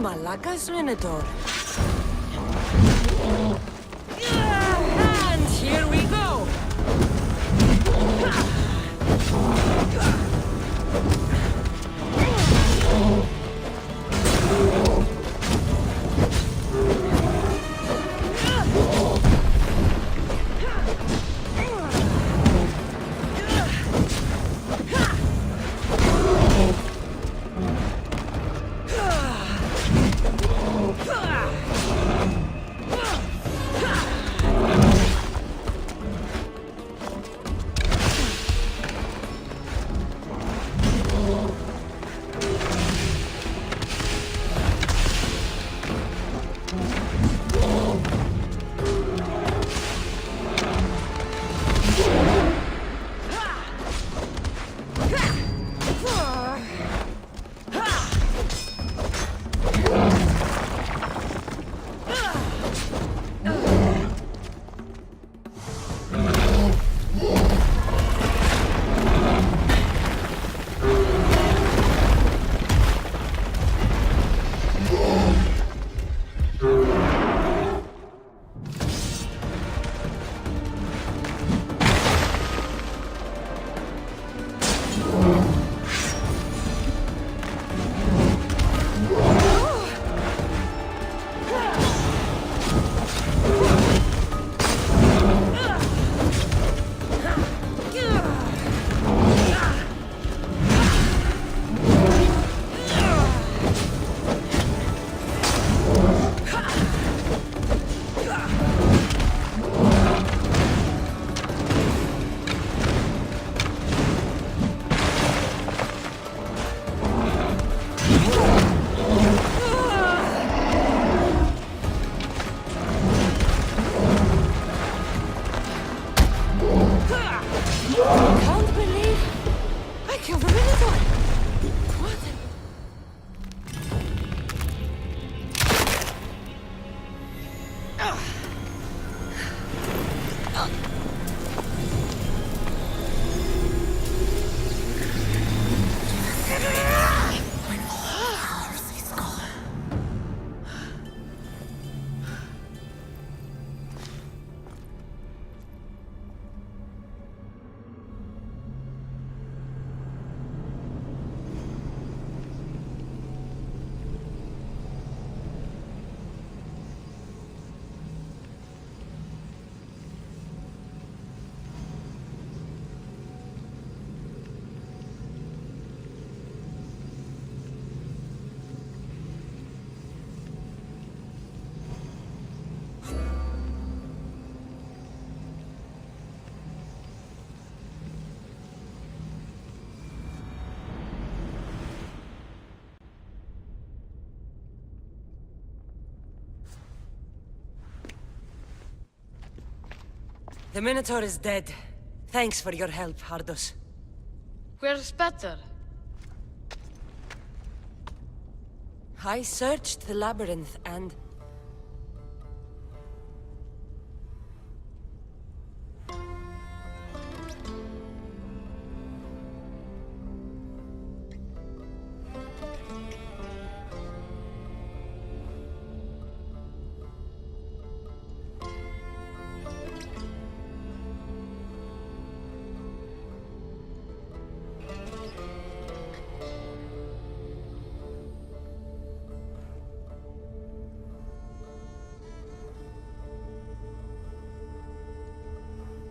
Malakas Minotaur. And here we go! The Minotaur is dead. Thanks for your help, Ardos. Where's better? I searched the labyrinth and...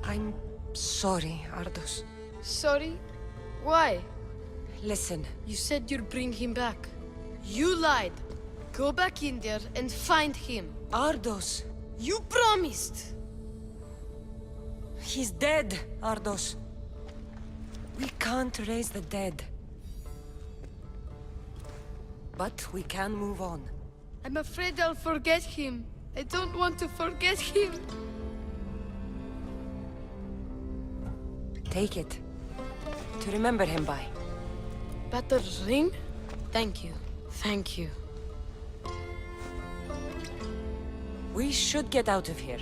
I'm sorry, Ardos. Sorry? Why? Listen. You said you'd bring him back. You lied. Go back in there and find him. Ardos! You promised! He's dead, Ardos. We can't raise the dead. But we can move on. I'm afraid I'll forget him. I don't want to forget him. Take it. To remember him by. Batter's ring? Thank you. Thank you. We should get out of here.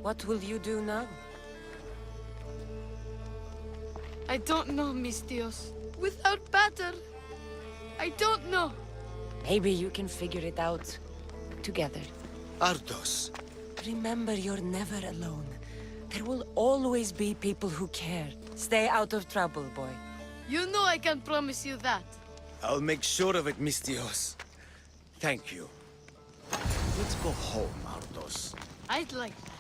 What will you do now? I don't know, mis Dios. Without batter, I don't know. Maybe you can figure it out together. Ardos. Remember, you're never alone. There will always be people who care. Stay out of trouble, boy. You know I can promise you that. I'll make sure of it, Mistios. Thank you. Let's go home, Ardos. I'd like that.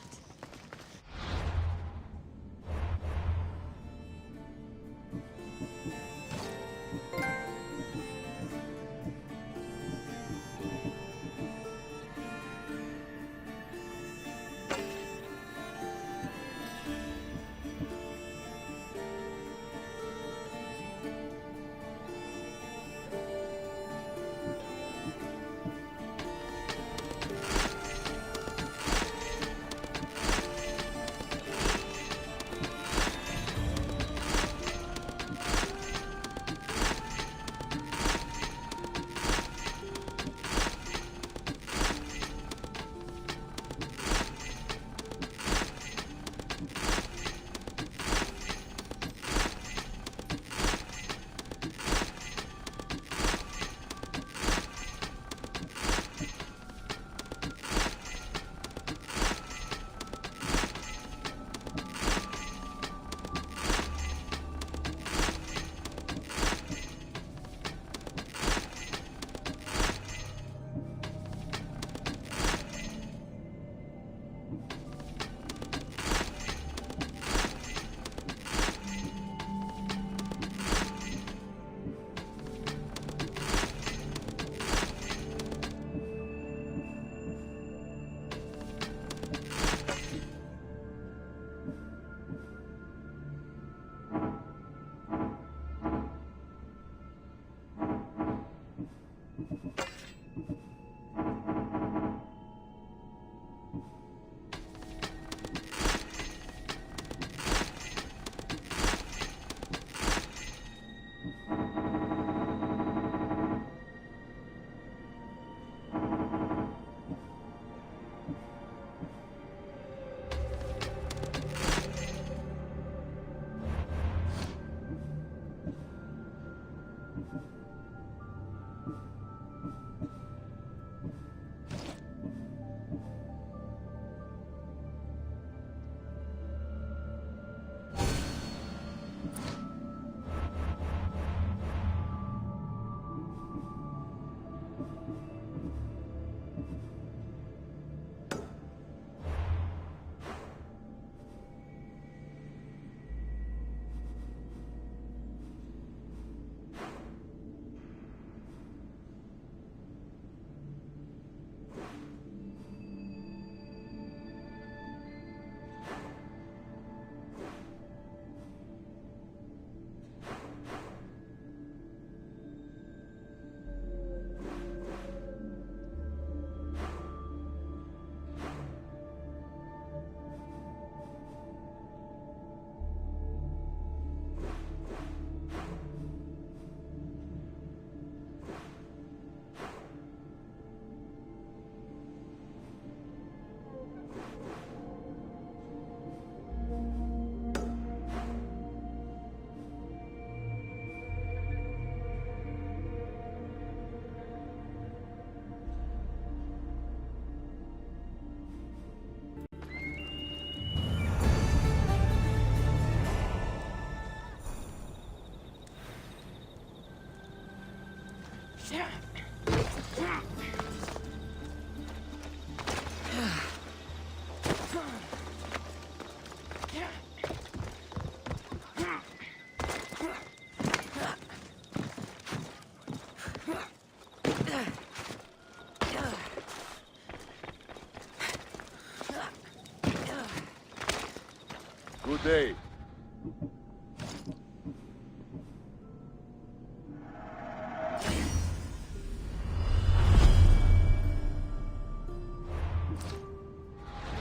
Good day.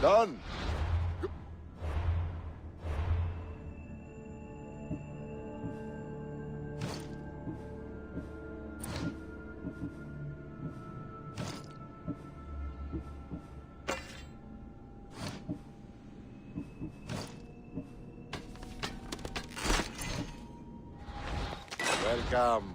Done. Welcome.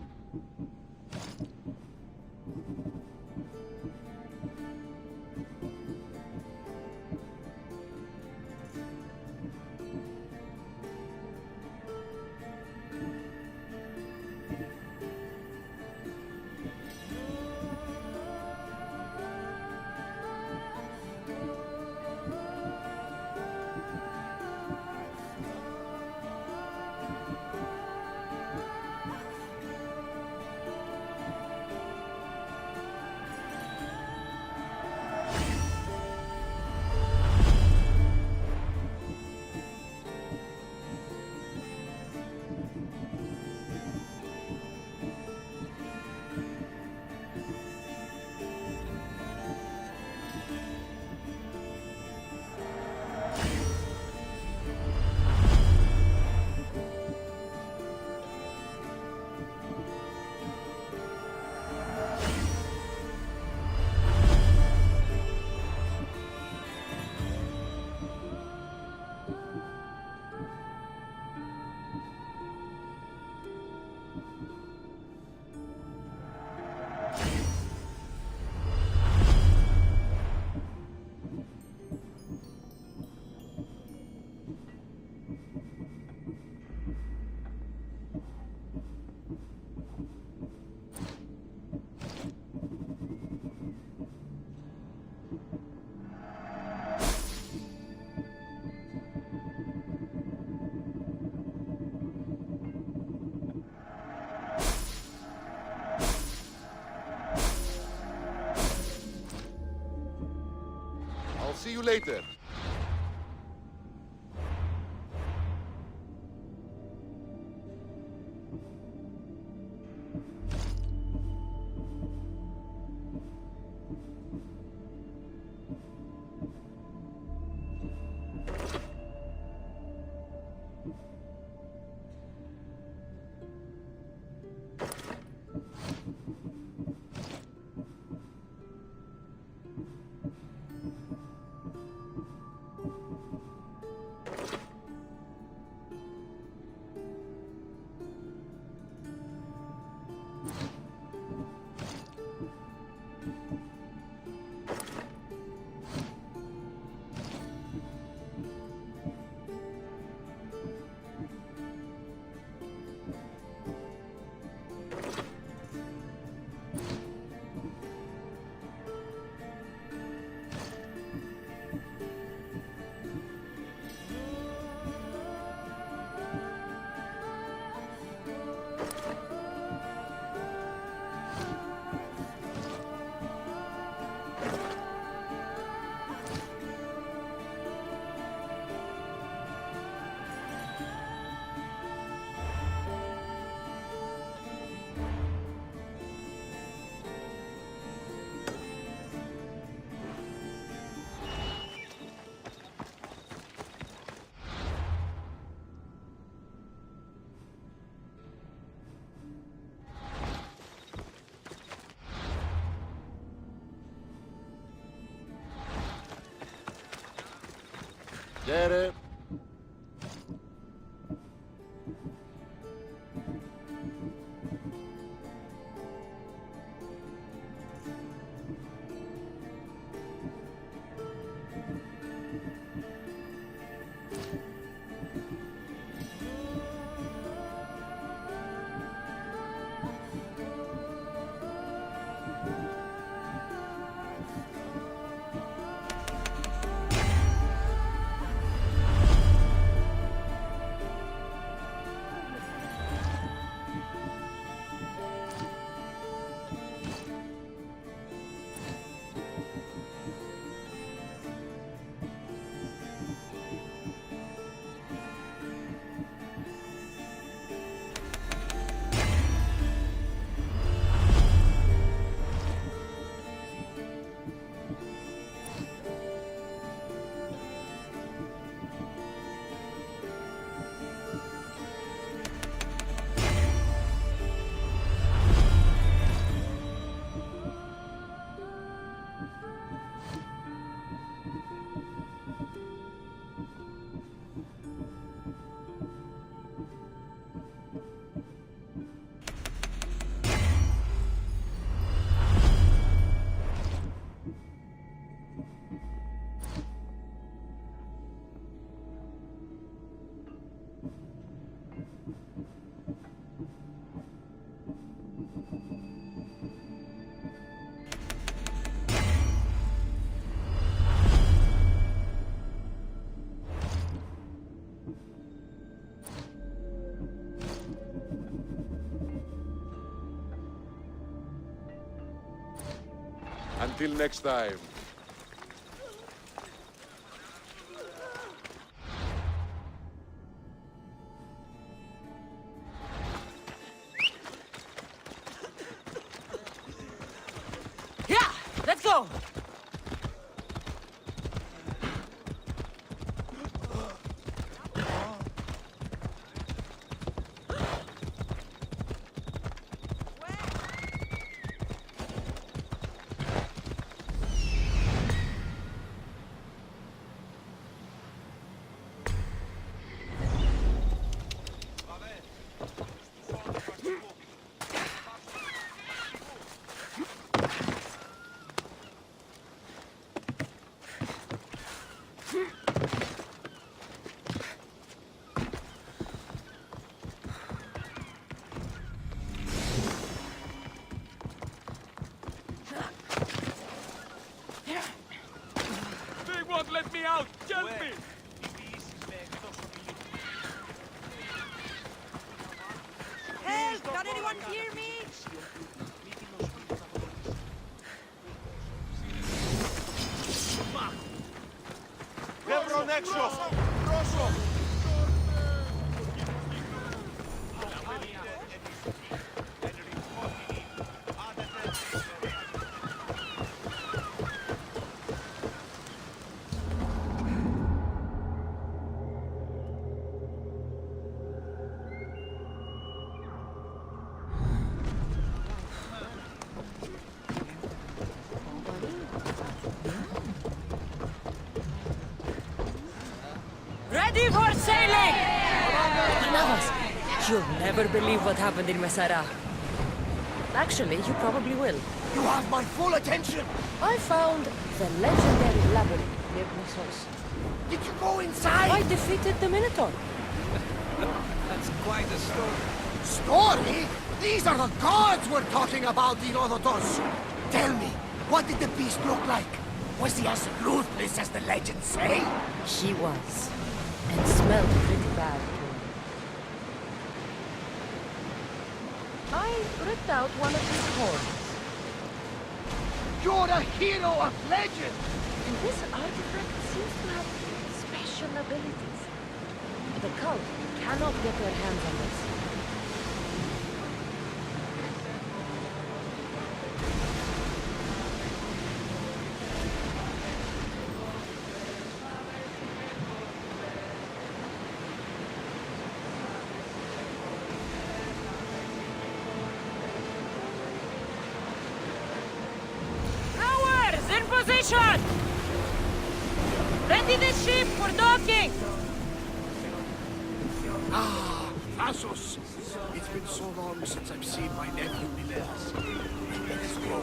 I'll see you later. Get it? Until next time. Yeah, let's go. They won't let me out! Help me! Help! Can anyone hear me? Εύρον έξω! Πρόσω! Ready for sailing! Navas, you'll never believe what happened in Mesara. Actually, you probably will. You have my full attention! I found the legendary labyrinth near Knossos. Did you go inside? I defeated the Minotaur. That's quite a story. Story? These are the gods we're talking about, Herodotus! Tell me, what did the beast look like? Was he as ruthless as the legends say? He was. And smelled pretty bad, too. I ripped out one of his horns. You're a hero of legend! And this artifact seems to have special abilities. The cult cannot get their hands on this. Towers in position! Ready the ship for docking! Ah, Thasos! It's been so long since I've seen my nephew Miles. Let us go.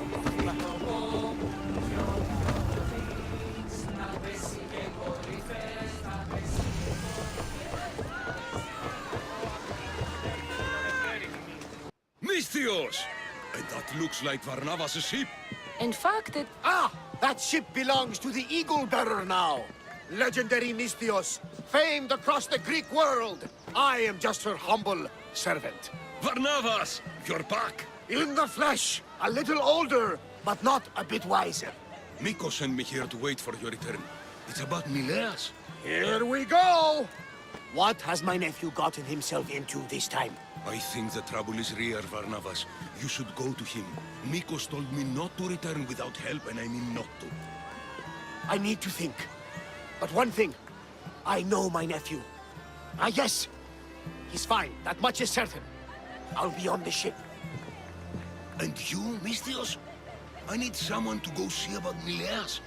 Mystios! And that looks like Varnavas' ship. In fact, it... Ah! That ship belongs to the Eagle Bearer now! Legendary Mystios, famed across the Greek world! I am just her humble servant. Varnavas! You're back! In the flesh, a little older, but not a bit wiser. Miko sent me here to wait for your return. It's about Mileas. Here we go! What has my nephew gotten himself into this time? I think the trouble is real, Varnavas. You should go to him. Mikos told me not to return without help, and I mean not to. I need to think. But one thing, I know my nephew. Ah, yes, he's fine. That much is certain. I'll be on the ship. And you, Mystios? I need someone to go see about Mileas.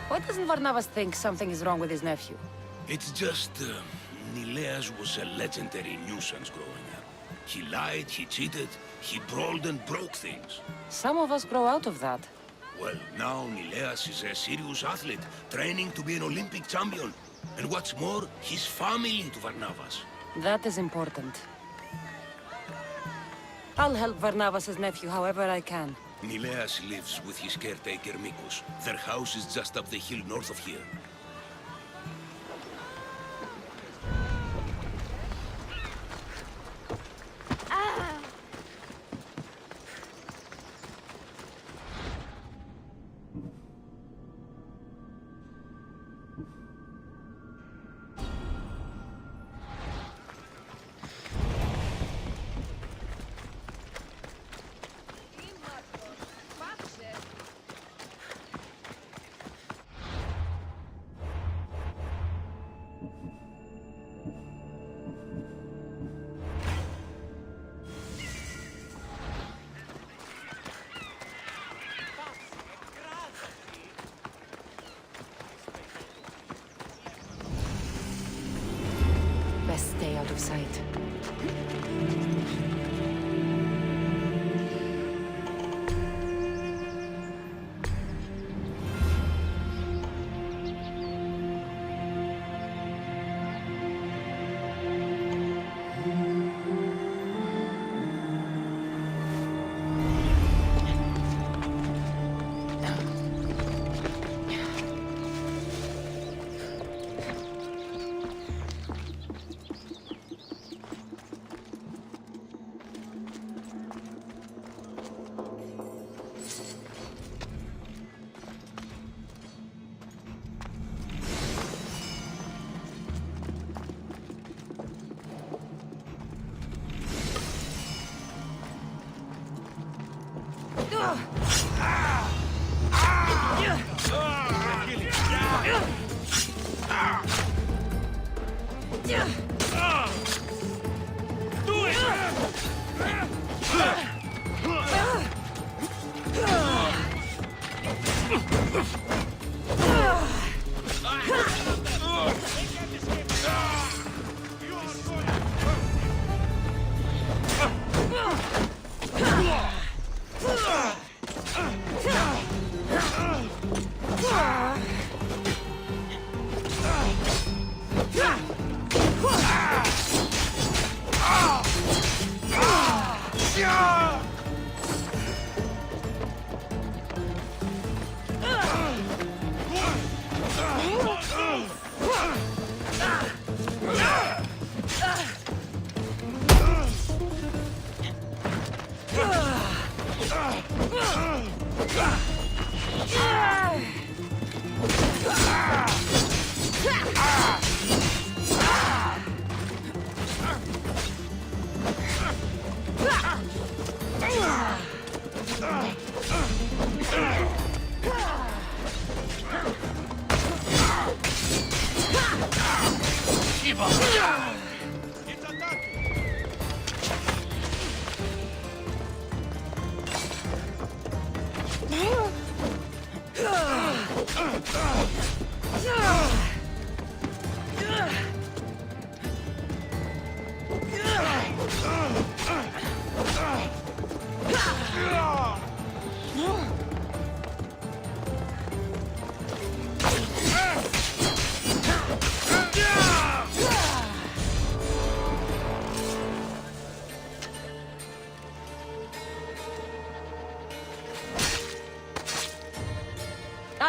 Why doesn't Varnavas think something is wrong with his nephew? It's just, Mileas was a legendary nuisance growing up. He lied, he cheated, he brawled and broke things. Some of us grow out of that. Well, now Mileas is a serious athlete, training to be an Olympic champion. And what's more, he's family to Varnavas. That is important. I'll help Varnavas' nephew however I can. Mileas lives with his caretaker Mikos. Their house is just up the hill north of here. of sight.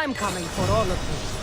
I'm coming for all of you.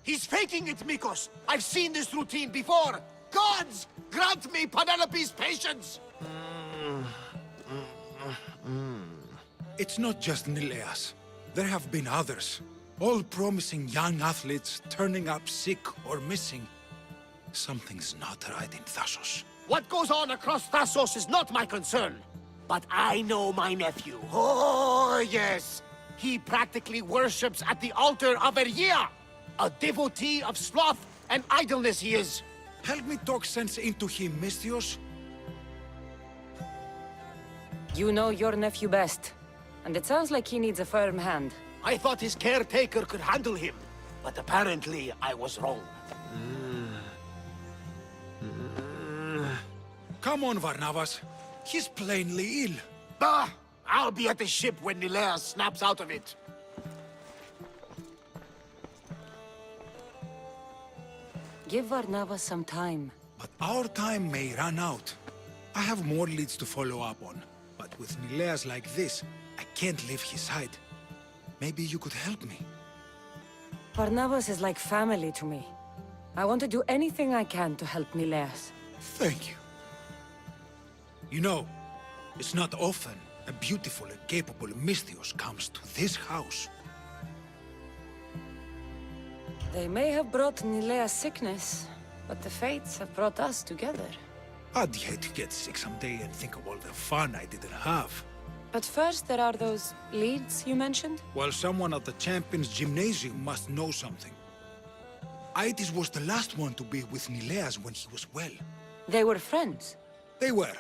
He's faking it, Mikos! I've seen this routine before! Gods! Grant me Penelope's patience! It's not just Nileas. There have been others. All promising young athletes turning up sick or missing. Something's not right in Thassos. What goes on across Thassos is not my concern. But I know my nephew. Oh, yes! He practically worships at the altar of Ergia! A devotee of sloth and idleness he is! Help me talk sense into him, Misthios. You know your nephew best. And it sounds like he needs a firm hand. I thought his caretaker could handle him. But apparently, I was wrong. Come on, Varnavas. He's plainly ill. Bah! I'll be at the ship when Nileas snaps out of it. Give Varnava some time. But our time may run out. I have more leads to follow up on. But with Nileas like this, I can't leave his side. Maybe you could help me. Varnavas is like family to me. I want to do anything I can to help Nileas. Thank you. You know, it's not often a beautiful and capable Misthios comes to this house. They may have brought Nileas sickness, but the fates have brought us together. I'd hate to get sick someday and think of all the fun I didn't have. But first there are those leads you mentioned? Well, someone at the Champions Gymnasium must know something. Aitis was the last one to be with Nileas when he was well. They were friends. They were.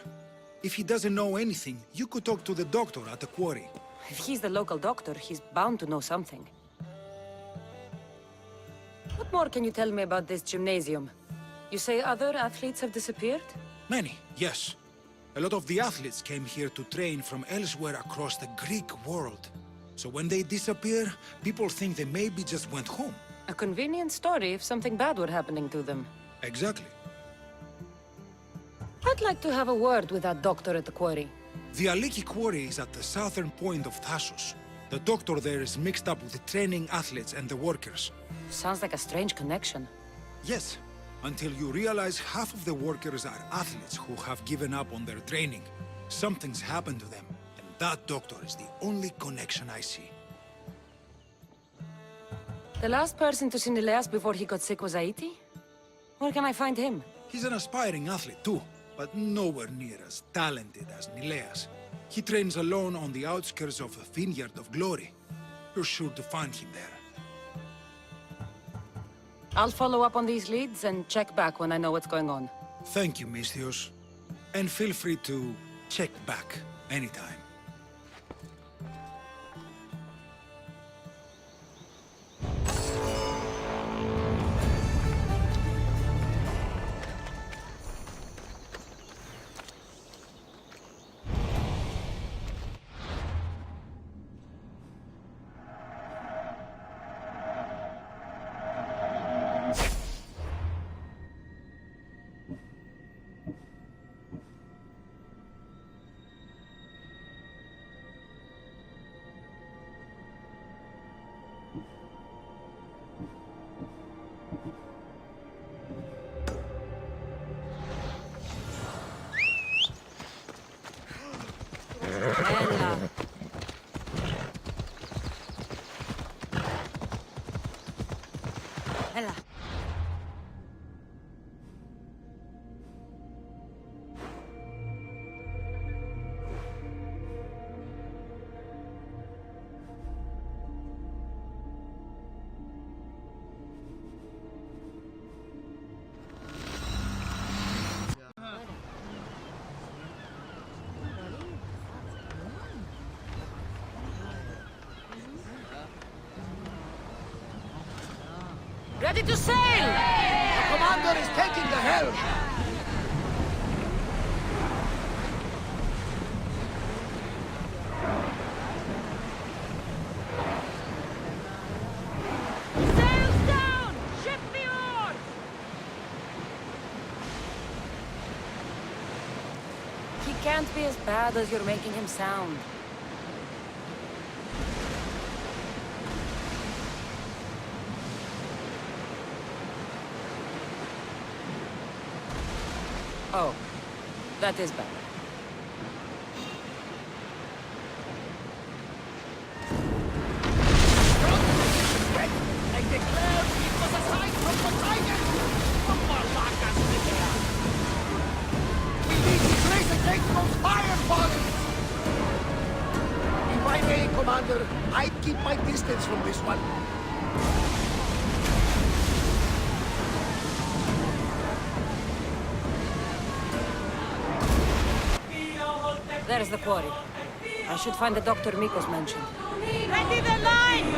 If he doesn't know anything, you could talk to the doctor at the quarry. If he's the local doctor, he's bound to know something. What more can you tell me about this gymnasium? You say other athletes have disappeared? Many, yes. A lot of the athletes came here to train from elsewhere across the Greek world. So when they disappear, people think they maybe just went home. A convenient story if something bad were happening to them. Exactly. I'd like to have a word with that doctor at the quarry. The Aliki quarry is at the southern point of Thassos. The doctor there is mixed up with the training athletes and the workers. Sounds like a strange connection. Yes, until you realize half of the workers are athletes who have given up on their training. Something's happened to them, and that doctor is the only connection I see. The last person to see Nileas before he got sick was Aiti? Where can I find him? He's an aspiring athlete too, but nowhere near as talented as Nileas. He trains alone on the outskirts of a vineyard of glory. You're sure to find him there. I'll follow up on these leads and check back when I know what's going on. Thank you, Misthios. And feel free to check back anytime. Ella. Ella. Ready to sail! The commander is taking the helm! Sails down! Ship the oars! He can't be as bad as you're making him sound. Oh, that is better. I declare it was a sign from Poseidon! We need to race against those fireballs! If I may, Commander, I'd keep my distance from this one. There's the quarry. I should find the Dr. Mikos mentioned. Ready the line!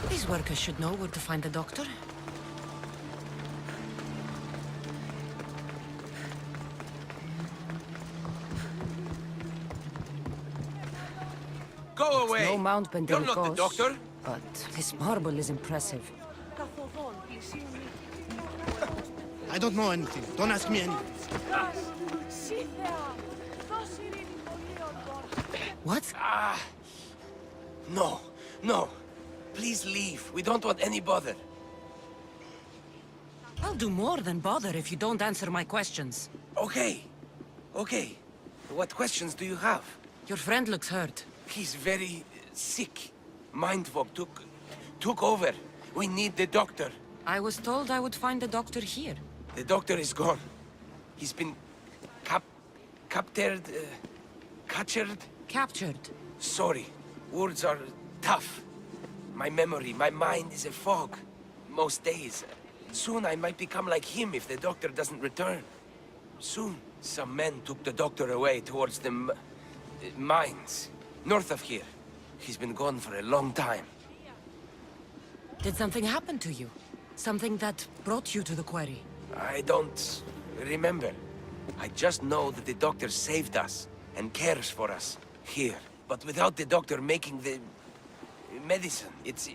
These workers should know where to find the doctor. Go away! No Mount You're not the Pentelicos, doctor. but this marble is impressive. I don't know anything. Don't ask me anything. What? No, no. Please leave. We don't want any bother. I'll do more than bother if you don't answer my questions. Okay. Okay. What questions do you have? Your friend looks hurt. He's very sick. Mind fog took over. We need the doctor. I was told I would find the doctor here. The doctor is gone. He's been captured. Captured. Sorry. Words are tough. My memory, my mind is a fog. Most days. Soon I might become like him if the doctor doesn't return. Soon. Some men took the doctor away towards the mines. North of here. He's been gone for a long time. Did something happen to you? Something that brought you to the quarry? I don't remember. I just know that the doctor saved us and cares for us here. But without the doctor making the medicine, it's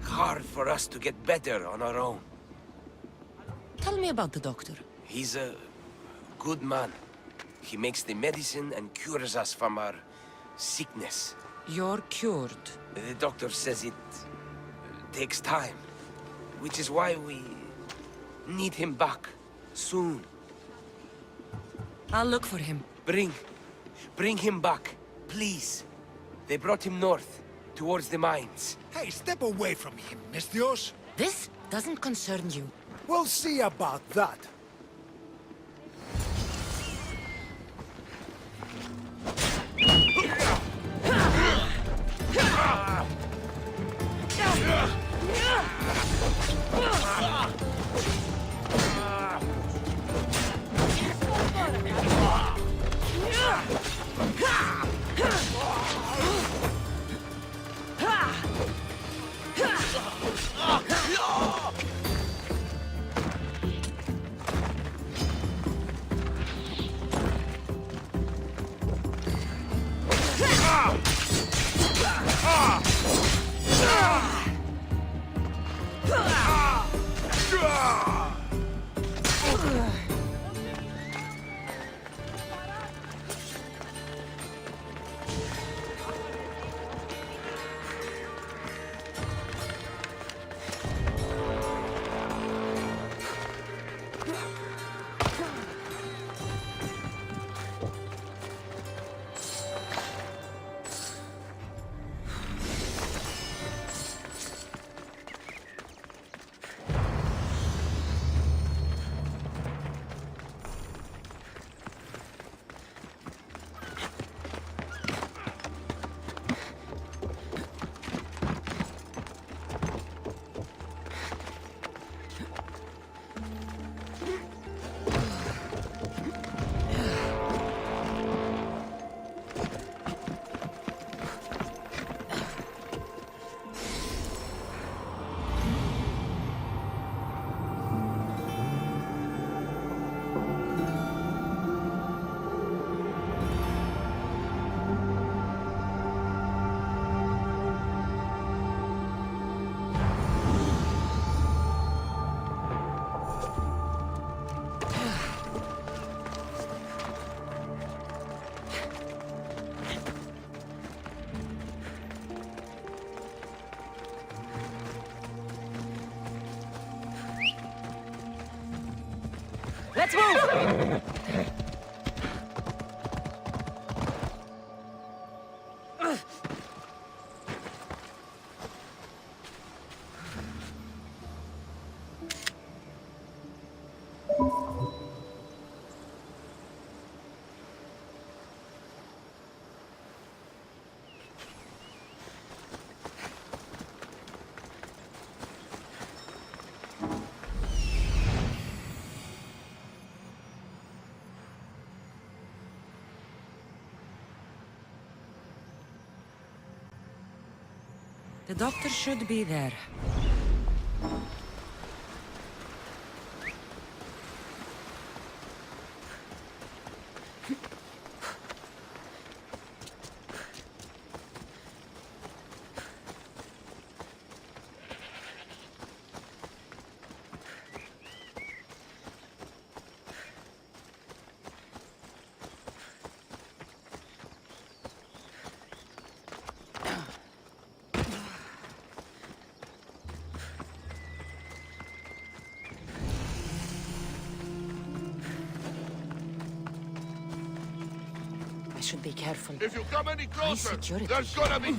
hard for us to get better on our own. Tell me about the doctor. He's a good man. He makes the medicine and cures us from our sickness. You're cured. The doctor says it takes time, which is why we need him back soon. I'll look for him. Bring him back, please. They brought him north, towards the mines. Hey, step away from him, Misthios. This doesn't concern you. We'll see about that. Let's move! The doctor should be there. I should be careful. If you come any closer, security. there's gonna be...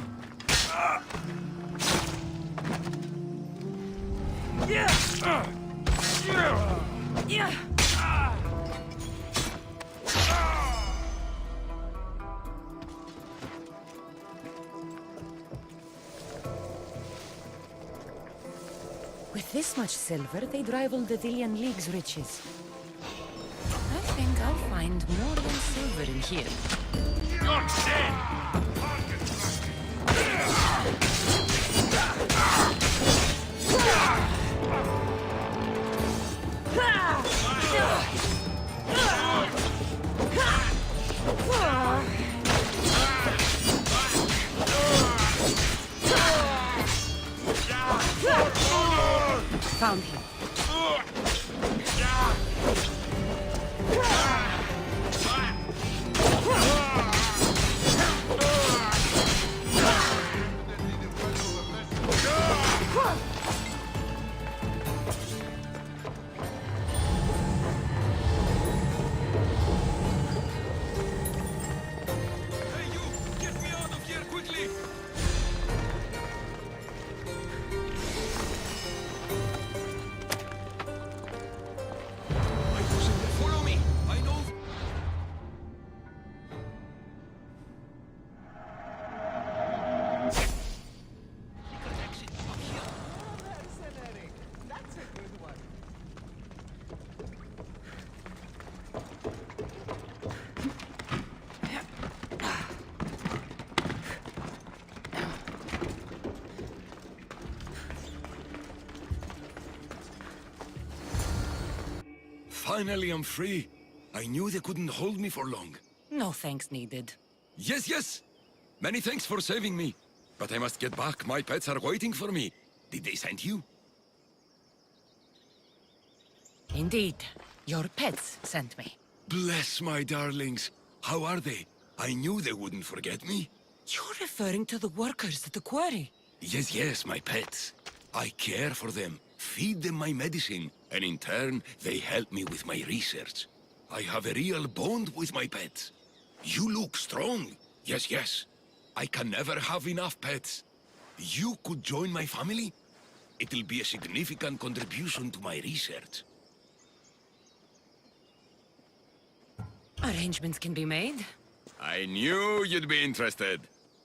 With this much silver, they'd rival the Villian League's riches. I think I'll find more than silver in here. You're dead! Found him. Finally, I'm free. I knew they couldn't hold me for long. No thanks needed. Yes, yes! Many thanks for saving me. But I must get back. My pets are waiting for me. Did they send you? Indeed. Your pets sent me. Bless my darlings. How are they? I knew they wouldn't forget me. You're referring to the workers at the quarry. Yes, yes, my pets. I care for them, feed them my medicine, and in turn, they help me with my research. I have a real bond with my pets. You look strong. Yes, yes. I can never have enough pets. You could join my family? It'll be a significant contribution to my research. Arrangements can be made. I knew you'd be interested.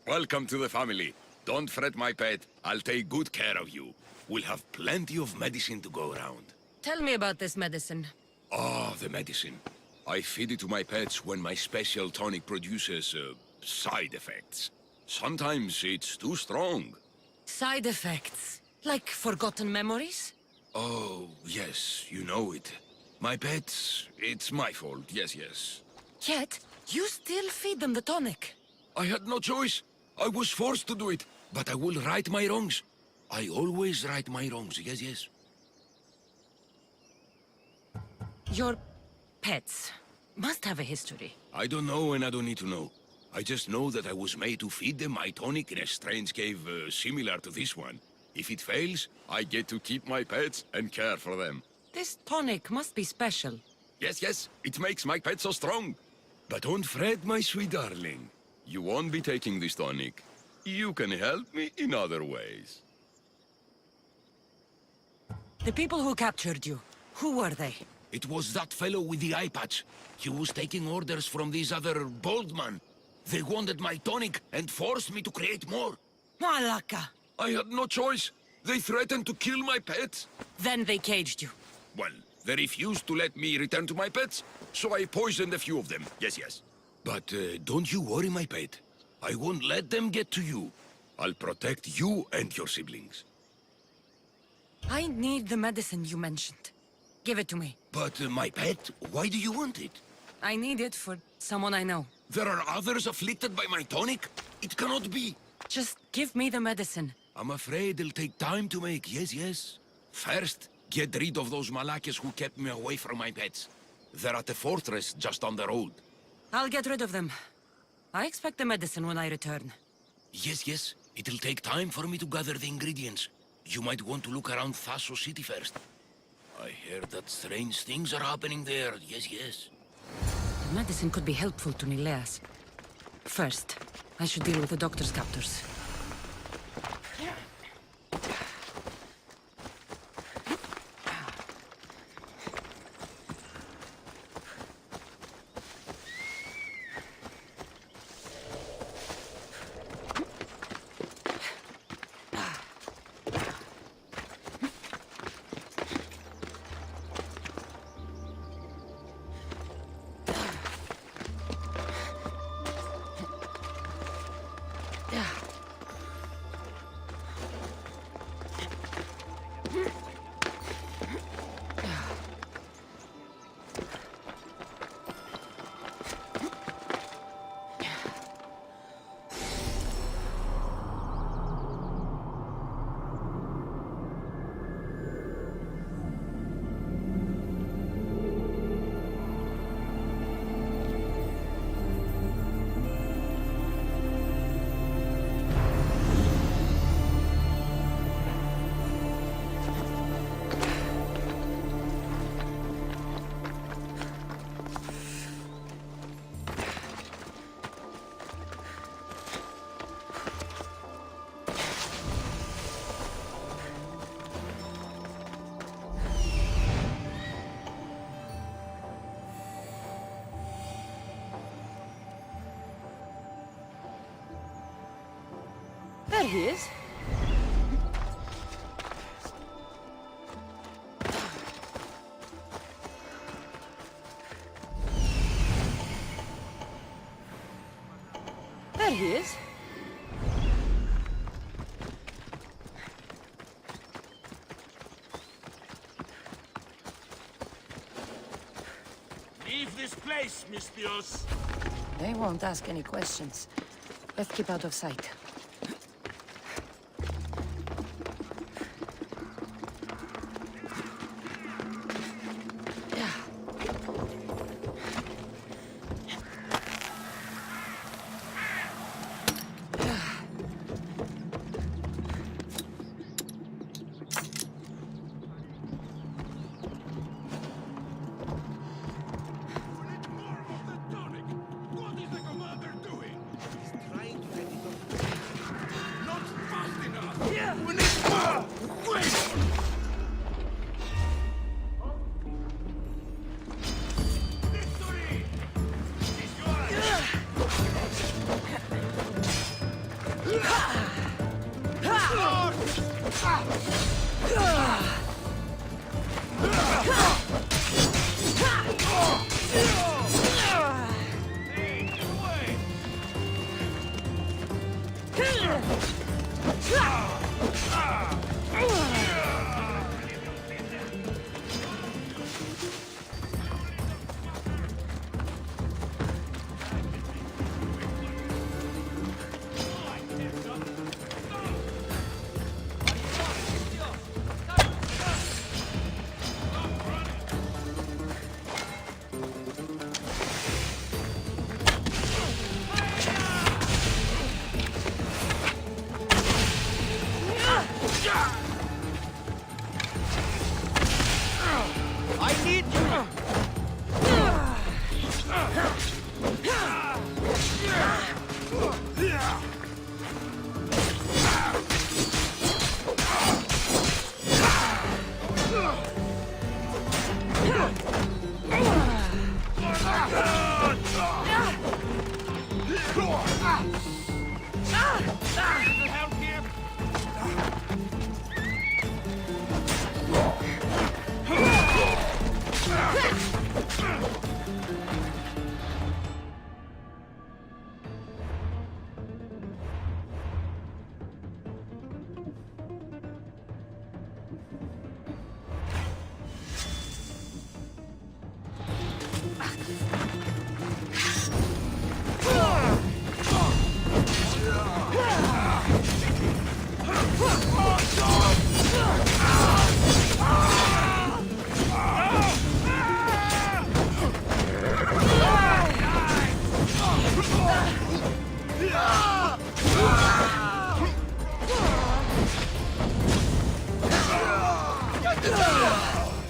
Welcome to the family. Don't fret, my pet. I'll take good care of you. We'll have plenty of medicine to go around. Tell me about this medicine. Ah, the medicine. I feed it to my pets when my special tonic produces, side effects. Sometimes it's too strong. Side effects? Like forgotten memories? Oh, yes, you know it. My pets, it's my fault, yes, yes. Yet, you still feed them the tonic. I had no choice. I was forced to do it, but I will right my wrongs. I always right my wrongs, yes, yes. Your pets must have a history. I don't know and I don't need to know. I just know that I was made to feed them my tonic in a strange cave similar to this one. If it fails, I get to keep my pets and care for them. This tonic must be special. Yes, yes, it makes my pet so strong. But don't fret, my sweet darling. You won't be taking this tonic. You can help me in other ways. The people who captured you, who were they? It was that fellow with the eye patch. He was taking orders from this other bald man. They wanted my tonic and forced me to create more. Malaka! I had no choice. They threatened to kill my pets. Then they caged you. Well, they refused to let me return to my pets, so I poisoned a few of them. Yes, yes. But don't you worry, my pet. I won't let them get to you. I'll protect you and your siblings. I need the medicine you mentioned. Give it to me. But my pet, why do you want it? I need it for someone I know. There are others afflicted by my tonic? It cannot be. Just give me the medicine. I'm afraid it'll take time to make, yes, yes. First, get rid of those Malakas who kept me away from my pets. They're at the fortress just on the road. I'll get rid of them. I expect the medicine when I return. Yes, yes. It'll take time for me to gather the ingredients. You might want to look around Thassos City first. I hear that strange things are happening there. Yes, yes. The medicine could be helpful to Nileas. First, I should deal with the doctor's captors. There he is. There he is. Leave this place, Mistios. They won't ask any questions. Let's keep out of sight.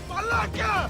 Malaka!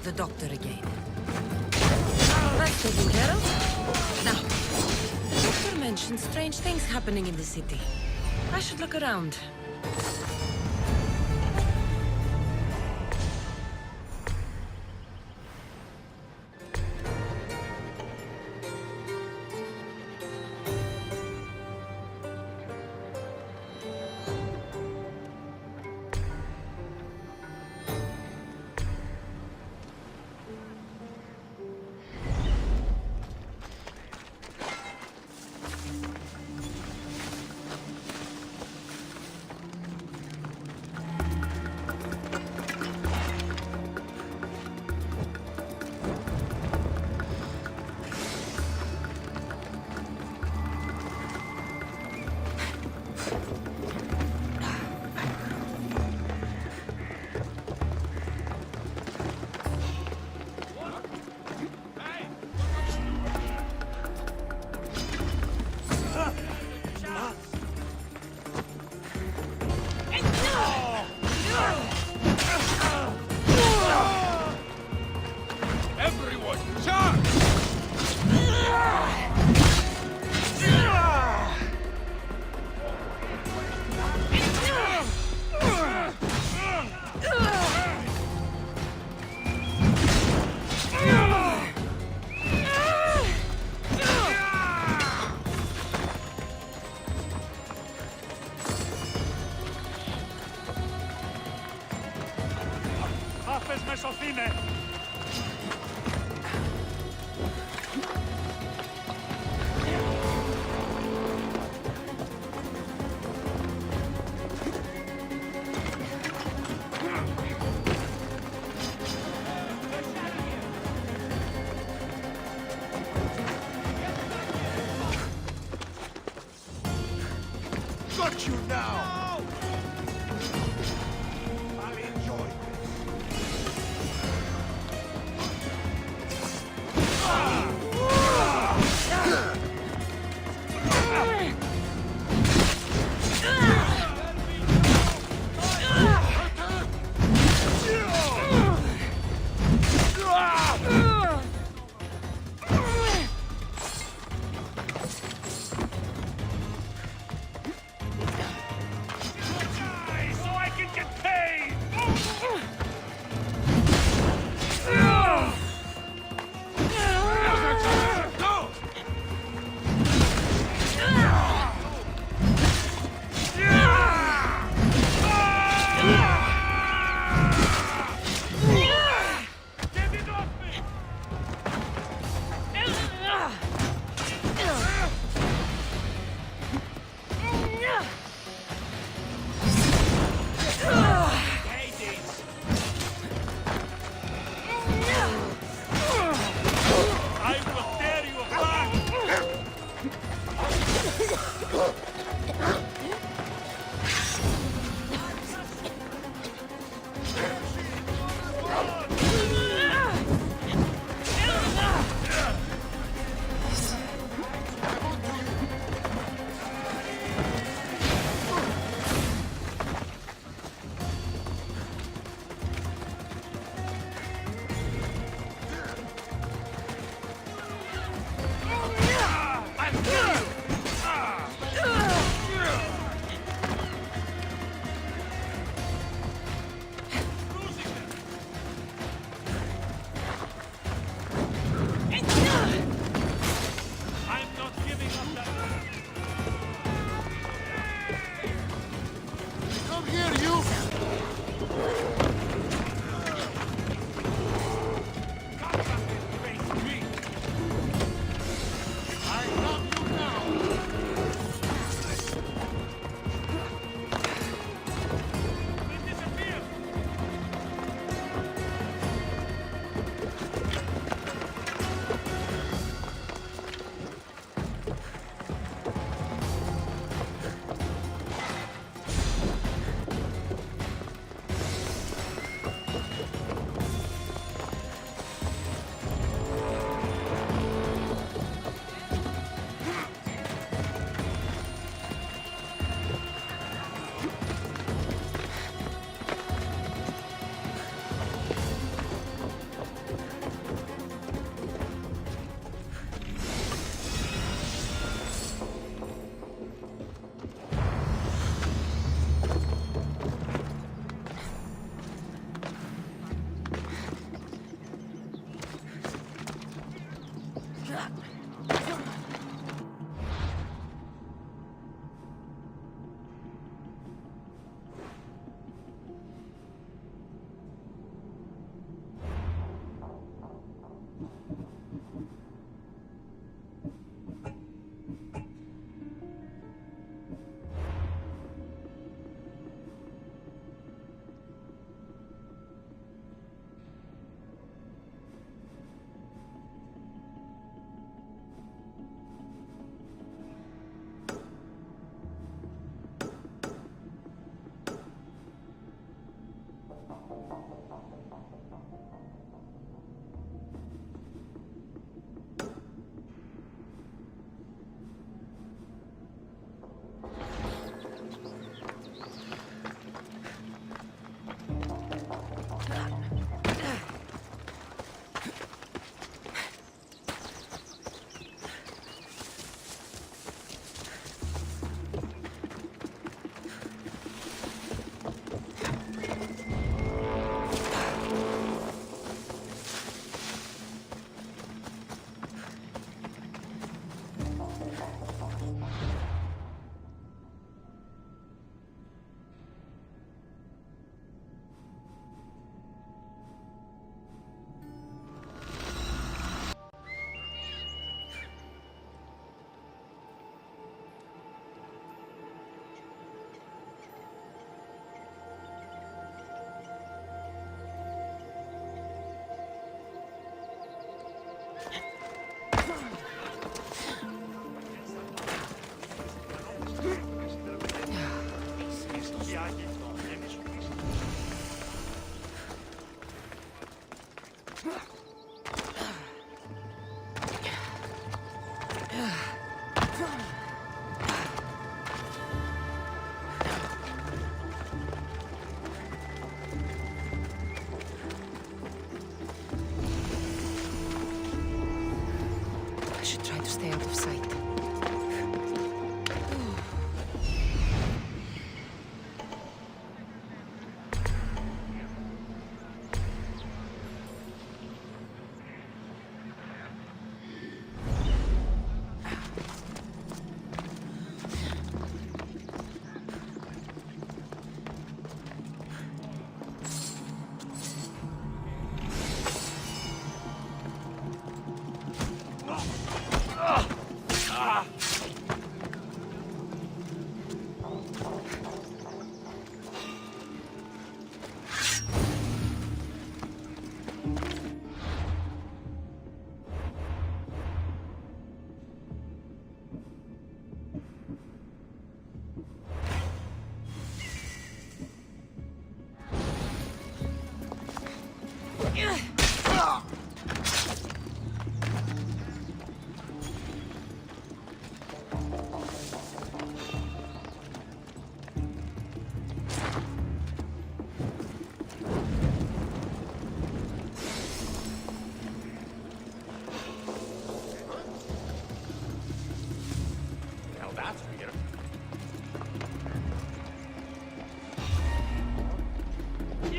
The doctor again. That's taken care of. Now, the doctor mentioned strange things happening in the city. I should look around. Got you now! I'll enjoy this.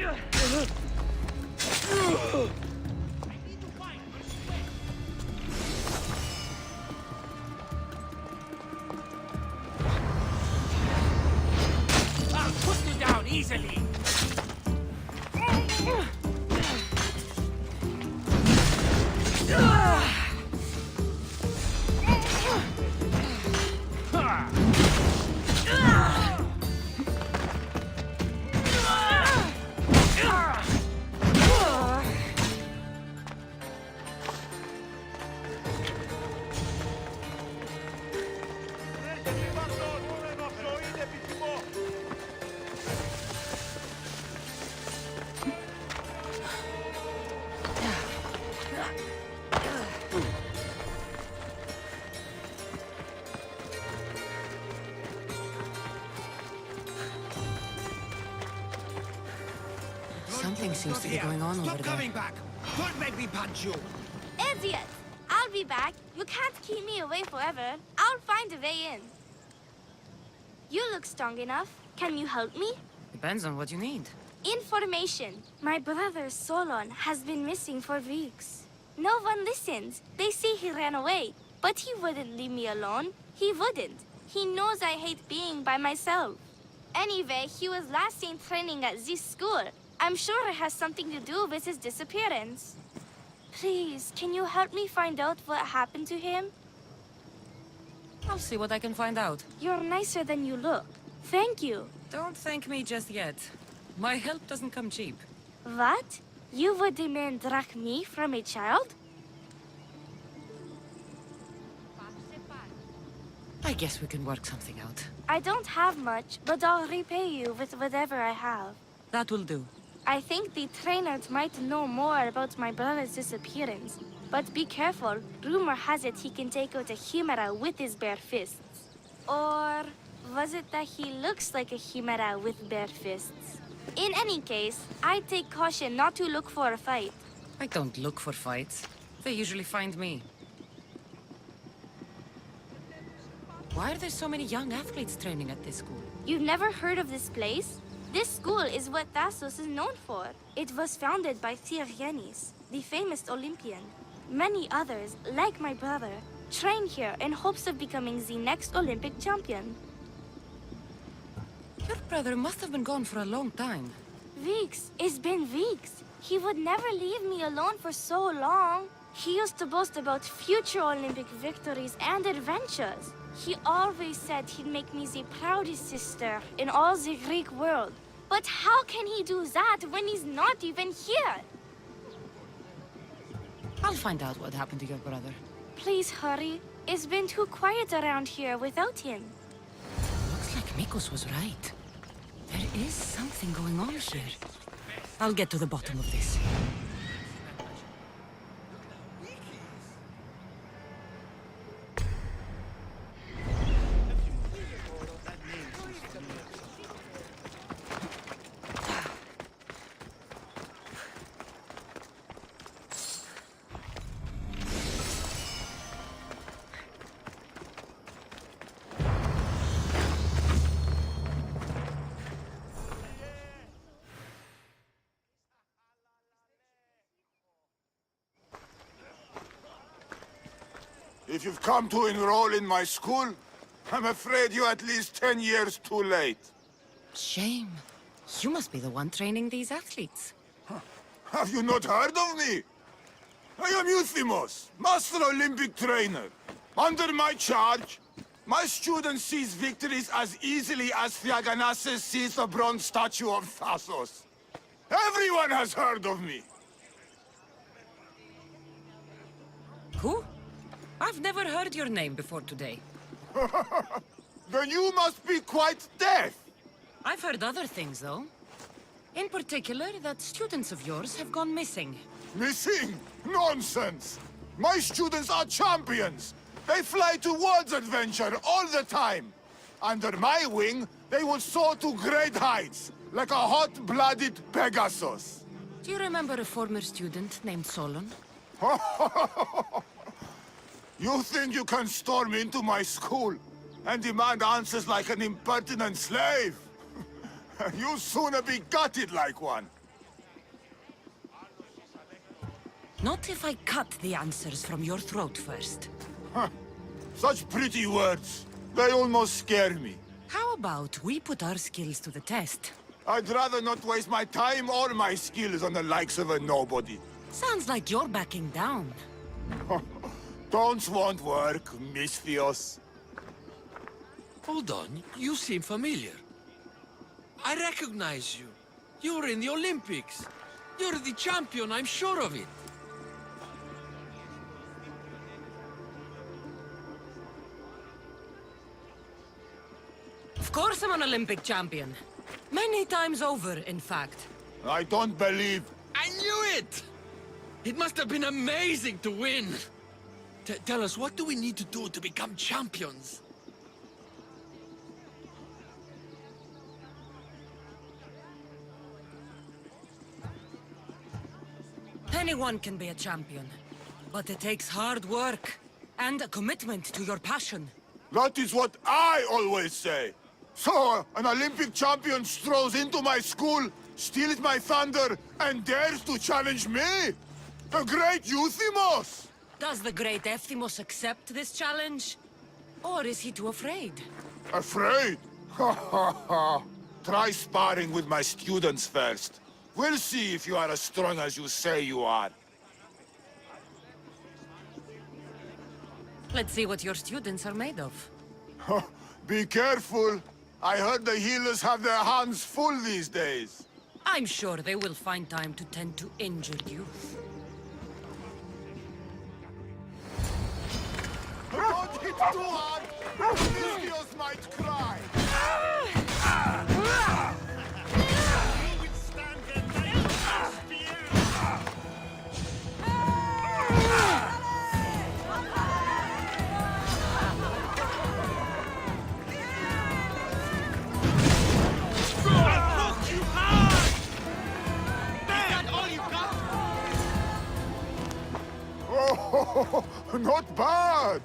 I'll put you down easily. Something seems to be going on over there. back! Don't make me punch you! Idiot! I'll be back. You can't keep me away forever. I'll find a way in. You look strong enough. Can you help me? Depends on what you need. Information. My brother Solon has been missing for weeks. No one listens. They say he ran away. But he wouldn't leave me alone. He wouldn't. He knows I hate being by myself. Anyway, he was last seen training at this school. I'm sure it has something to do with his disappearance. Please, can you help me find out what happened to him? I'll see what I can find out. You're nicer than you look. Thank you. Don't thank me just yet. My help doesn't come cheap. What? You would demand drachmi from a child? I guess we can work something out. I don't have much, but I'll repay you with whatever I have. That will do. I think the trainers might know more about my brother's disappearance. But be careful. Rumor has it he can take out a Chimera with his bare fists. Or was it that he looks like a Chimera with bare fists? In any case, I'd take caution not to look for a fight. I don't look for fights. They usually find me. Why are there so many young athletes training at this school? You've never heard of this place? This school is what Thassos is known for. It was founded by Tyrgenis, the famous Olympian. Many others, like my brother, train here in hopes of becoming the next Olympic champion. Your brother must have been gone for a long time. Weeks. It's been weeks. He would never leave me alone for so long. He used to boast about future Olympic victories and adventures. He always said he'd make me the proudest sister in all the Greek world. But how can he do that when he's not even here? I'll find out what happened to your brother. Please hurry. It's been too quiet around here without him. Looks like Mikos was right. There is something going on here. I'll get to the bottom of this. If you've come to enroll in my school, I'm afraid you're at least 10 years too late. Shame. You must be the one training these athletes. Have you not heard of me? I am Euthymos, Master Olympic Trainer. Under my charge, my students seize victories as easily as Theaganasses sees the bronze statue of Thassos. Everyone has heard of me. Who? I've never heard your name before today. Then you must be quite deaf. I've heard other things, though. In particular, that students of yours have gone missing. Missing? Nonsense! My students are champions! They fly towards adventure all the time! Under my wing, they will soar to great heights, like a hot-blooded Pegasus. Do you remember a former student named Solon? You think you can storm into my school and demand answers like an impertinent slave? You'll sooner be gutted like one. Not if I cut the answers from your throat first. Such pretty words. They almost scare me. How about we put our skills to the test? I'd rather not waste my time or my skills on the likes of a nobody. Sounds like you're backing down. Don't want work, Misthios. Hold on, you seem familiar. I recognize you. You're in the Olympics. You're the champion, I'm sure of it. Of course I'm an Olympic champion. Many times over, in fact. I don't believe. I knew it! It must have been amazing to win. Tell us, what do we need to do to become champions? Anyone can be a champion. But it takes hard work. And a commitment to your passion. That is what I always say. So, an Olympic champion strolls into my school, steals my thunder, and dares to challenge me? The great Euthymos! Does the great Euthymos accept this challenge? Or is he too afraid? Afraid? Ha ha ha! Try sparring with my students first. We'll see if you are as strong as you say you are. Let's see what your students are made of. Be careful. I heard the healers have their hands full these days. I'm sure they will find time to tend to injured youth. Don't hit too hard! Misthios might cry! Oh, not bad!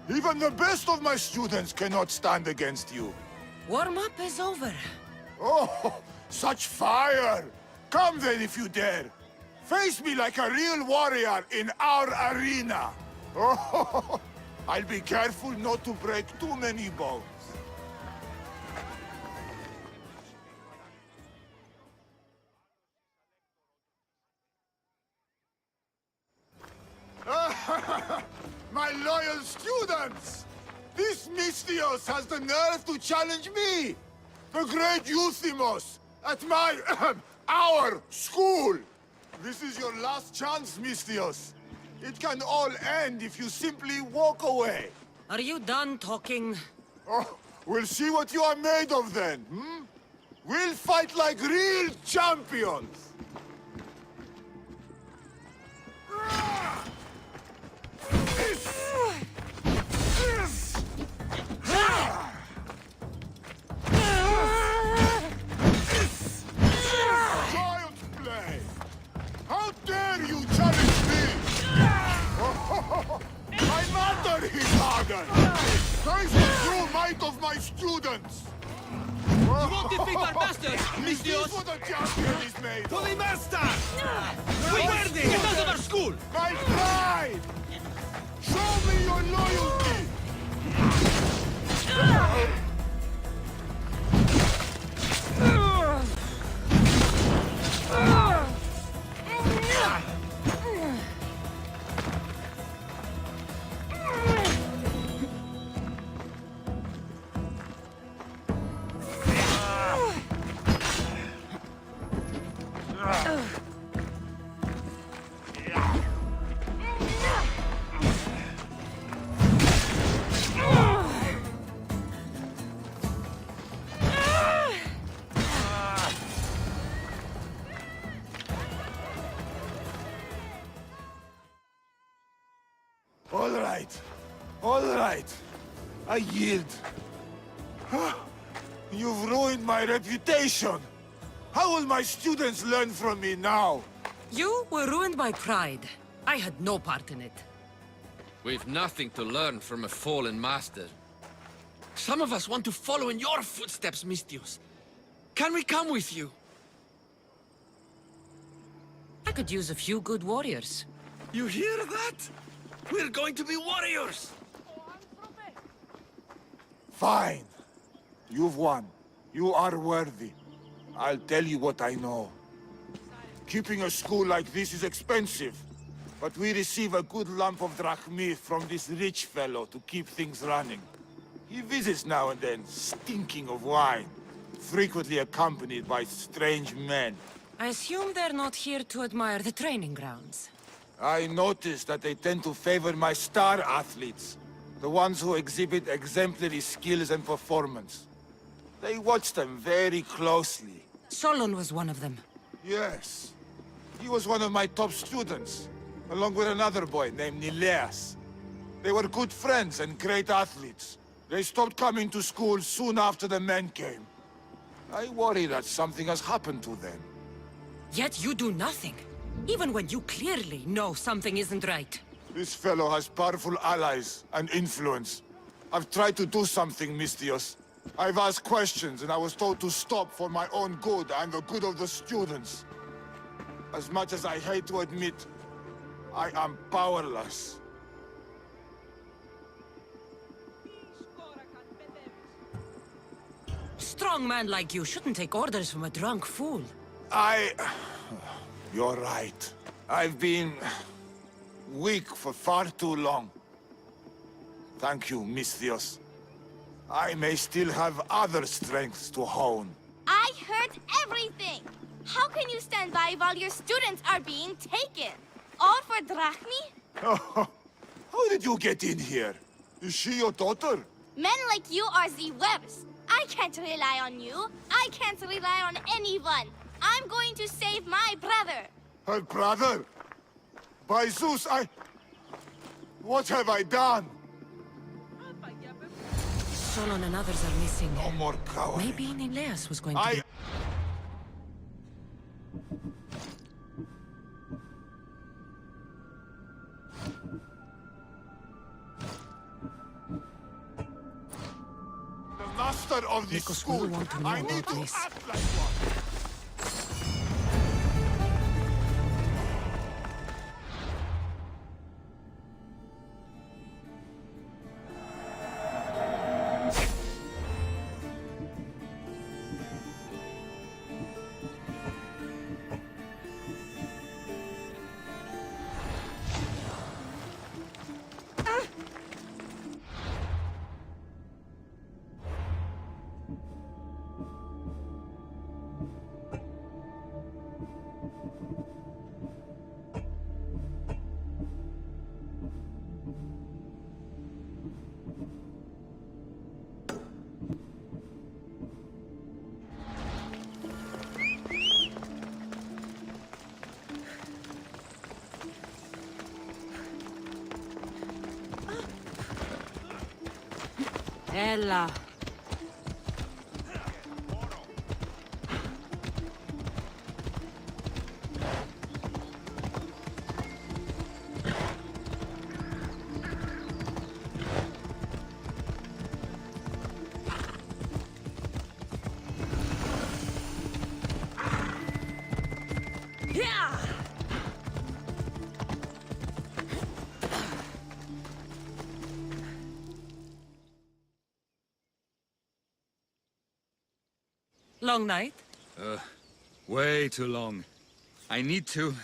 Even the best of my students cannot stand against you. Warm-up is over. Oh, such fire! Come then if you dare. Face me like a real warrior in our arena. Oh, I'll be careful not to break too many bones. My loyal students! This Misthios has the nerve to challenge me! The great Euthymos! At my... our school! This is your last chance, Misthios. It can all end if you simply walk away. Are you done talking? Oh, we'll see what you are made of then, hmm? We'll fight like real champions! Child's play! How dare you challenge me? My mother is harder! Face the true might of my students! You won't defeat our master, Is this Misthios! what a champion is made of? Holy master! Wait! Get out of our school! My pride! Show me your loyalty! All right. I yield. You've ruined my reputation. How will my students learn from me now? You were ruined by pride. I had no part in it. We've nothing to learn from a fallen master. Some of us want to follow in your footsteps, Misthios. Can we come with you? I could use a few good warriors. You hear that? We're going to be warriors! Fine. You've won. You are worthy. I'll tell you what I know. Keeping a school like this is expensive, but we receive a good lump of drachmi from this rich fellow to keep things running. He visits now and then, stinking of wine, frequently accompanied by strange men. I assume they're not here to admire the training grounds. I noticed that they tend to favor my star athletes, the ones who exhibit exemplary skills and performance. They watch them very closely. Solon was one of them. Yes. He was one of my top students, along with another boy named Nileas. They were good friends and great athletes. They stopped coming to school soon after the men came. I worry that something has happened to them. Yet you do nothing, even when you clearly know something isn't right. This fellow has powerful allies and influence. I've tried to do something, Mistios. I've asked questions and I was told to stop for my own good and the good of the students. As much as I hate to admit, I am powerless. A strong man like you shouldn't take orders from a drunk fool. You're right. I've been weak for far too long. Thank you, Mistios. I may still have other strengths to hone. I heard everything! How can you stand by while your students are being taken? All for drachmi? How did you get in here? Is she your daughter? Men like you are the webs. I can't rely on you. I can't rely on anyone. I'm going to save my brother. Her brother? By Zeus, what have I done? Solon and others are missing. No more cowards. Maybe Nileas was going to be... The master of this Nikos school. will want to know I need about to this. act like one. Ella. Long night? Way too long. I need to,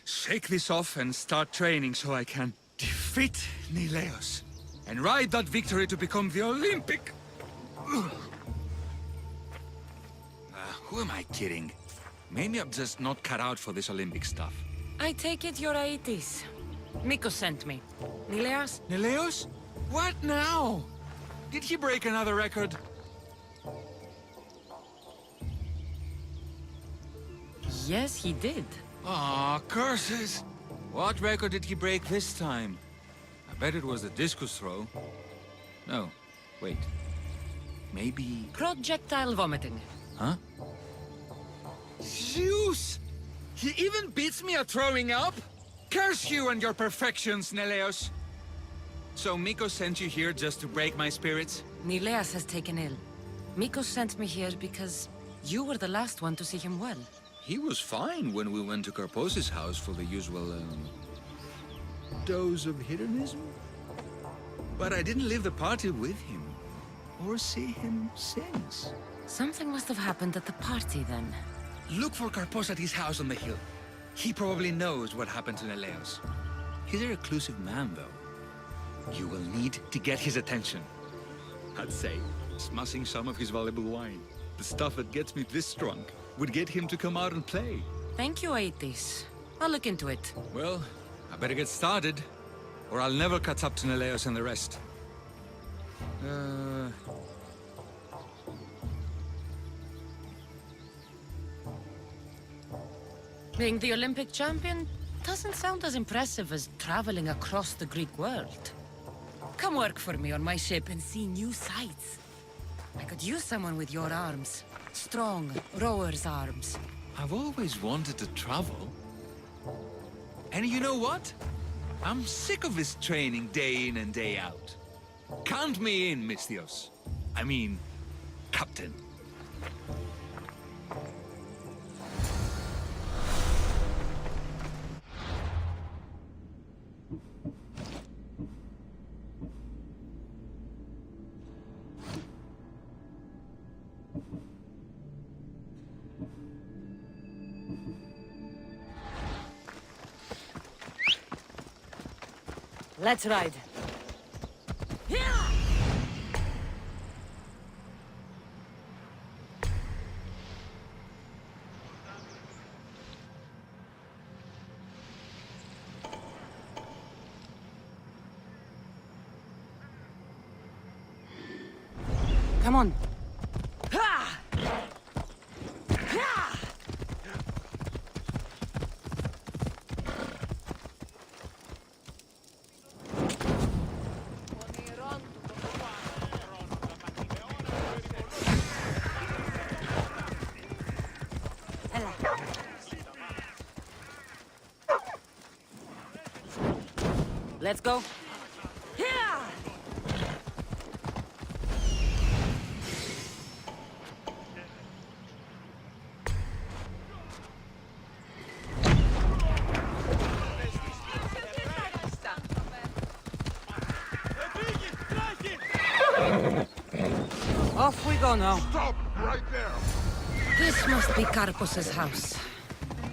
shake this off and start training so I can defeat Nileos and ride that victory to become the Olympic... who am I kidding? Maybe I'm just not cut out for this Olympic stuff. I take it you're Aetis. Mikos sent me. Nileas? Nileos? What now? Did he break another record? Yes, he did. Aw, curses! What record did he break this time? I bet it was the discus throw. No, wait. Maybe... Projectile vomiting. Huh? Zeus! He even beats me at throwing up? Curse you and your perfections, Nileos! So Mikos sent you here just to break my spirits? Nileas has taken ill. Mikos sent me here because you were the last one to see him well. He was fine when we went to Karpos's house for the usual, dose of hedonism. But I didn't leave the party with him, or see him since. Something must have happened at the party then. Look for Karpos at his house on the hill. He probably knows what happened to Neleos. He's a reclusive man, though. You will need to get his attention. I'd say, smashing some of his valuable wine. The stuff that gets me this drunk would get him to come out and play. Thank you, Aethys. I'll look into it. Well, I better get started, or I'll never catch up to Neleos and the rest. Being the Olympic champion doesn't sound as impressive as traveling across the Greek world. Come work for me on my ship and see new sights. I could use someone with your arms. Strong, rower's arms. I've always wanted to travel. And you know what? I'm sick of this training day in and day out. Count me in, Misthios. I mean, Captain. Let's ride. Come on. Let's go. Off we go now. Stop right there! This must be Karpos's house.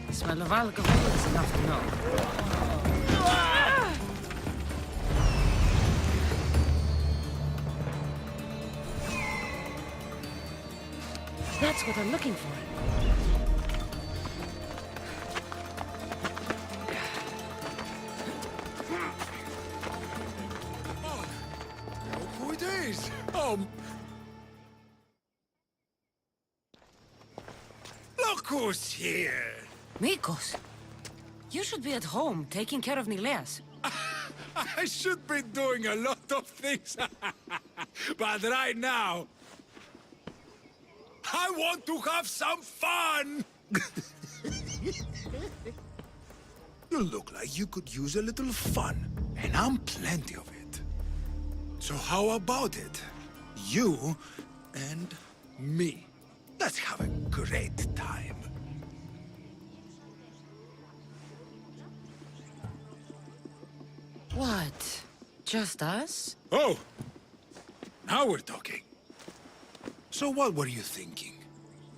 The smell of alcohol is enough to know. That's what I'm looking for. Look who it is! Look who's here! Nikos, you should be at home taking care of Nileas. I should be doing a lot of things, but right now, I want to have some fun! You look like you could use a little fun, and I'm plenty of it. So how about it? You and me. Let's have a great time. What? Just us? Oh! Now we're talking. So what were you thinking?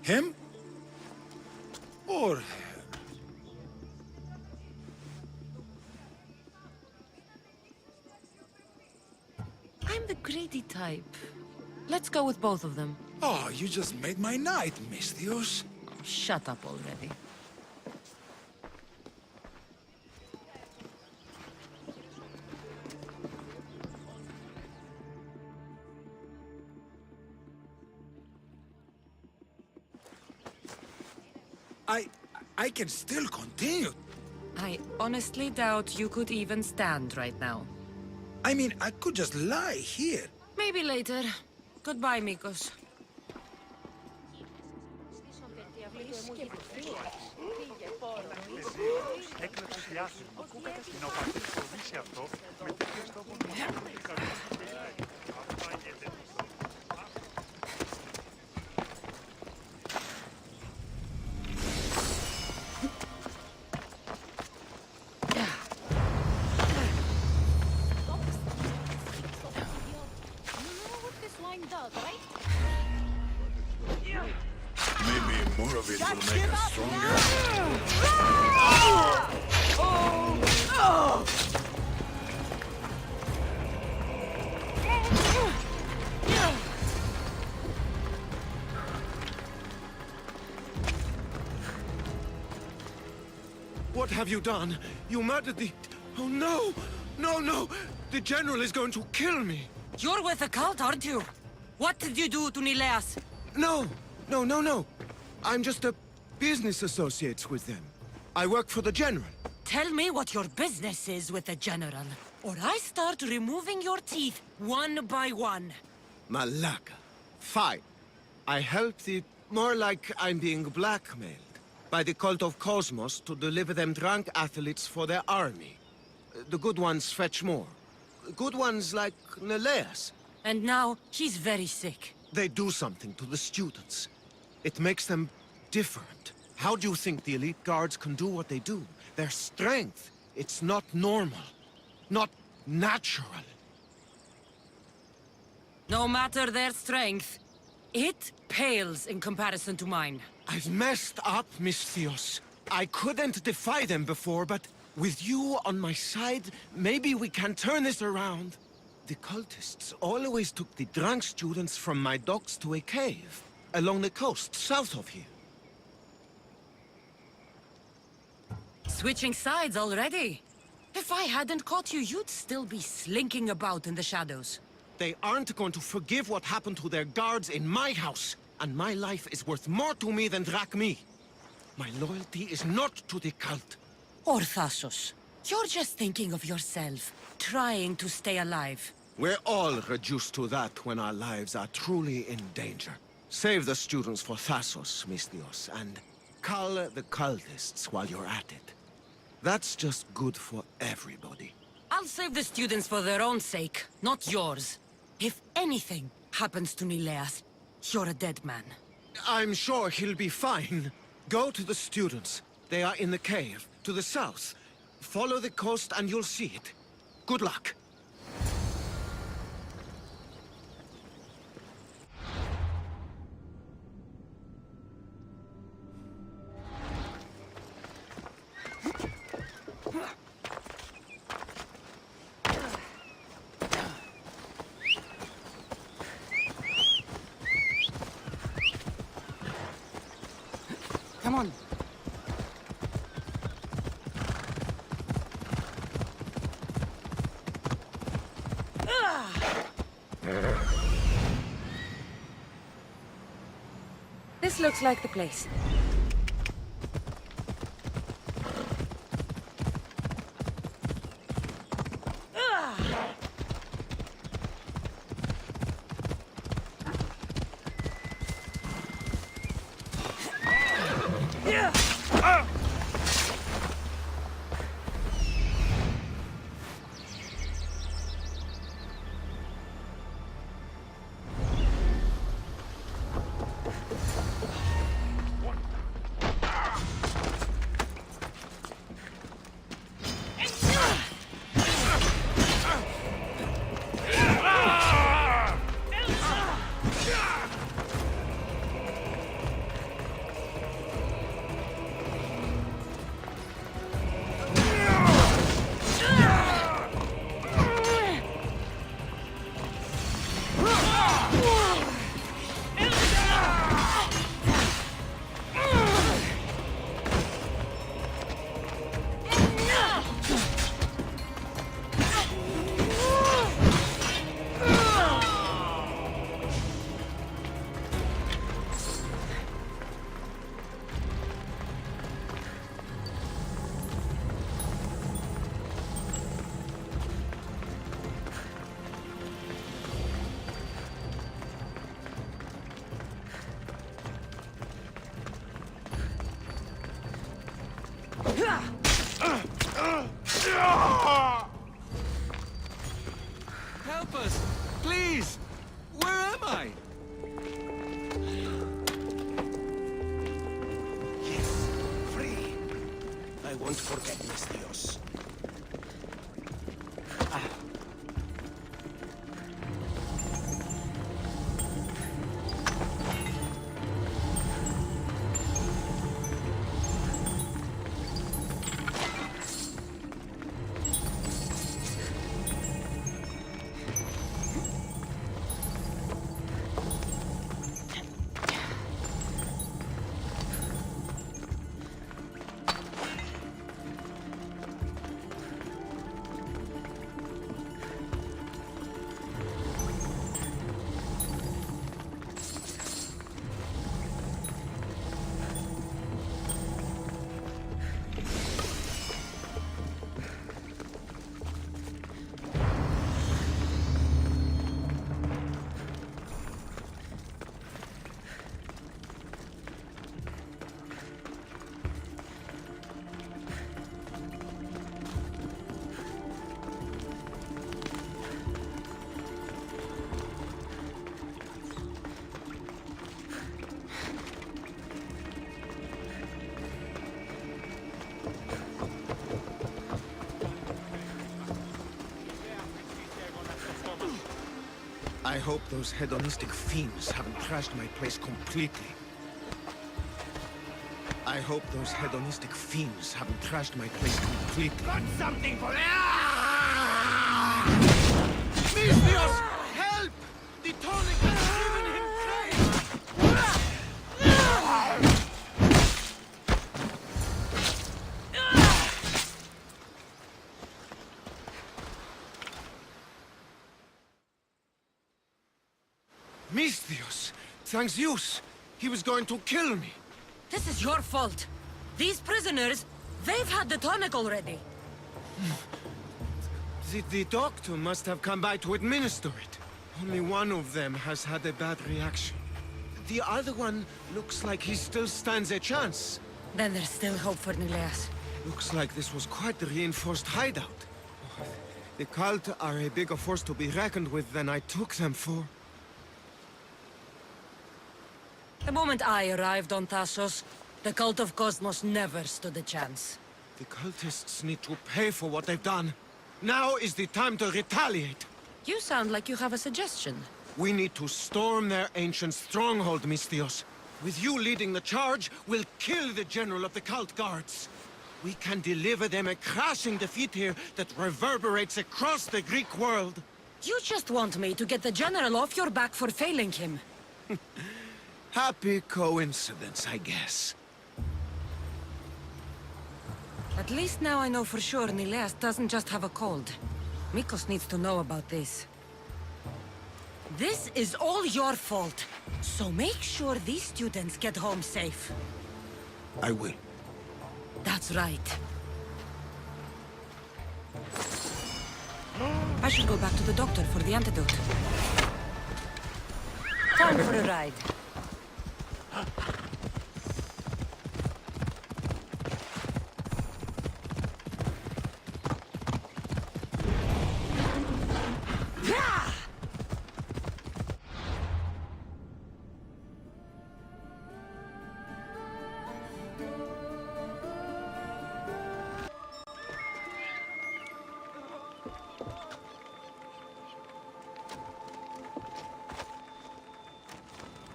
Him? Or her? I'm the greedy type. Let's go with both of them. Oh, you just made my night, Misthios. Shut up already. I can still continue. I honestly doubt you could even stand right now. I mean, I could just lie here. Maybe later. Goodbye, Mikos. What have you done? You murdered the... Oh, no! No, no! The General is going to kill me! You're with the cult, aren't you? What did you do to Nileas? No! No, no, no! I'm just a business associate with them. I work for the General. Tell me what your business is with the General, or I start removing your teeth one by one. Malaka. Fine. I help the... More like I'm being blackmailed by the cult of Cosmos to deliver them drunk athletes for their army. The good ones fetch more. Good ones like Nileas. And now, he's very sick. They do something to the students. It makes them different. How do you think the elite guards can do what they do? Their strength. It's not normal. Not natural. No matter their strength, it pales in comparison to mine. I've messed up, Misthios. I couldn't defy them before, but with you on my side, maybe we can turn this around. The cultists always took the drunk students from my docks to a cave, along the coast, south of here. Switching sides already? If I hadn't caught you, you'd still be slinking about in the shadows. They aren't going to forgive what happened to their guards in my house, and my life is worth more to me than Drachmi. My loyalty is not to the cult. Or Thassos. You're just thinking of yourself, trying to stay alive. We're all reduced to that when our lives are truly in danger. Save the students for Thassos, Misthios, and cull the cultists while you're at it. That's just good for everybody. I'll save the students for their own sake, not yours. If anything happens to Nileas, you're a dead man. I'm sure he'll be fine. Go to the students. They are in the cave, to the south. Follow the coast and you'll see it. Good luck. Come on. This looks like the place. Help us! Please! Where am I? Yes, free. I won't forget, Misthios. I hope those hedonistic fiends haven't trashed my place completely. I hope those hedonistic fiends haven't trashed my place completely. Got something for that! Misthios! Help! The tonic has driven him crazy! Misthios! Thanks Zeus! He was going to kill me! This is your fault. These prisoners, they've had the tonic already. The doctor must have come by to administer it. Only one of them has had a bad reaction. The other one looks like he still stands a chance. Then there's still hope for Nileas. Looks like this was quite the reinforced hideout. The cult are a bigger force to be reckoned with than I took them for. The moment I arrived on Thassos, the cult of Cosmos never stood a chance. The cultists need to pay for what they've done. Now is the time to retaliate. You sound like you have a suggestion. We need to storm their ancient stronghold, Misthios. With you leading the charge, we'll kill the general of the cult guards. We can deliver them a crashing defeat here that reverberates across the Greek world. You just want me to get the general off your back for failing him. Happy coincidence, I guess. At least now I know for sure Nileas doesn't just have a cold. Mikos needs to know about this. This is all your fault. So make sure these students get home safe. I will. That's right. I should go back to the doctor for the antidote. Time for a ride.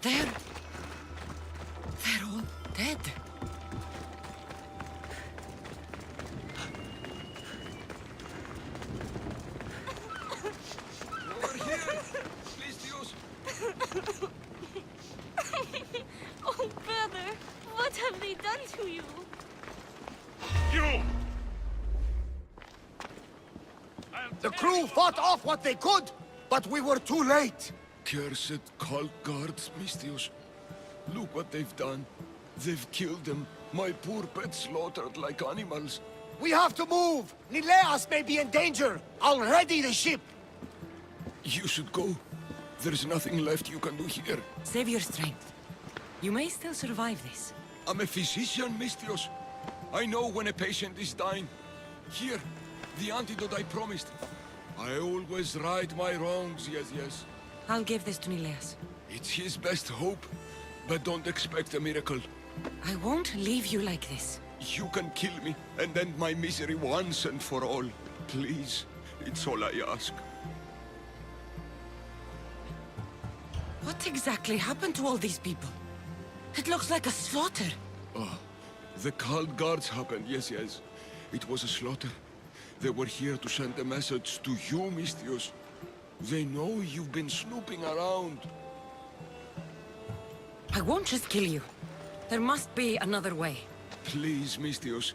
They're all dead. Over here! Misthios! Oh, brother, what have they done to you? The crew fought off what they could, but we were too late. Cursed cult guards, Misthios. Look what they've done. They've killed them. My poor pets slaughtered like animals. We have to move! Nileas may be in danger! I'll ready the ship! You should go. There's nothing left you can do here. Save your strength. You may still survive this. I'm a physician, Misthios. I know when a patient is dying. Here, the antidote I promised. I always right my wrongs, yes. I'll give this to Nileas. It's his best hope, but don't expect a miracle. I won't leave you like this. You can kill me and end my misery once and for all. Please, it's all I ask. What exactly happened to all these people? It looks like a slaughter. Oh, the cult guards happened, yes. It was a slaughter. They were here to send a message to you, Misthios. They know you've been snooping around. I won't just kill you. There must be another way. Please, Misthios.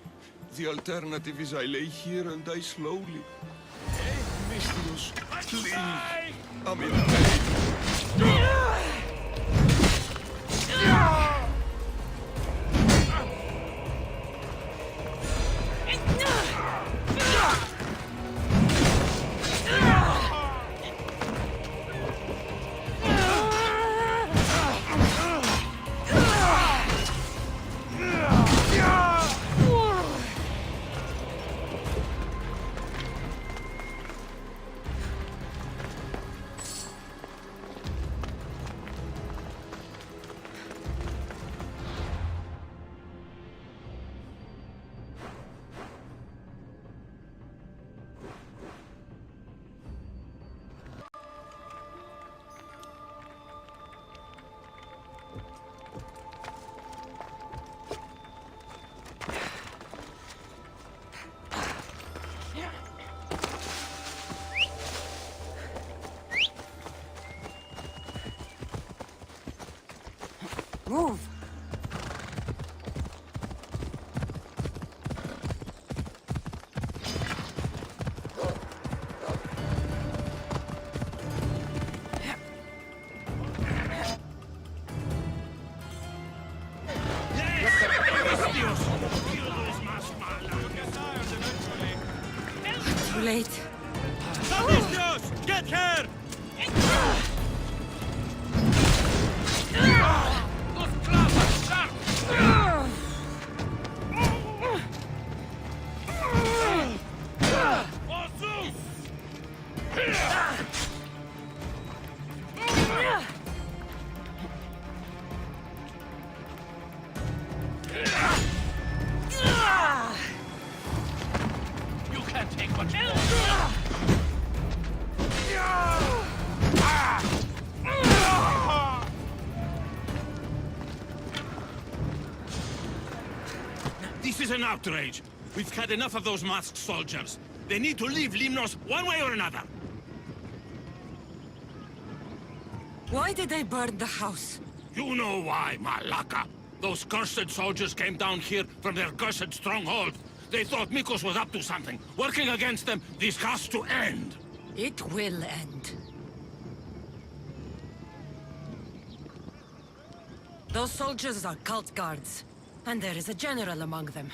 The alternative is I lay here and die slowly. Misthios, please. I'm in pain. late. Get here! You can't take much more. This is an outrage. We've had enough of those masked soldiers. They need to leave Limnos one way or another. Why did they burn the house? You know why, Malaka. Those cursed soldiers came down here from their cursed stronghold. They thought Mikos was up to something. Working against them, this has to end. It will end. Those soldiers are cult guards, and there is a general among them.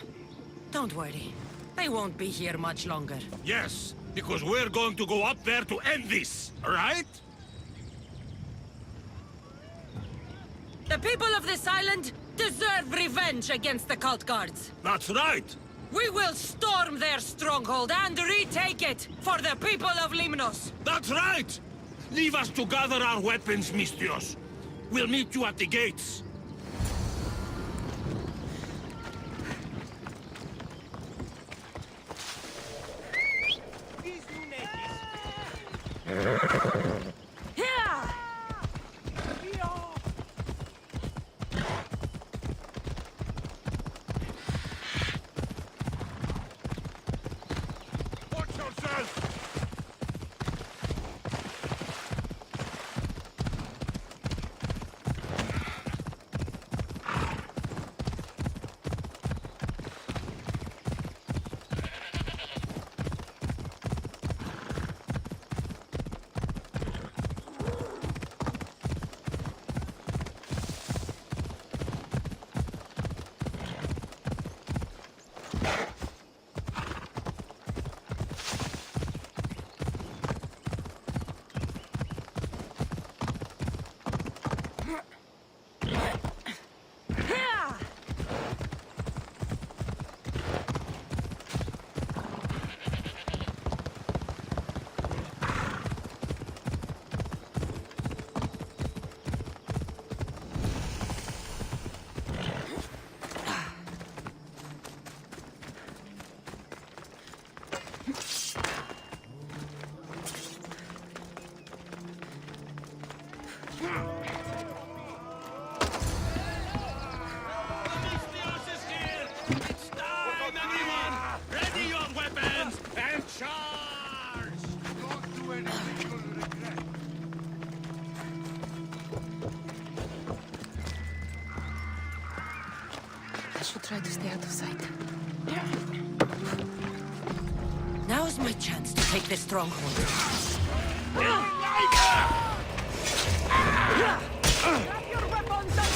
Don't worry. They won't be here much longer. Yes, because we're going to go up there to end this, right? The people of this island deserve revenge against the cult guards. That's right. We will storm their stronghold and retake it for the people of Limnos. That's right. Leave us to gather our weapons, Mistios. We'll meet you at the gates. Try to stay out of sight. Now's my chance to take this stronghold. Grab your weapons and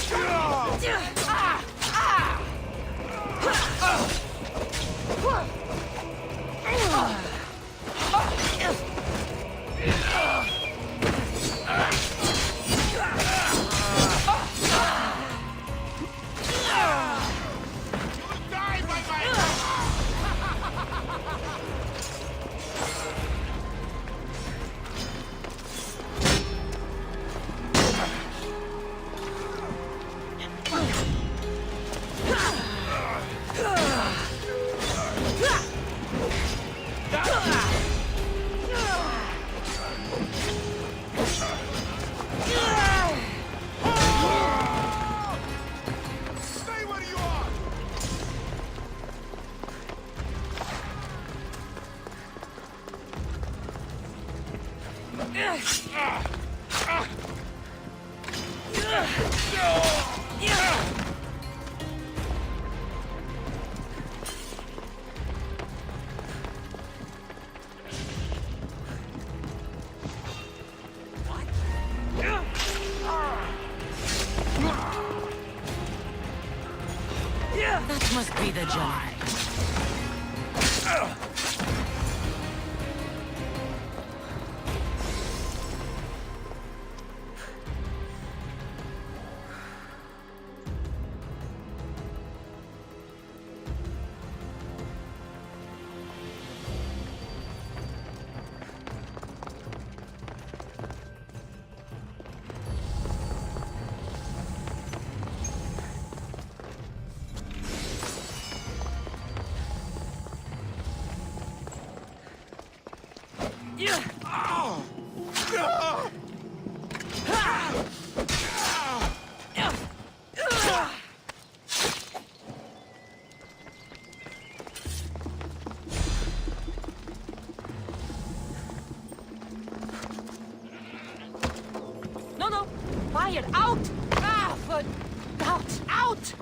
That must be the general. No, no! Fire! Out! Ah, for... Out! Out!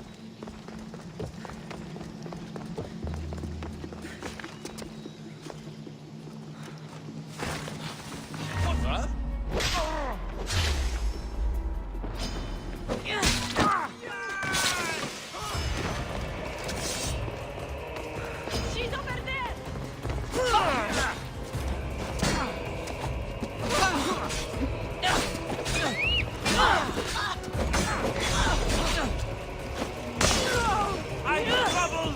She's over there! I'm in trouble!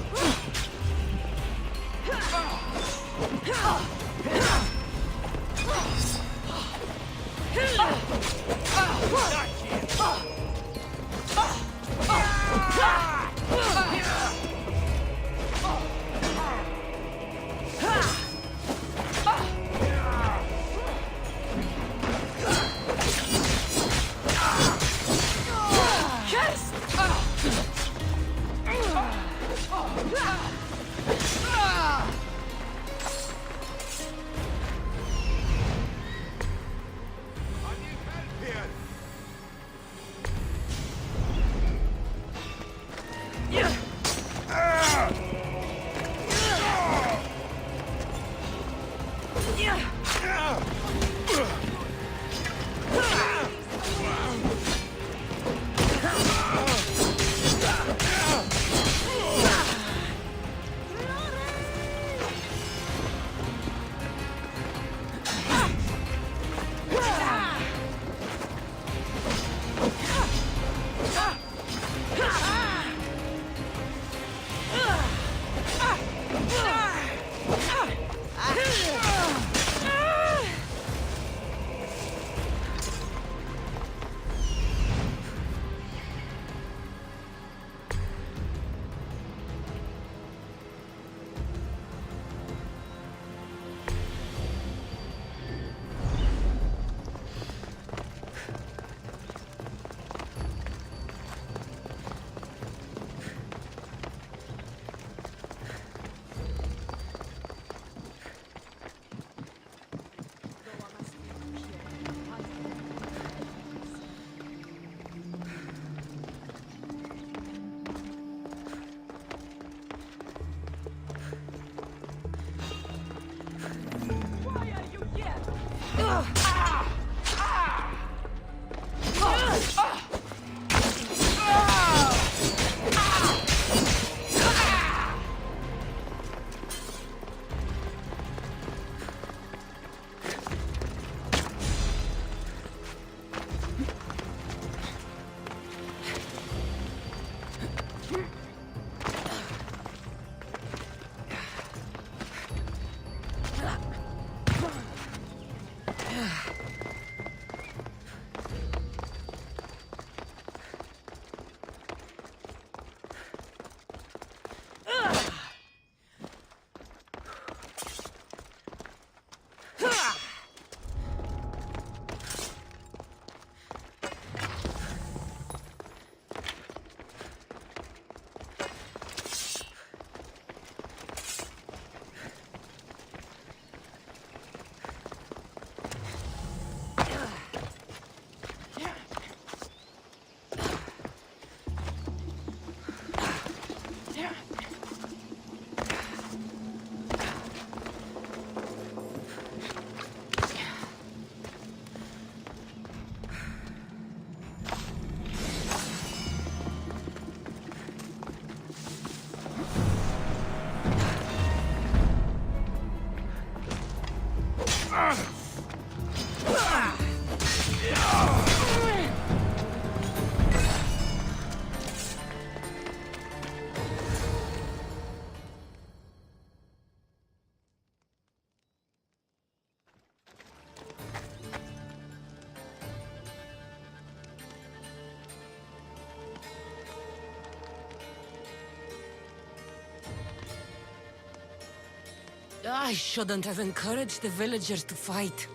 I shouldn't have encouraged the villagers to fight.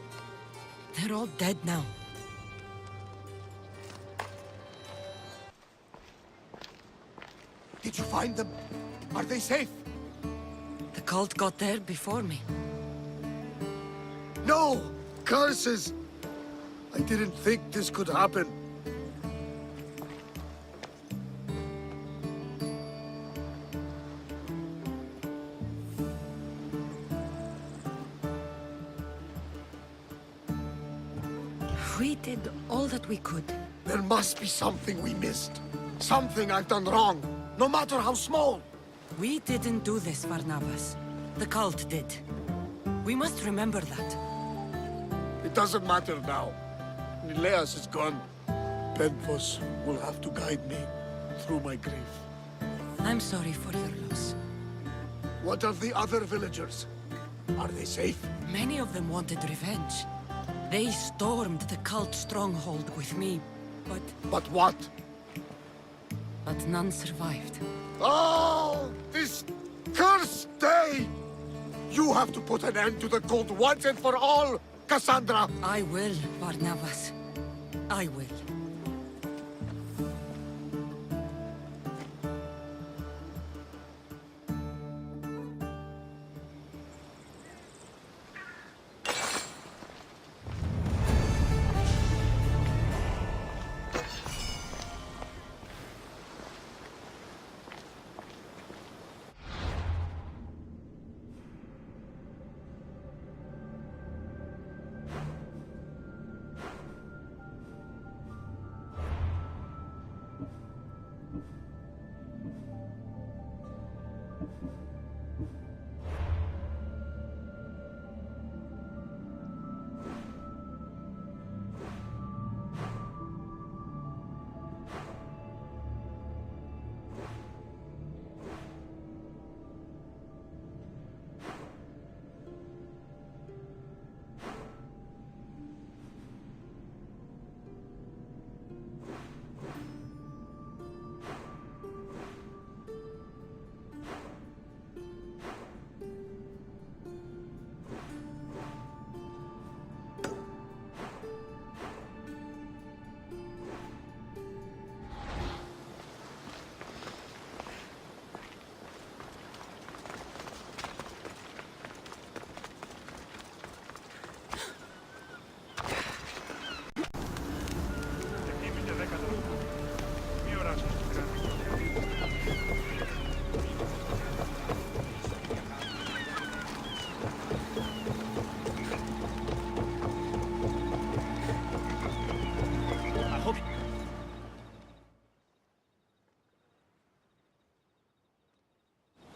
They're all dead now. Did you find them? Are they safe? The cult got there before me. No! Curses! I didn't think this could happen. We did all that we could. There must be something we missed. Something I've done wrong, no matter how small. We didn't do this, Barnabas. The cult did. We must remember that. It doesn't matter now. Nileas is gone. Penthos will have to guide me through my grief. I'm sorry for your loss. What of the other villagers? Are they safe? Many of them wanted revenge. They stormed the cult stronghold with me, but... But what? But none survived. Oh! This cursed day! You have to put an end to the cult once and for all, Cassandra! I will, Barnabas. I will.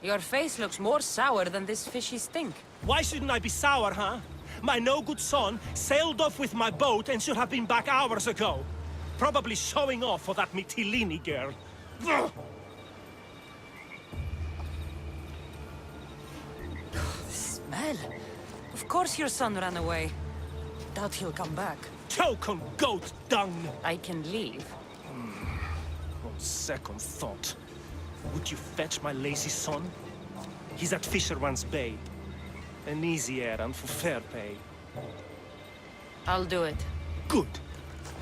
Your face looks more sour than this fishy stink. Why shouldn't I be sour, huh? My no-good son sailed off with my boat and should have been back hours ago. Probably showing off for that Mytilene girl. Ugh! The smell. Of course your son ran away. Doubt he'll come back. Choke on goat dung! I can leave. On second thought, would you fetch my lazy son? He's at Fisherman's Bay. An easy errand for fair pay. I'll do it. Good.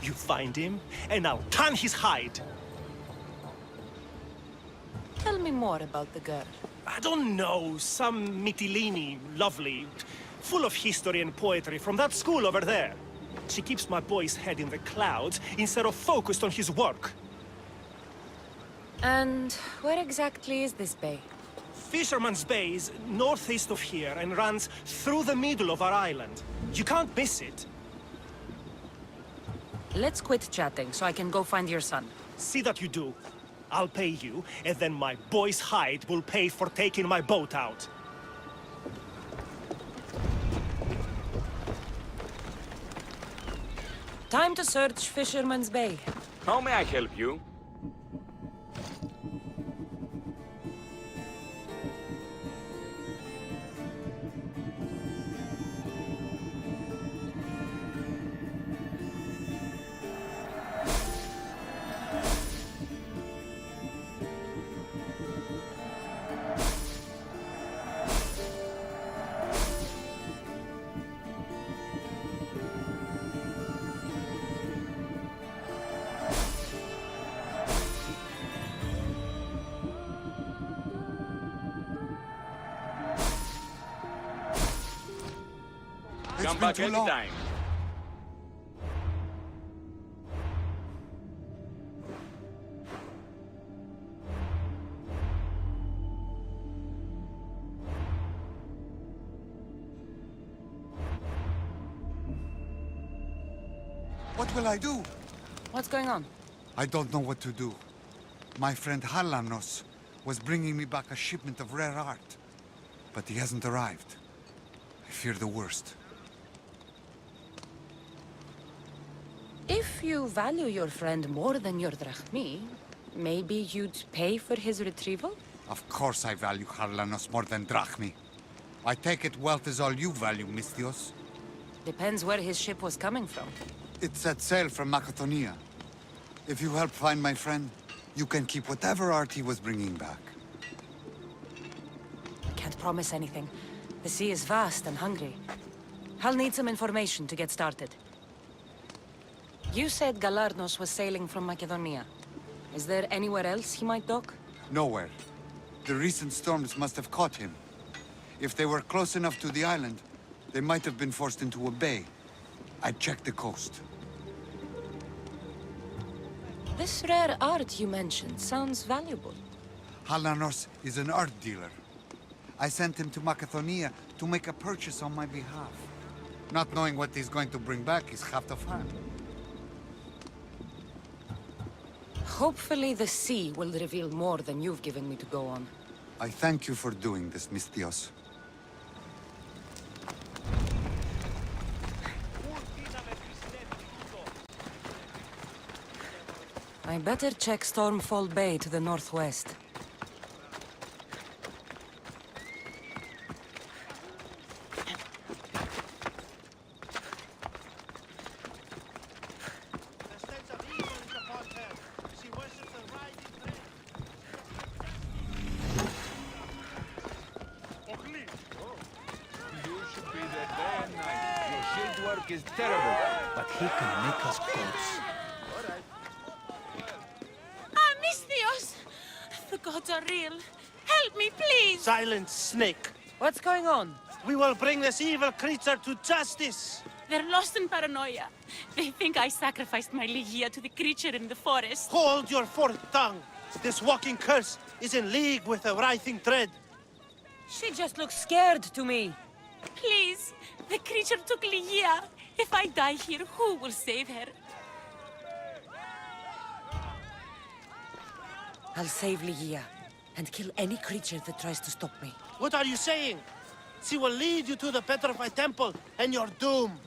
You find him, and I'll tan his hide. Tell me more about the girl. I don't know, some Mytilene, lovely, full of history and poetry from that school over there. She keeps my boy's head in the clouds instead of focused on his work. And where exactly is this bay? Fisherman's Bay is northeast of here and runs through the middle of our island. You can't miss it. Let's quit chatting so I can go find your son. See that you do. I'll pay you, and then my boy's hide will pay for taking my boat out. Time to search Fisherman's Bay. How may I help you? Come back anytime. What will I do? What's going on? I don't know what to do. My friend Halanos was bringing me back a shipment of rare art, but he hasn't arrived. I fear the worst. If you value your friend more than your drachmi, maybe you'd pay for his retrieval? Of course I value Halanos more than drachmi. I take it wealth is all you value, Misthios. Depends where his ship was coming from. It set sail from Macedonia. If you help find my friend, you can keep whatever art he was bringing back. Can't promise anything. The sea is vast and hungry. I'll need some information to get started. You said Galarnos was sailing from Macedonia. Is there anywhere else he might dock? Nowhere. The recent storms must have caught him. If they were close enough to the island, they might have been forced into a bay. I'd check the coast. This rare art you mentioned sounds valuable. Halanos is an art dealer. I sent him to Macedonia to make a purchase on my behalf. Not knowing what he's going to bring back is half the fun. Hopefully the sea will reveal more than you've given me to go on. I thank you for doing this, Misthios. I better check Stormfall Bay to the northwest. Is terrible, but he can make us gods. Ah, Misthios! The gods are real. Help me, please! Silent snake. What's going on? We will bring this evil creature to justice. They're lost in paranoia. They think I sacrificed my Ligia to the creature in the forest. Hold your forked tongue. This walking curse is in league with the writhing dread. She just looks scared to me. Please, the creature took Ligia. If I die here, who will save her? I'll save Ligia and kill any creature that tries to stop me. What are you saying? She will lead you to the petrified temple and your doom.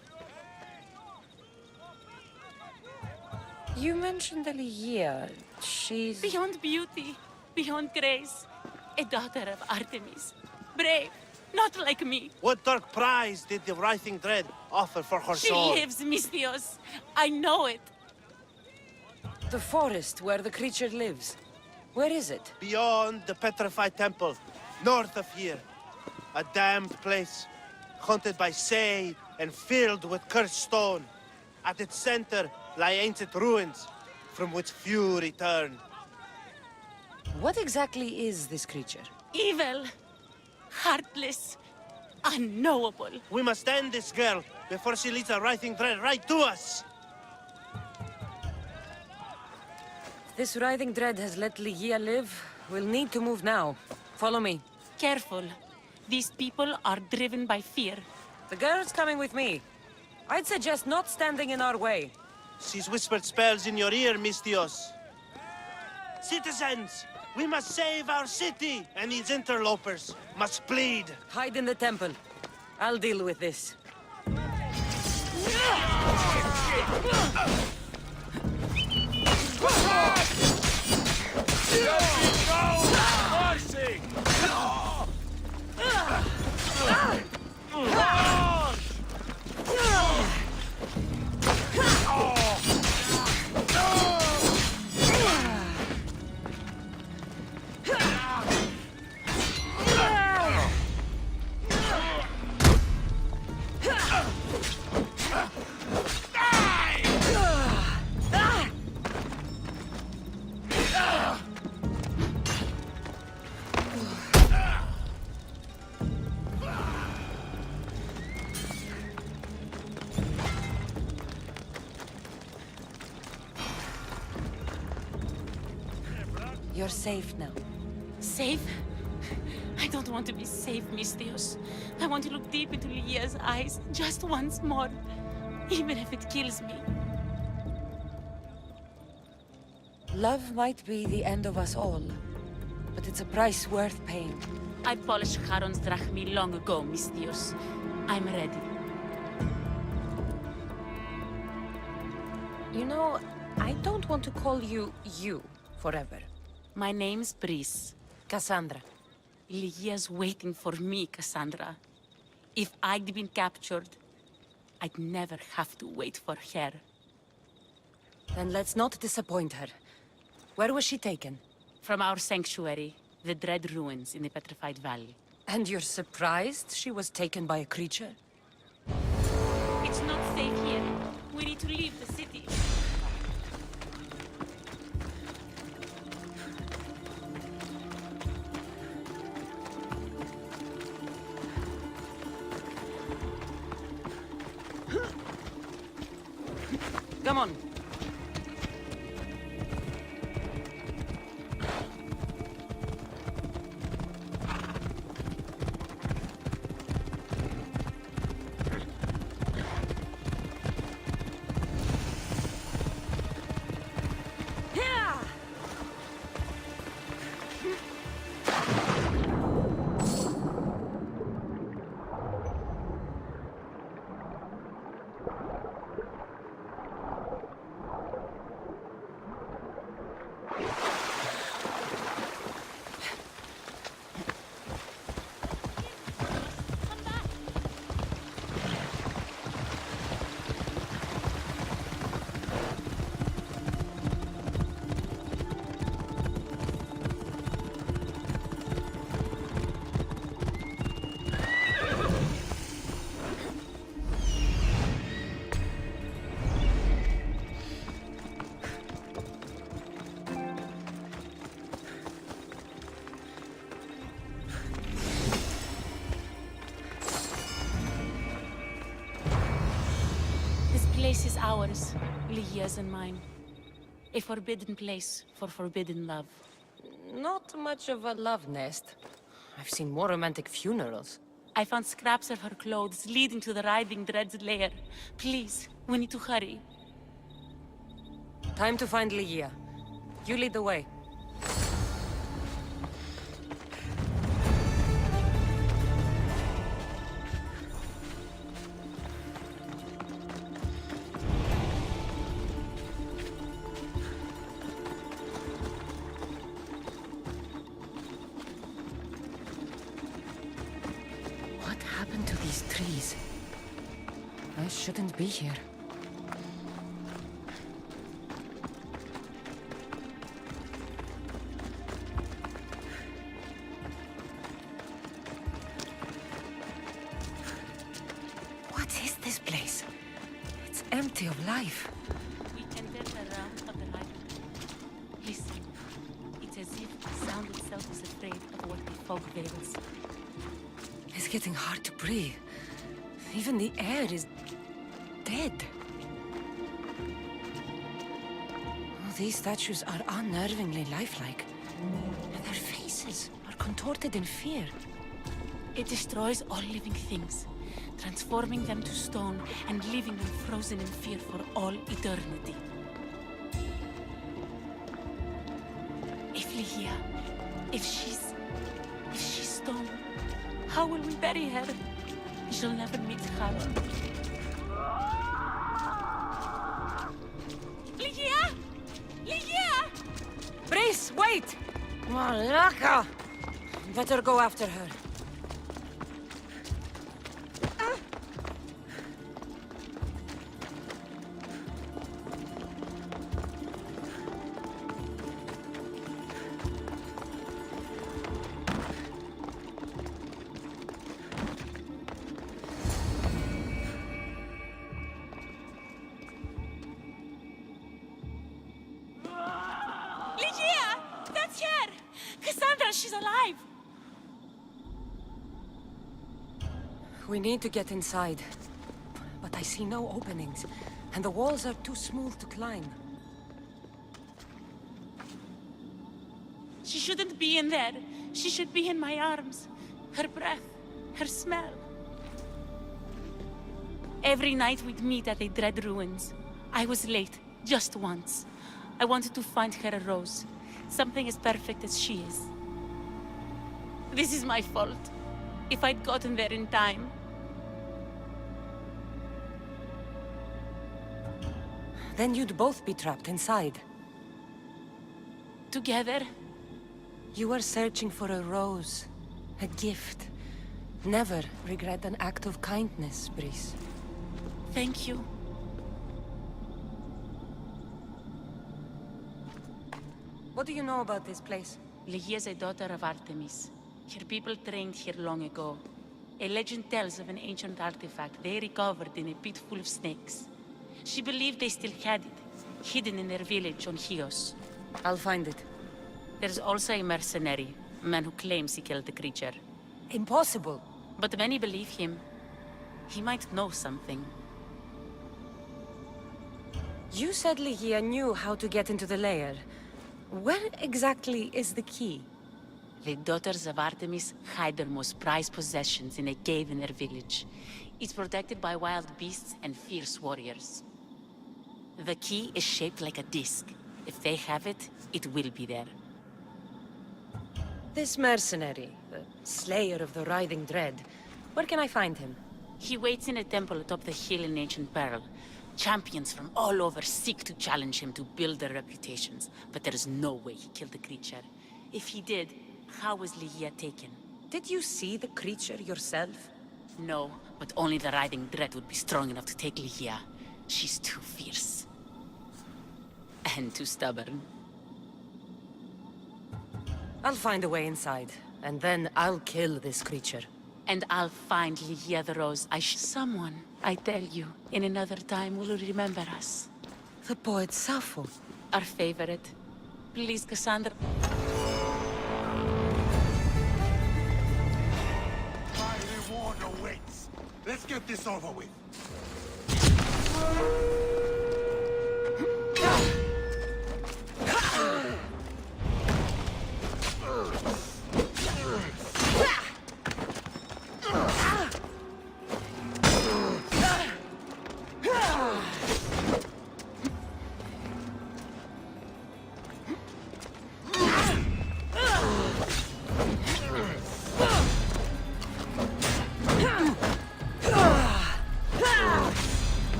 You mentioned Ligia. She's... Beyond beauty, beyond grace. A daughter of Artemis. Brave, not like me. What dark prize did the writhing dread offer for her soul? She lives, Misthios. I know it. The forest where the creature lives. Where is it? Beyond the petrified temple, north of here. A damned place, haunted by Say and filled with cursed stone. At its center lie ancient ruins, from which few return. What exactly is this creature? Evil, heartless, unknowable. We must end this girl before she leads a writhing dread right to us. This writhing dread has let Ligia live. We'll need to move now. Follow me. Careful. These people are driven by fear. The girl's coming with me. I'd suggest not standing in our way. She's whispered spells in your ear, Misthios. Citizens, we must save our city, and these interlopers must bleed. Hide in the temple. I'll deal with this. You're safe now. Safe? I don't want to be safe, Mistios. I want to look deep into Lygia's eyes just once more, even if it kills me. Love might be the end of us all, but it's a price worth paying. I polished Charon's drachmi long ago, Mistios. I'm ready. You know, I don't want to call you forever. My name's Brice. Cassandra. Lygia's waiting for me, Cassandra. If I'd been captured, I'd never have to wait for her. Then let's not disappoint her. Where was she taken? From our sanctuary, the Dread Ruins in the Petrified Valley. And you're surprised she was taken by a creature? It's not safe here. We need to leave the city. Come on. This place is ours, Lygia's and mine. A forbidden place for forbidden love. Not much of a love nest. I've seen more romantic funerals. I found scraps of her clothes leading to the Riding Dread's lair. Please, we need to hurry. Time to find Lygia. You lead the way. What happened to these trees? I shouldn't be here. What is this place? It's empty of life. We entered the realm of the light. Listen. It's as if the sound itself is afraid of what the fog veils. It's getting hard to breathe. Even the air is dead. Oh, these statues are unnervingly lifelike. And their faces are contorted in fear. It destroys all living things, transforming them to stone and leaving them frozen in fear for all eternity. If Lygia, if she's stone, how will we bury her? She'll never meet Charon. Lygia! Lygia! Brice, wait! Malaka! Better go after her. Lygia! That's her! Cassandra, she's alive! We need to get inside. But I see no openings, and the walls are too smooth to climb. be in there. She should be in my arms. Her breath, her smell. Every night we'd meet at the dread ruins. I was late, just once. I wanted to find her a rose. Something as perfect as she is. This is my fault. If I'd gotten there in time. Then you'd both be trapped inside. Together? You were searching for a rose. A gift. Never regret an act of kindness, Brice. Thank you. What do you know about this place? Ligia is a daughter of Artemis. Her people trained here long ago. A legend tells of an ancient artifact they recovered in a pit full of snakes. She believed they still had it, hidden in their village on Chios. I'll find it. There's also a mercenary, a man who claims he killed the creature. Impossible. But many believe him. He might know something. You said Ligia knew how to get into the lair. Where exactly is the key? The daughters of Artemis hide their most prized possessions in a cave in their village. It's protected by wild beasts and fierce warriors. The key is shaped like a disc. If they have it, it will be there. This mercenary, the slayer of the writhing dread, where can I find him? He waits in a temple atop the hill in Ancient Pearl. Champions from all over seek to challenge him to build their reputations, but there is no way he killed the creature. If he did, how was Ligia taken? Did you see the creature yourself? No, but only the writhing dread would be strong enough to take Ligia. She's too fierce. And too stubborn. I'll find a way inside, and then I'll kill this creature. And I'll find Ligia the Rose. Someone, I tell you, in another time will remember us. The poet Sappho. Our favorite. Please, Cassandra. My reward awaits. Let's get this over with.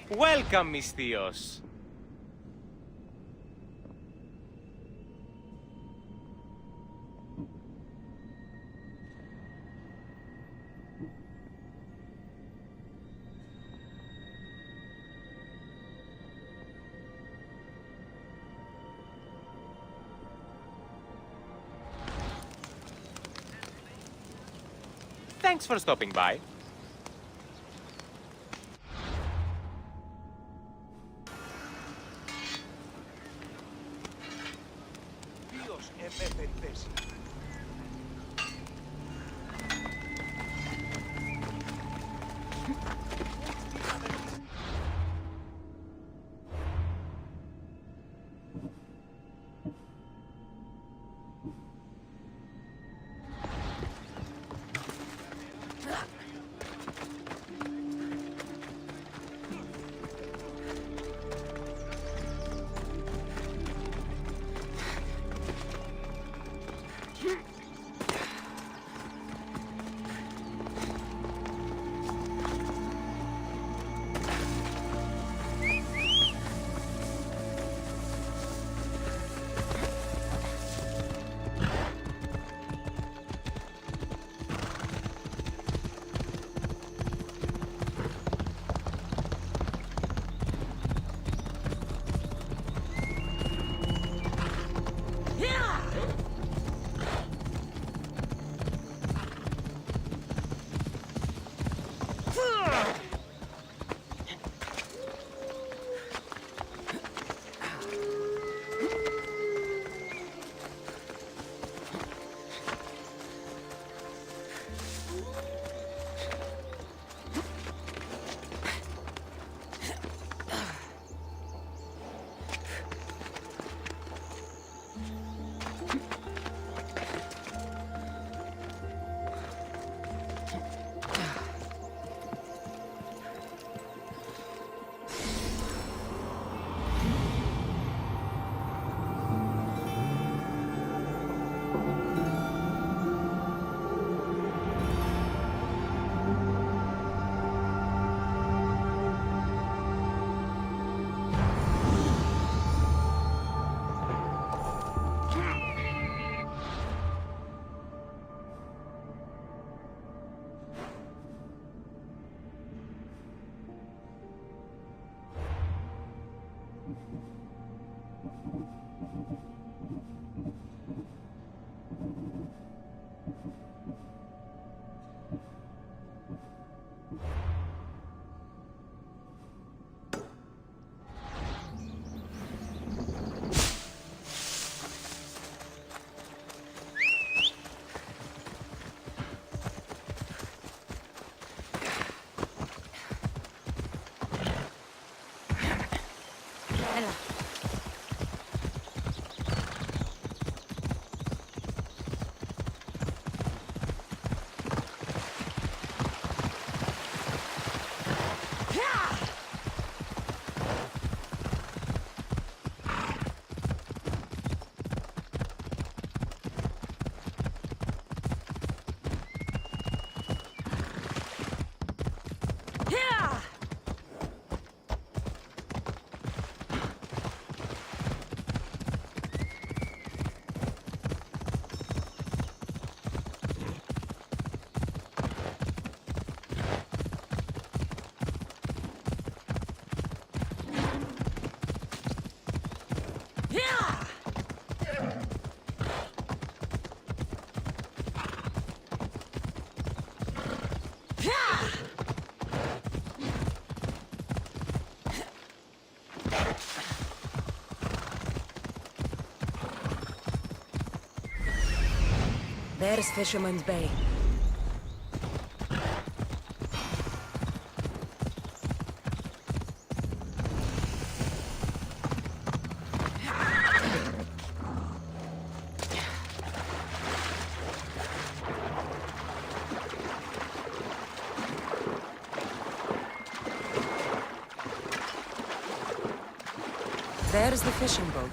Welcome, mis tíos. Thanks for stopping by. There's Fisherman's Bay. There's the fishing boat.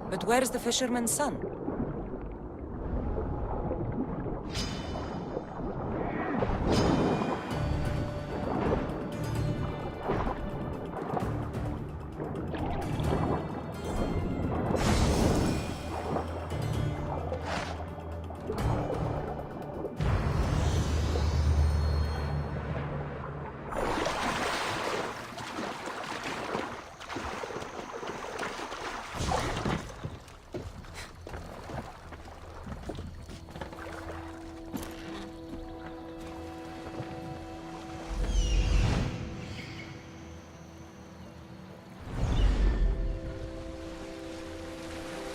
But where's the fisherman's son?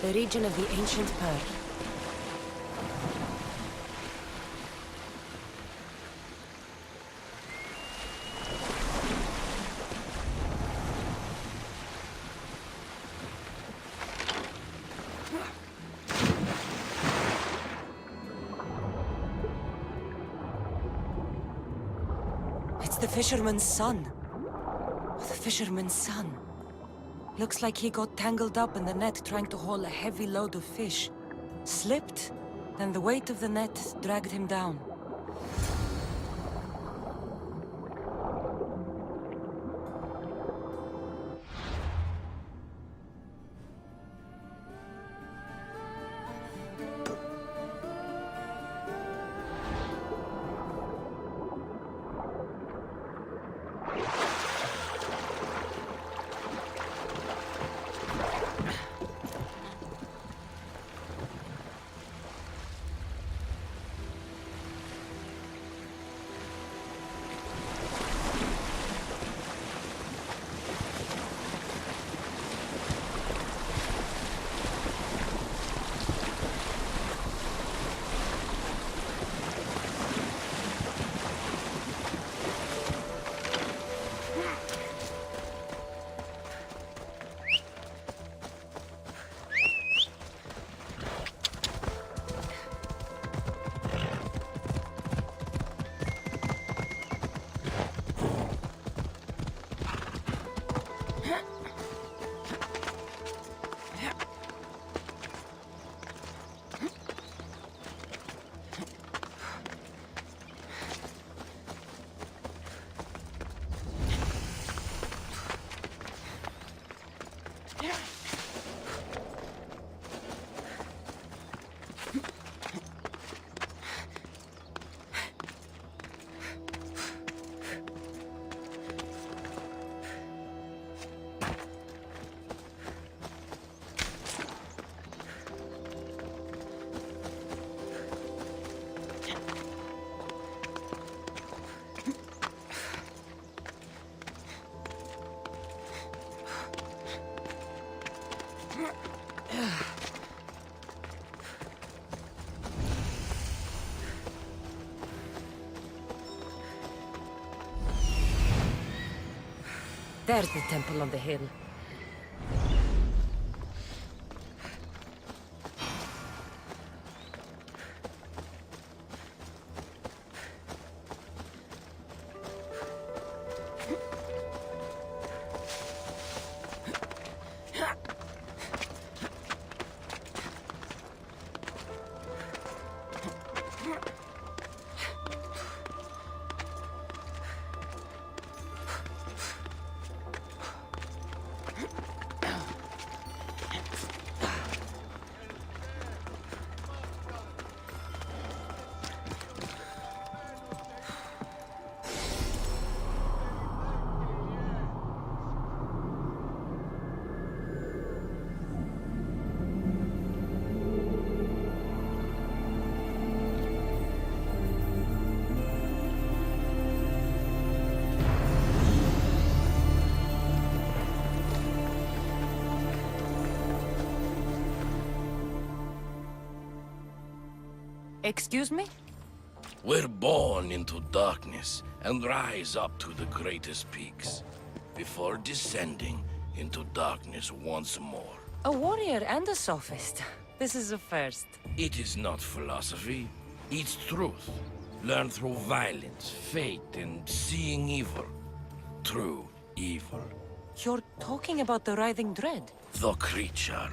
the region of the ancient Pearl. It's the fisherman's son. The fisherman's son. Looks like he got tangled up in the net trying to haul a heavy load of fish. Slipped, and the weight of the net dragged him down. There's the temple on the hill. Excuse me? We're born into darkness and rise up to the greatest peaks, before descending into darkness once more. A warrior and a sophist. This is a first. It is not philosophy, it's truth. Learned through violence, fate, and seeing evil. True evil. You're talking about the writhing dread? The creature.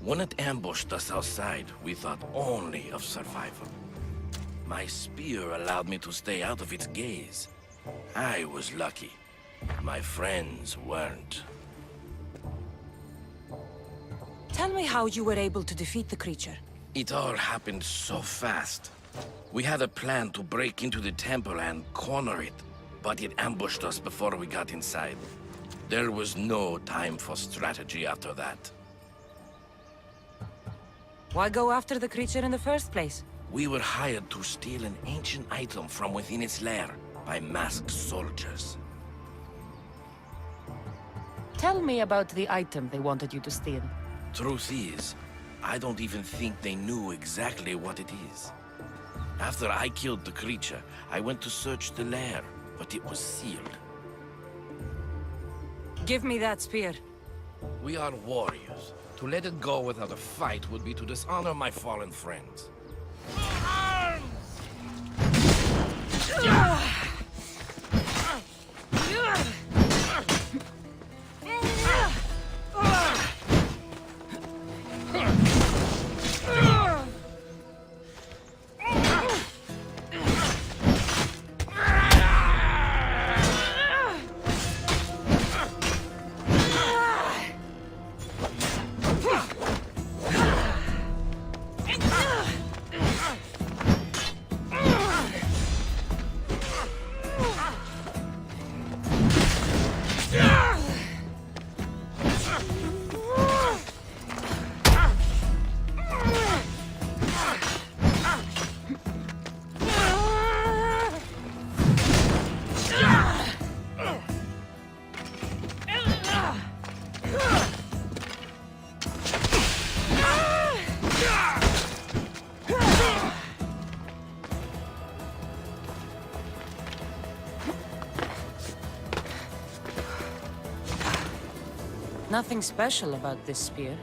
When it ambushed us outside, we thought only of survival. My spear allowed me to stay out of its gaze. I was lucky. My friends weren't. Tell me how you were able to defeat the creature. It all happened so fast. We had a plan to break into the temple and corner it, but it ambushed us before we got inside. There was no time for strategy after that. Why go after the creature in the first place? We were hired to steal an ancient item from within its lair by masked soldiers. Tell me about the item they wanted you to steal. Truth is, I don't even think they knew exactly what it is. After I killed the creature, I went to search the lair, but it was sealed. Give me that spear. We are warriors. To let it go without a fight would be to dishonor my fallen friends. Nothing special about this spear.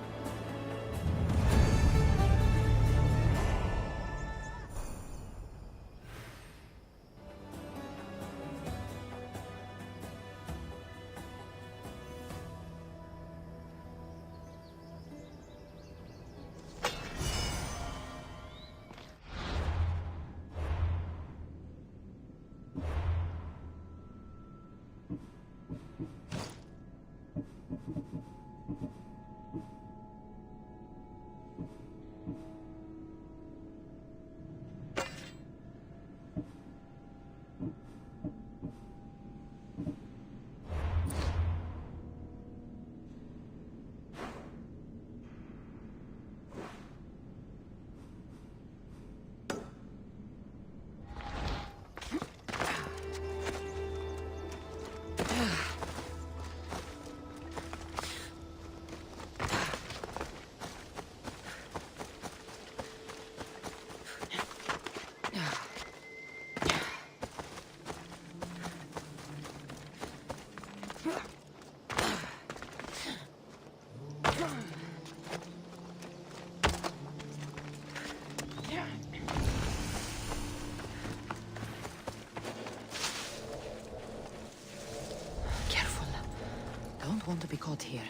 Don't want to be caught here.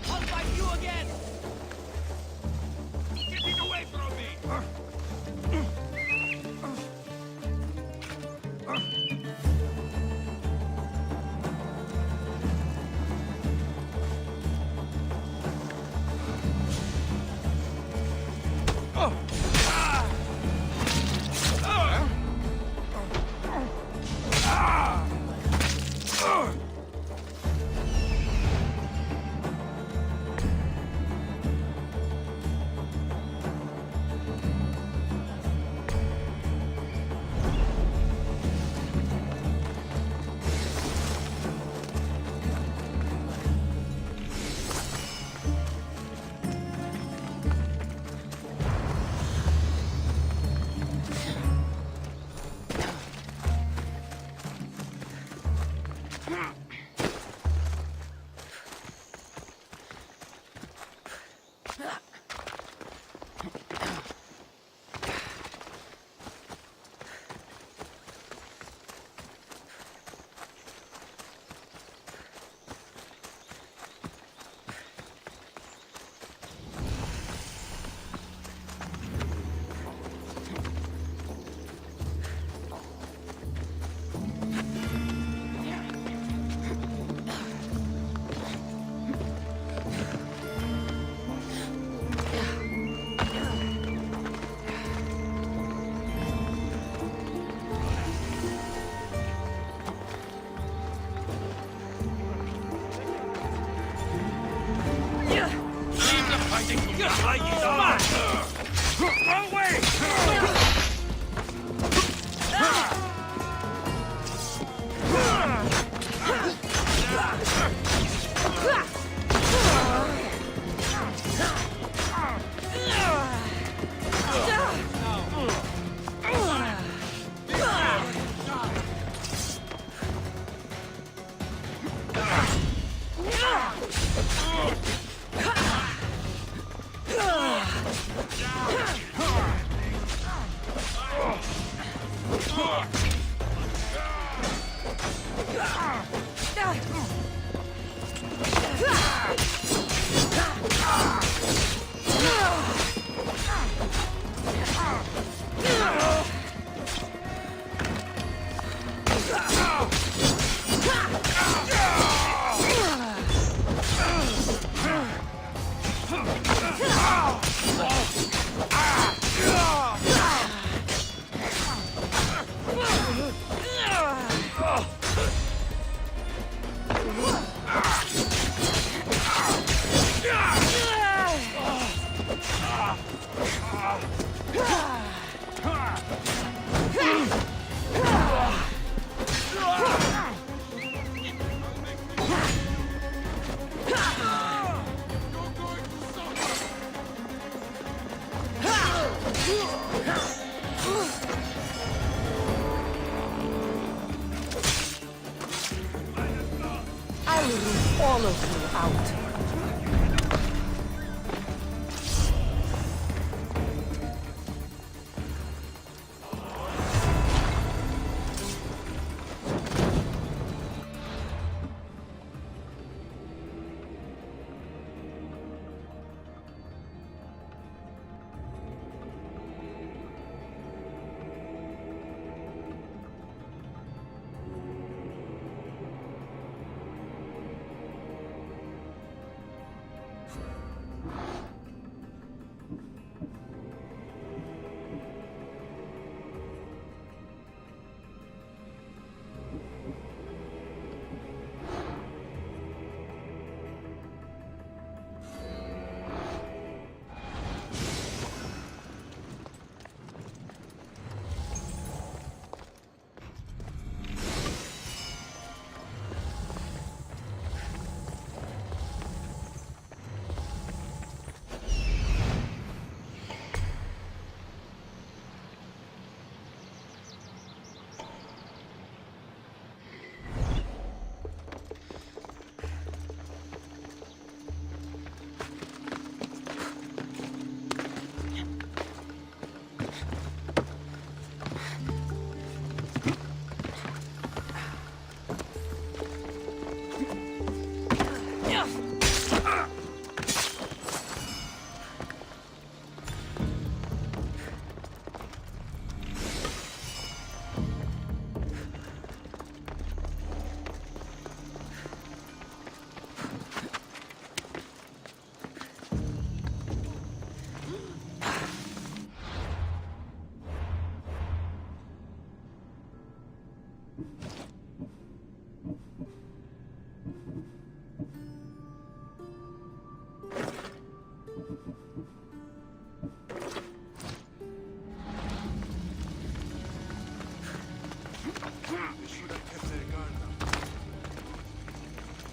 I'll fight you again! Get it away from me! Just like his man! Wrong way! I'll root all of you out.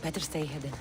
Better stay hidden.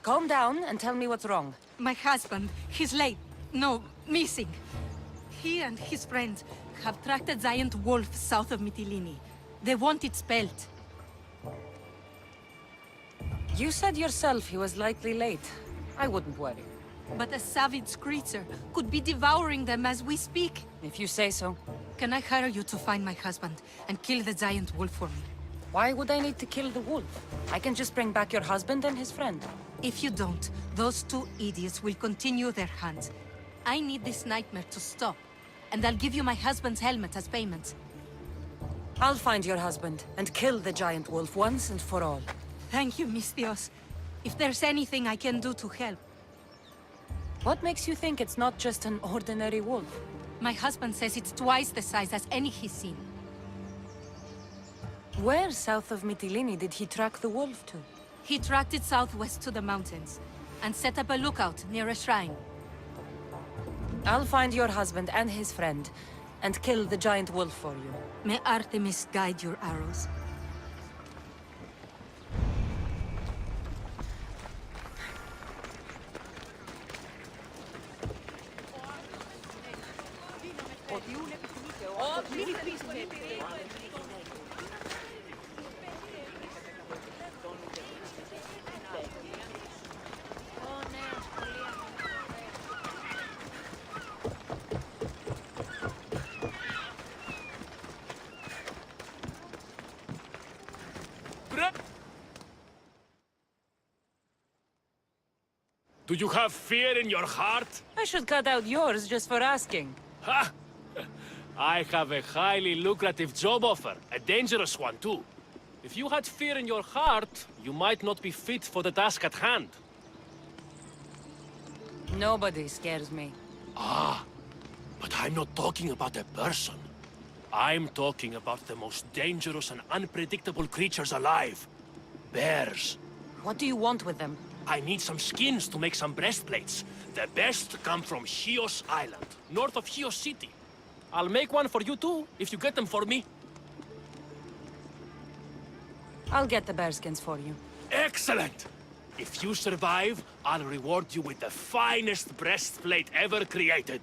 Calm down and tell me what's wrong. My husband, he's late. No, missing. He and his friends have tracked a giant wolf south of Mytilene. They want it spelled. You said yourself he was likely late. I wouldn't worry. But a savage creature could be devouring them as we speak. If you say so. Can I hire you to find my husband and kill the giant wolf for me? Why would I need to kill the wolf? I can just bring back your husband and his friend. If you don't, those two idiots will continue their hunt. I need this nightmare to stop, and I'll give you my husband's helmet as payment. I'll find your husband and kill the giant wolf once and for all. Thank you, Misthios. If there's anything I can do to help. What makes you think it's not just an ordinary wolf? My husband says it's twice the size as any he's seen. Where south of Mytilene did he track the wolf to? He tracked it southwest to the mountains, and set up a lookout near a shrine. I'll find your husband and his friend, and kill the giant wolf for you. May Artemis guide your arrows. Do you have fear in your heart? I should cut out yours just for asking. Ha! I have a highly lucrative job offer, a dangerous one too. If you had fear in your heart, you might not be fit for the task at hand. Nobody scares me. Ah, but I'm not talking about a person. I'm talking about the most dangerous and unpredictable creatures alive. Bears. What do you want with them? I need some skins to make some breastplates. The best come from Chios Island, north of Chios City. I'll make one for you too, if you get them for me. I'll get the bearskins for you. Excellent! If you survive, I'll reward you with the finest breastplate ever created.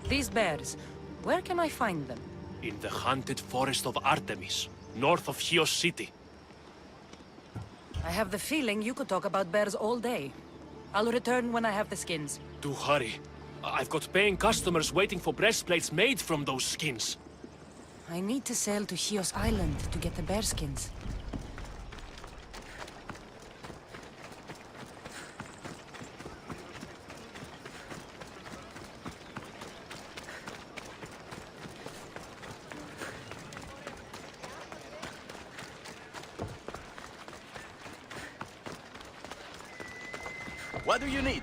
These bears, where can I find them? In the haunted forest of Artemis, north of Chios City. I have the feeling you could talk about bears all day. I'll return when I have the skins. Do hurry. I've got paying customers waiting for breastplates made from those skins. I need to sail to Chios Island to get the bear skins. What do you need?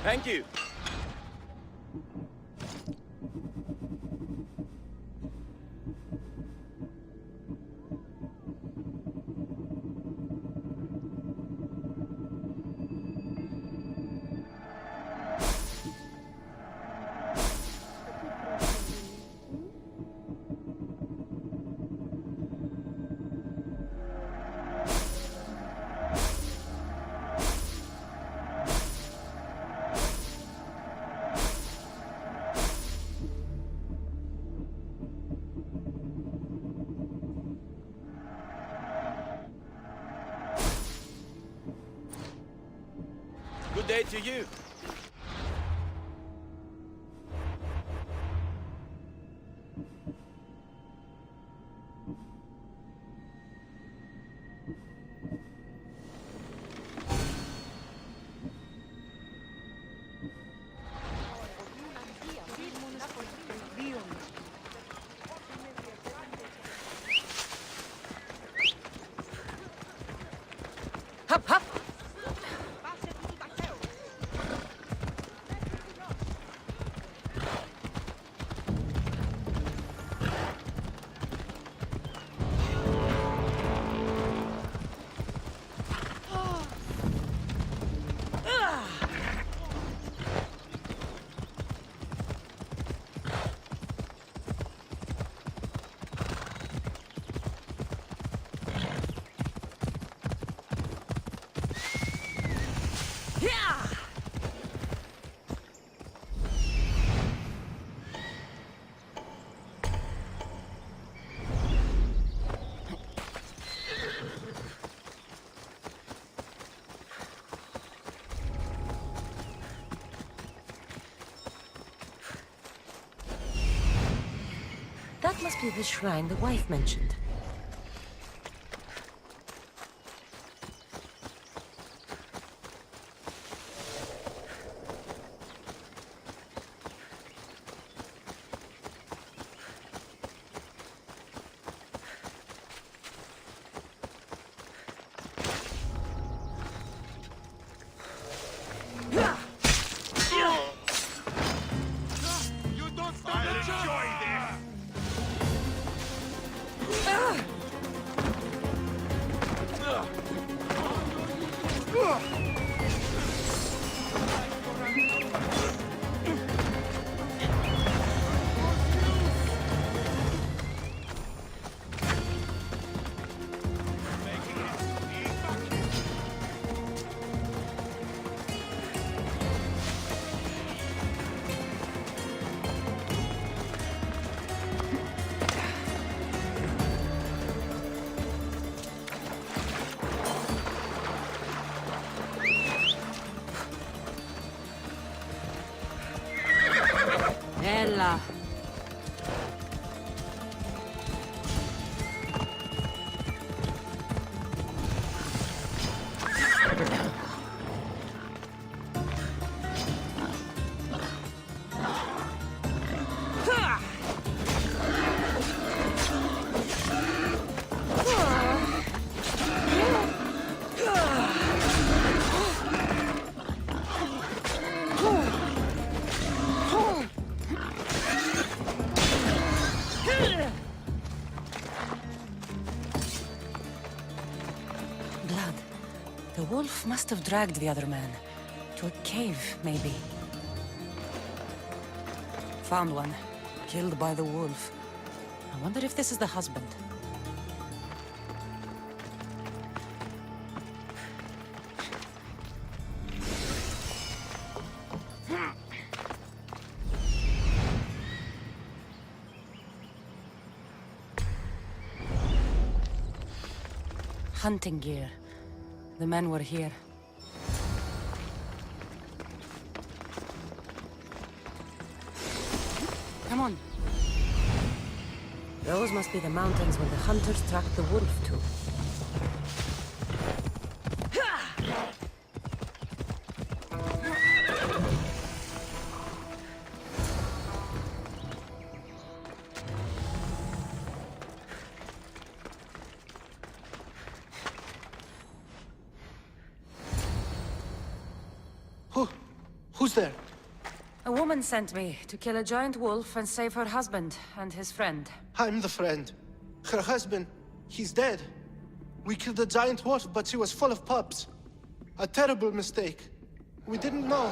Thank you. Good day to you. Hop, hop! That must be the shrine the wife mentioned. You don't stand a chance! The wolf must have dragged the other man. To a cave, maybe. Found one. Killed by the wolf. I wonder if this is the husband. Hunting gear. The men were here. Come on. Those must be the mountains where the hunters tracked the wolf to. Who's there? A woman sent me to kill a giant wolf and save her husband and his friend. I'm the friend. Her husband, he's dead. We killed the giant wolf, but she was full of pups. A terrible mistake. We didn't know.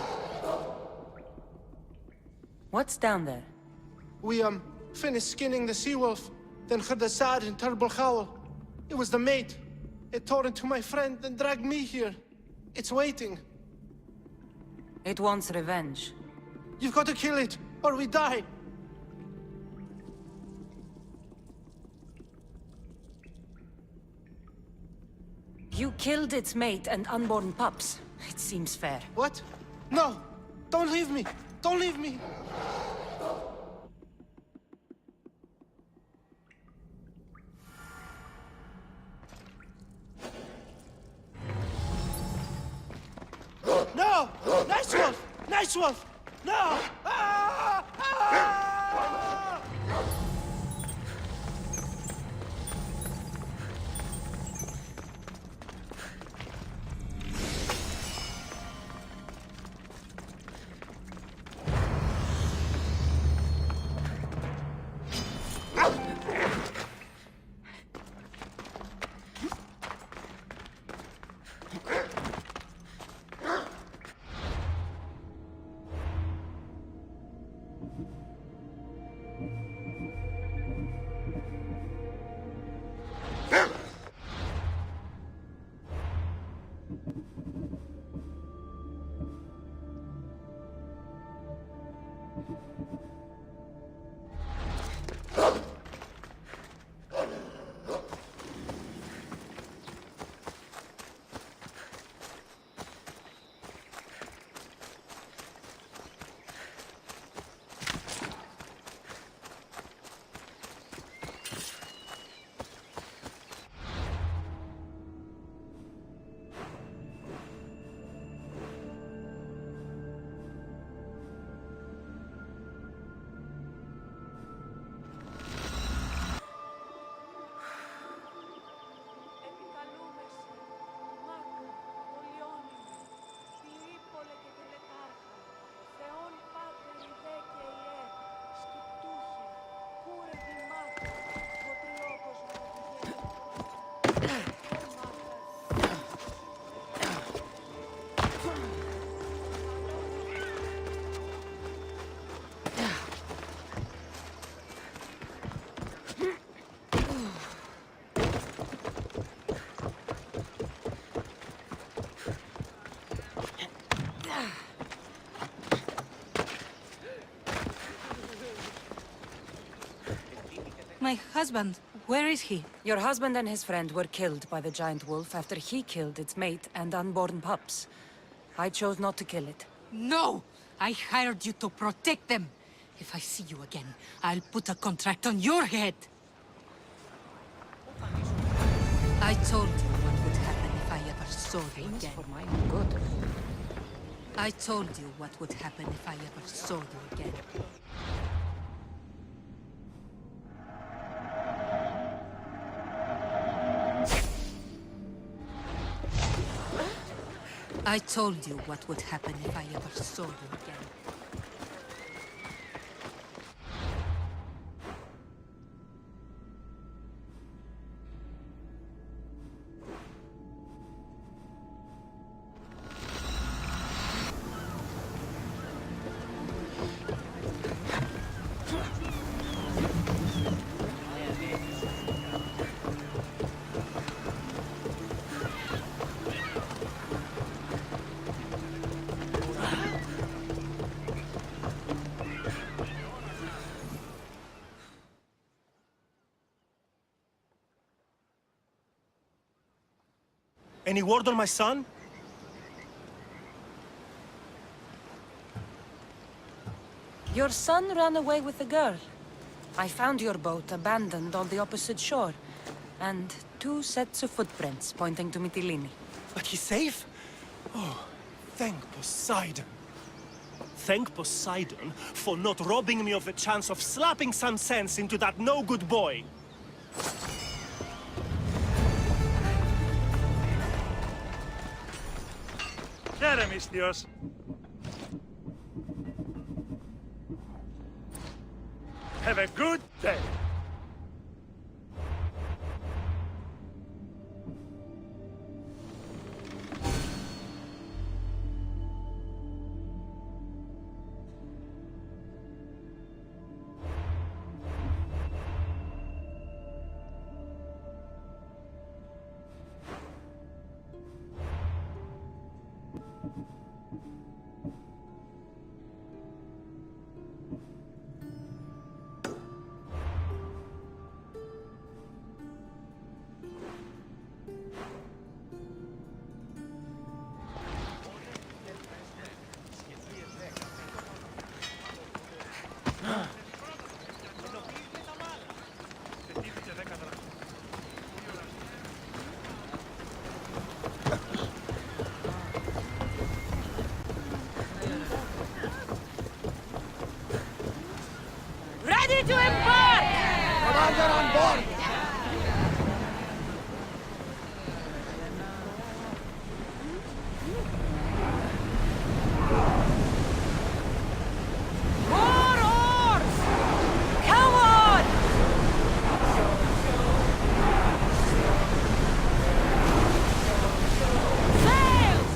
What's down there? We, finished skinning the sea-wolf, then heard a sad and terrible howl. It was the mate. It tore into my friend and dragged me here. It's waiting. It wants revenge. You've got to kill it, or we die. You killed its mate and unborn pups. It seems fair. What? No! Don't leave me! Don't leave me! No! Nice wolf! Nice wolf! No! Ah! Ah! My husband, where is he? Your husband and his friend were killed by the giant wolf after he killed its mate and unborn pups. I chose not to kill it. No! I hired you to protect them. If I see you again, I'll put a contract on your head. I told you what would happen if I ever saw you again. For my own good. I told you what would happen if I ever saw you again. I told you what would happen if I ever saw you again. Any word on my son? Your son ran away with the girl. I found your boat abandoned on the opposite shore. And 2 sets of footprints pointing to Mytilene. But he's safe? Oh, thank Poseidon. Thank Poseidon for not robbing me of the chance of slapping some sense into that no-good boy. Teremistios. Have a good day. Ready to embark! Commander on board! More oars! Come on! Sails!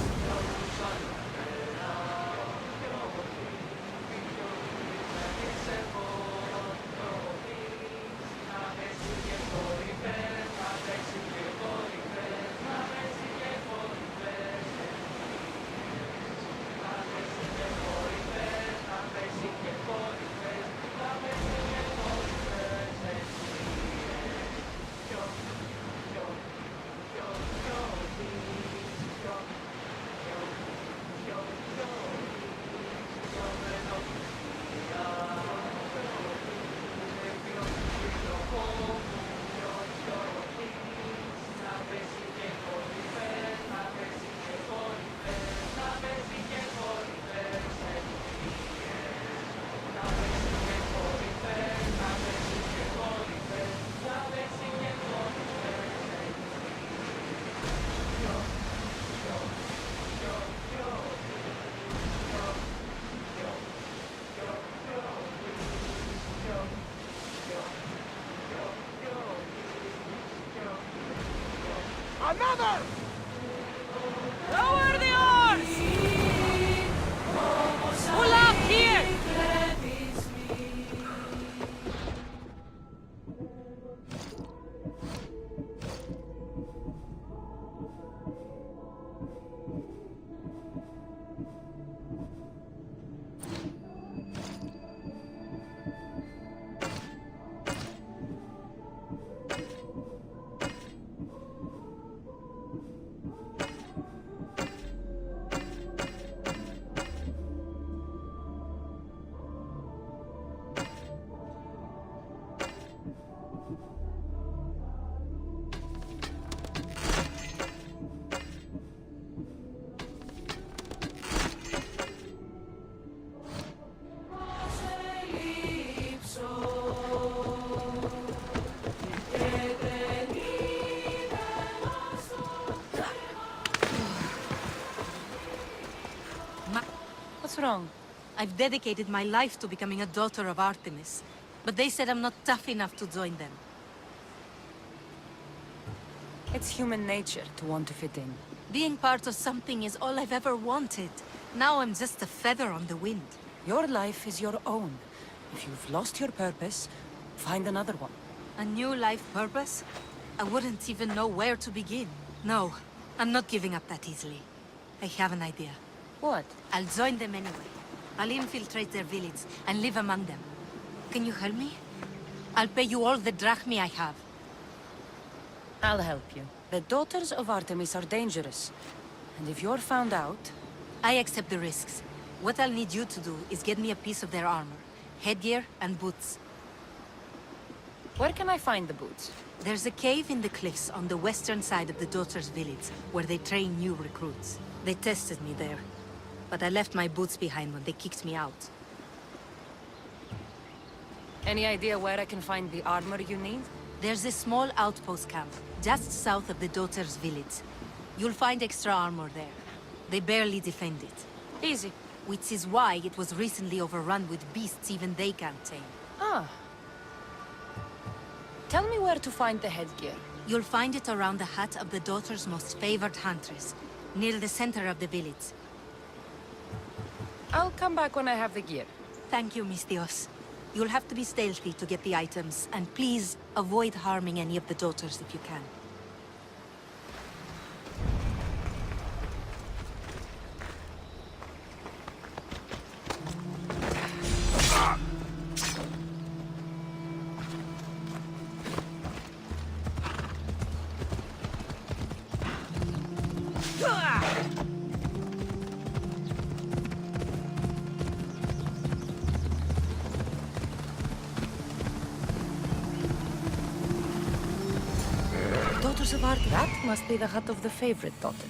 Another! Lower the oars! Pull up here! What's wrong? I've dedicated my life to becoming a daughter of Artemis, but they said I'm not tough enough to join them. It's human nature to want to fit in. Being part of something is all I've ever wanted. Now I'm just a feather on the wind. Your life is your own. If you've lost your purpose, find another one. A new life purpose? I wouldn't even know where to begin. No, I'm not giving up that easily. I have an idea. What? I'll join them anyway. I'll infiltrate their village and live among them. Can you help me? I'll pay you all the drachmi I have. I'll help you. The daughters of Artemis are dangerous. And if you're found out... I accept the risks. What I'll need you to do is get me a piece of their armor, headgear, and boots. Where can I find the boots? There's a cave in the cliffs on the western side of the Daughters' village, where they train new recruits. They tested me there, but I left my boots behind when they kicked me out. Any idea where I can find the armor you need? There's a small outpost camp, just south of the Daughters' village. You'll find extra armor there. They barely defend it. Easy. Which is why it was recently overrun with beasts even they can't tame. Ah. Tell me where to find the headgear. You'll find it around the hut of the Daughter's most favored huntress, near the center of the village. I'll come back when I have the gear. Thank you, Misthios. You'll have to be stealthy to get the items, and please avoid harming any of the Daughters if you can. Daughters of Art, that must be the hut of the favorite daughter.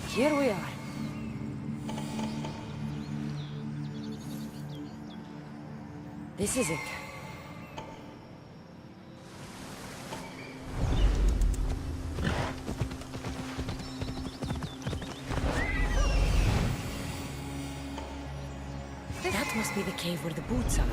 Here we are. This is it. That must be the cave where the boots are.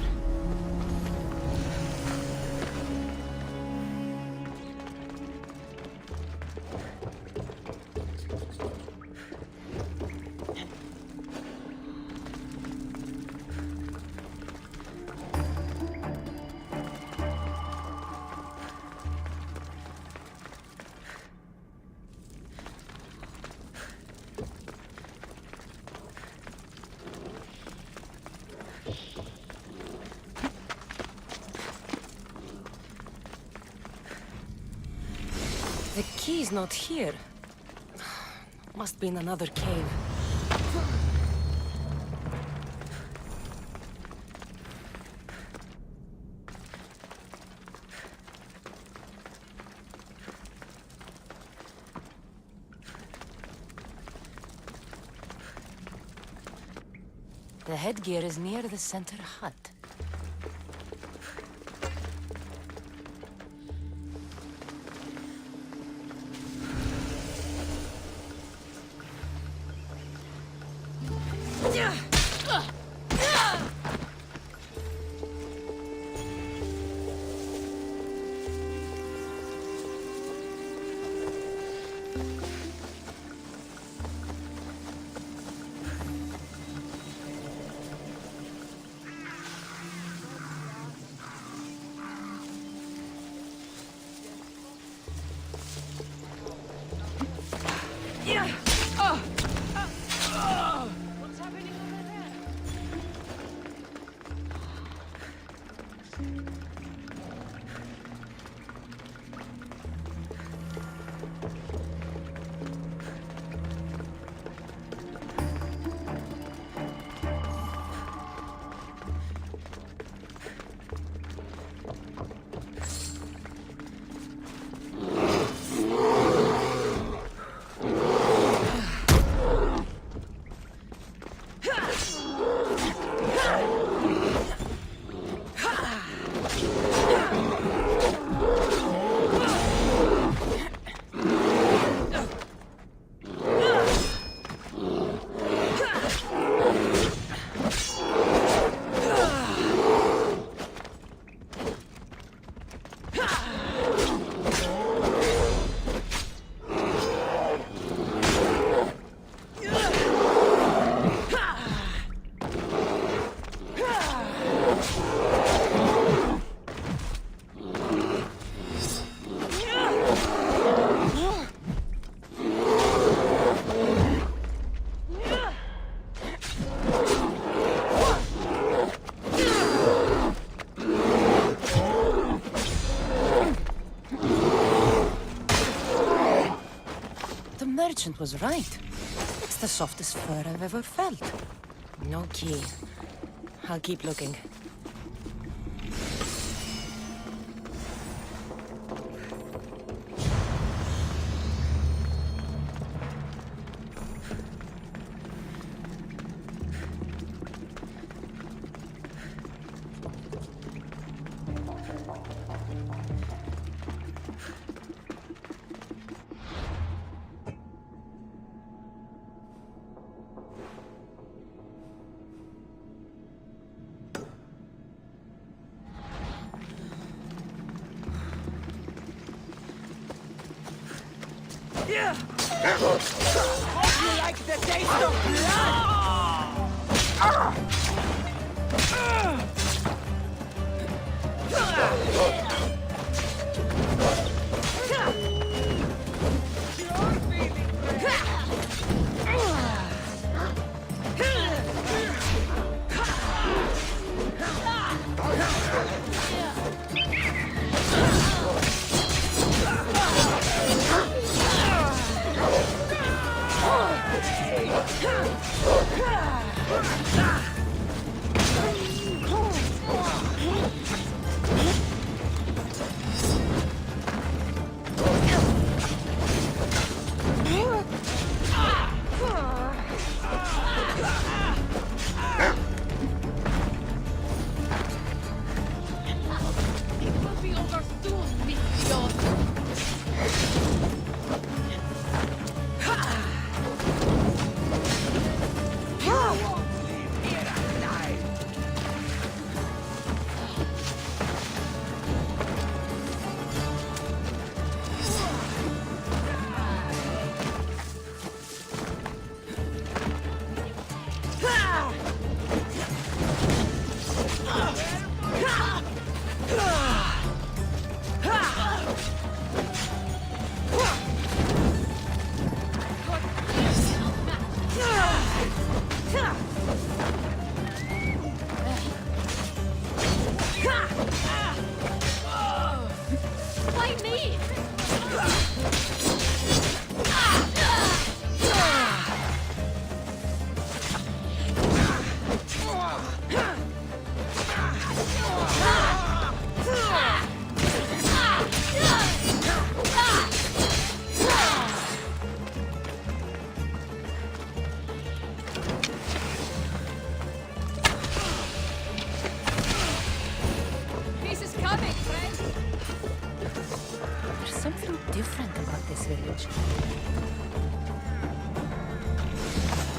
The key's not here. Must be in another cave. The headgear is near the center hut. merchant was right. It's the softest fur I've ever felt. No key. I'll keep looking. Hope you like the taste of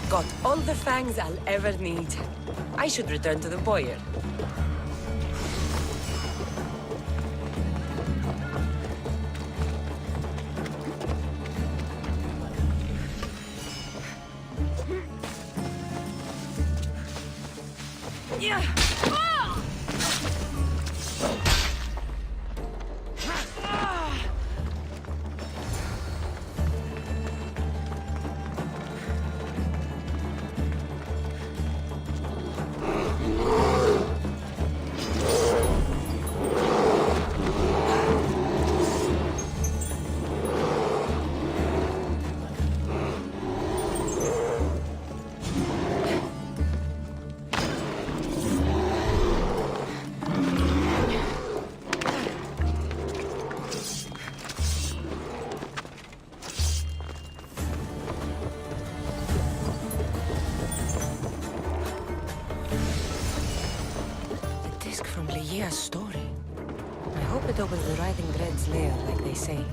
Got all the fangs I'll ever need. I should return to the boyar. Yeah. Story. I hope it opens the Writhing Dread's lair, like they say.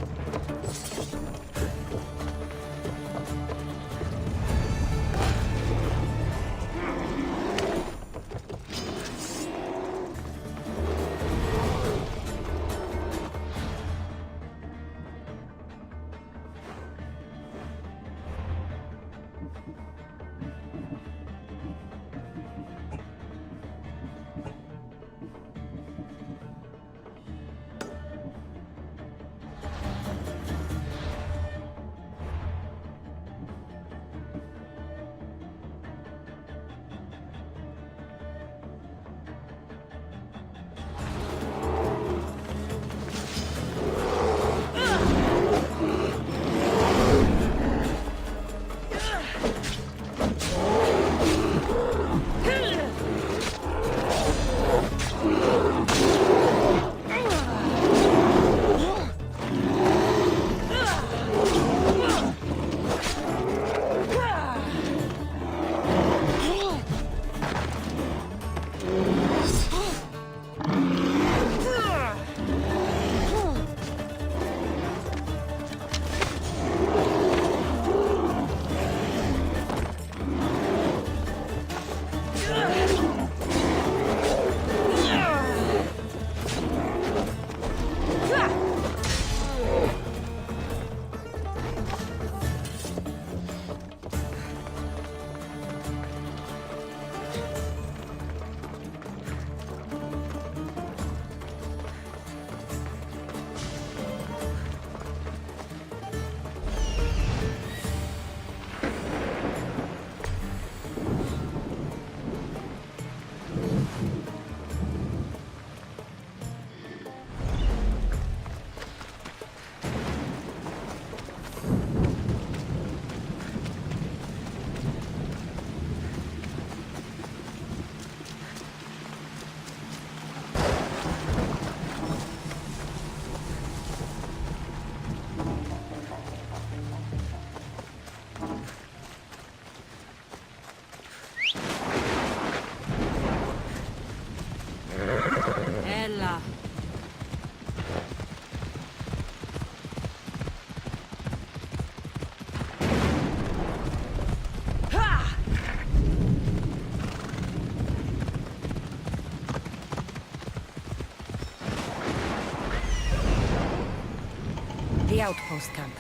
the outpost camp.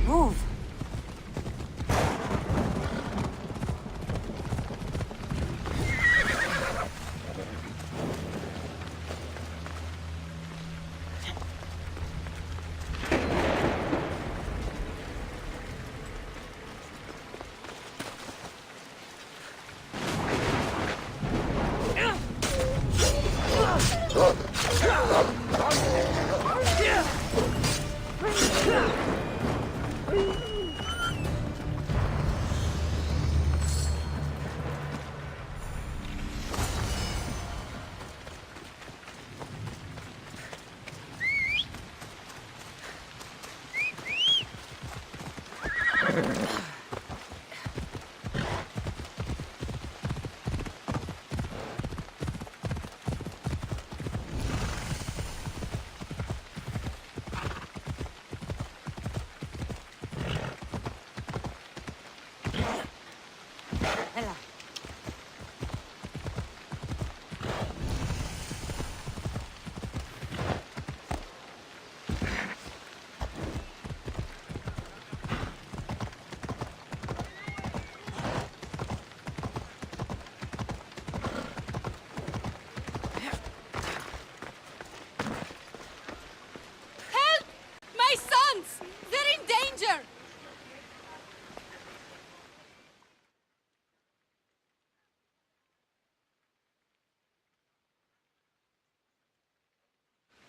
Move!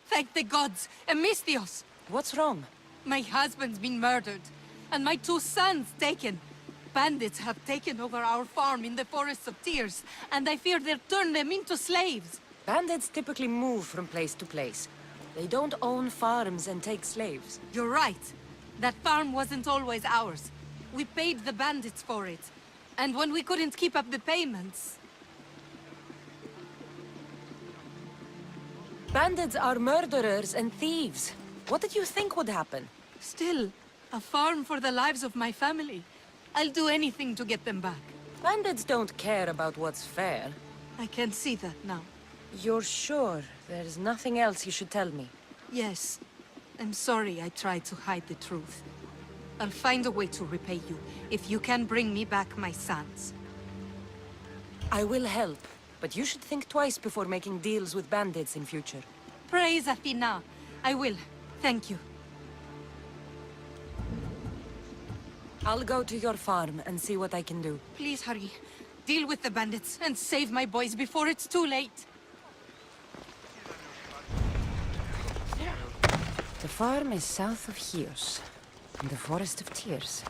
Thank the gods! Misthios! What's wrong? My husband's been murdered, and my 2 sons taken. Bandits have taken over our farm in the Forests of Tears, and I fear they'll turn them into slaves. Bandits typically move from place to place. They don't own farms and take slaves. You're right. That farm wasn't always ours. We paid the bandits for it. And when we couldn't keep up the payments... Bandits are murderers and thieves. What did you think would happen? Still, a farm for the lives of my family. I'll do anything to get them back. Bandits don't care about what's fair. I can see that now. You're sure there's nothing else you should tell me? Yes. I'm sorry I tried to hide the truth. I'll find a way to repay you, if you can bring me back my sons. I will help, but you should think twice before making deals with bandits in future. Praise Athena. I will. Thank you. I'll go to your farm and see what I can do. Please hurry. Deal with the bandits and save my boys before it's too late. The farm is south of Chios, in the Forest of Tears.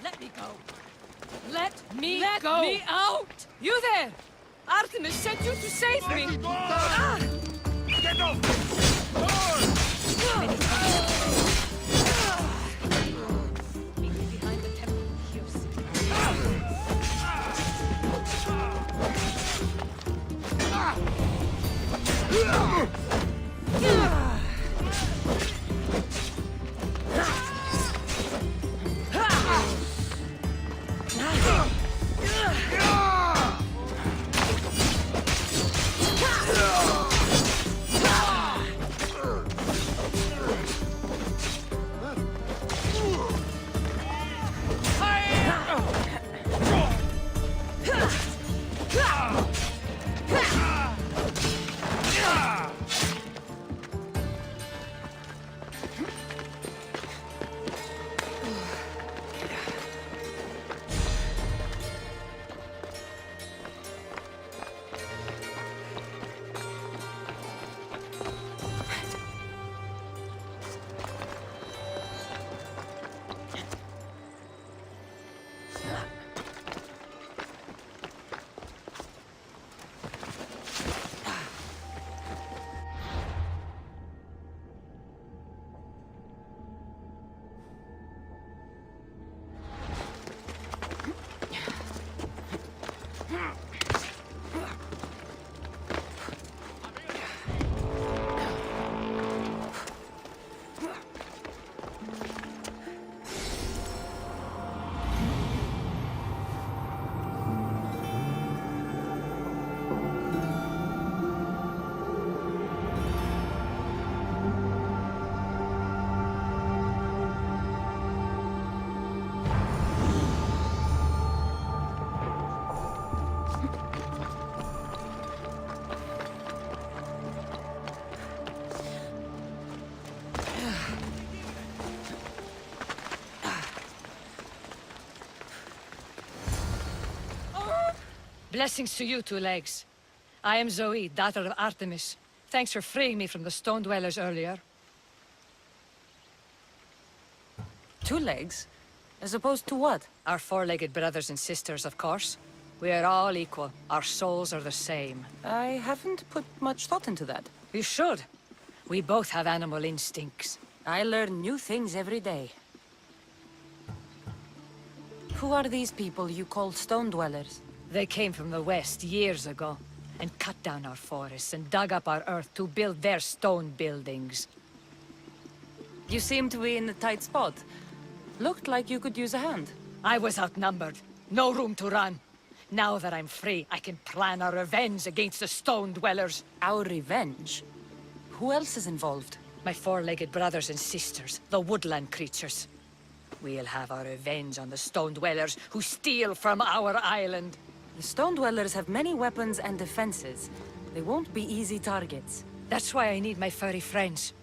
Let me go. Let me go. Let me out! You there! Artemis sent you to save me! Ah! Get off! Meet me behind the temple of Chios. Blessings to you, Two Legs. I am Zoe, daughter of Artemis. Thanks for freeing me from the Stone Dwellers earlier. Two Legs? As opposed to what? Our four-legged brothers and sisters, of course. We are all equal. Our souls are the same. I haven't put much thought into that. You should. We both have animal instincts. I learn new things every day. Who are these people you call Stone Dwellers? They came from the west years ago, and cut down our forests and dug up our earth to build their stone buildings. You seem to be in a tight spot. Looked like you could use a hand. I was outnumbered. No room to run. Now that I'm free, I can plan our revenge against the Stone Dwellers. Our revenge? Who else is involved? My four-legged brothers and sisters, the woodland creatures. We'll have our revenge on the Stone Dwellers who steal from our island. The Stone Dwellers have many weapons and defenses. They won't be easy targets. That's why I need my furry friends.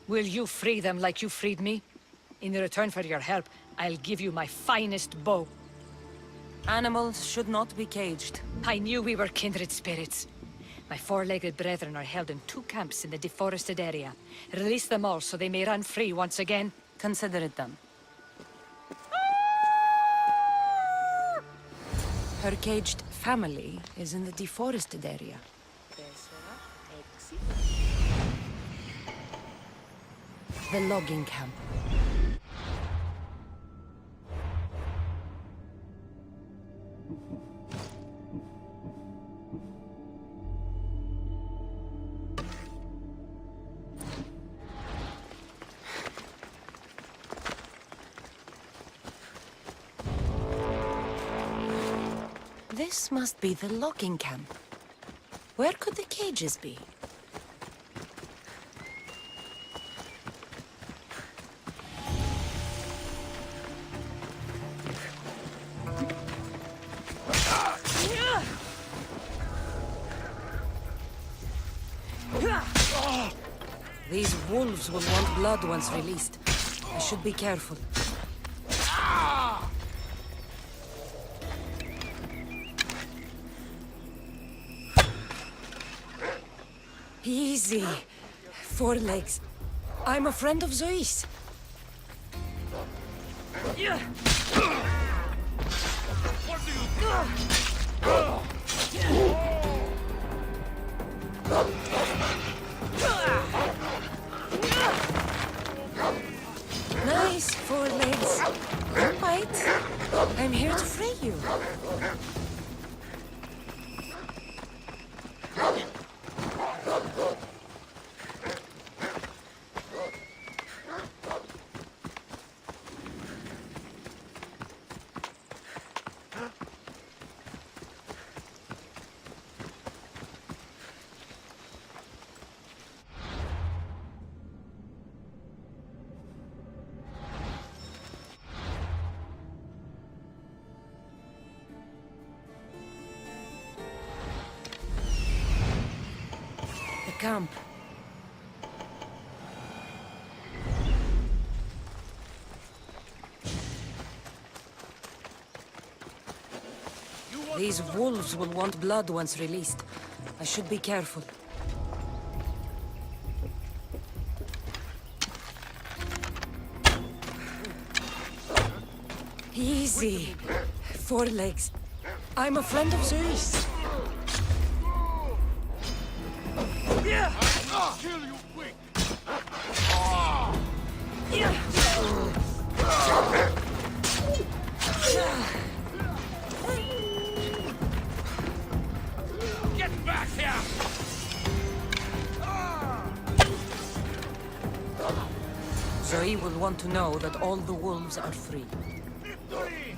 Will you free them like you freed me? In return for your help, I'll give you my finest bow. Animals should not be caged. I knew we were kindred spirits. My four-legged brethren are held in 2 camps in the deforested area. Release them all so they may run free once again. Consider it done. Her caged family is in the deforested area. The logging camp. This must be the logging camp. Where could the cages be? These wolves will want blood once released. I should be careful. Easy. 4 legs. I'm a friend of Zoe's. Nice, 4 legs. Don't bite. I'm here to free you. Camp. These wolves will want blood once released. I should be careful. Easy. 4 legs. I'm a friend of Zeus. I'll kill you quick! Get back here! Zoe will want to know that all the wolves are free. Victory!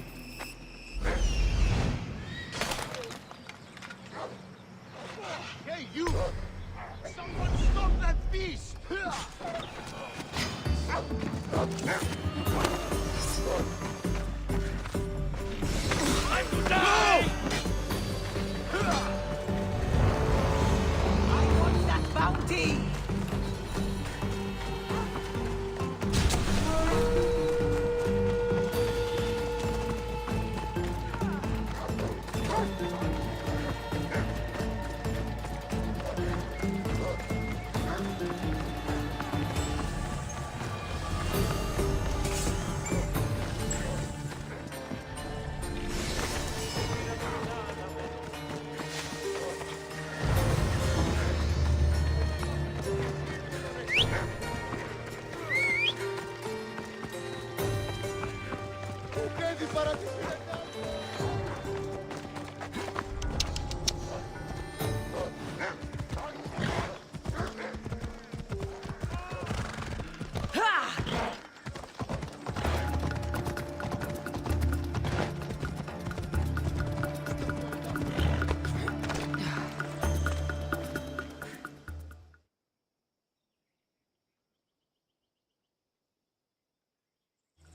Hey, you! Someone stop that beast! Time to die! I want that bounty!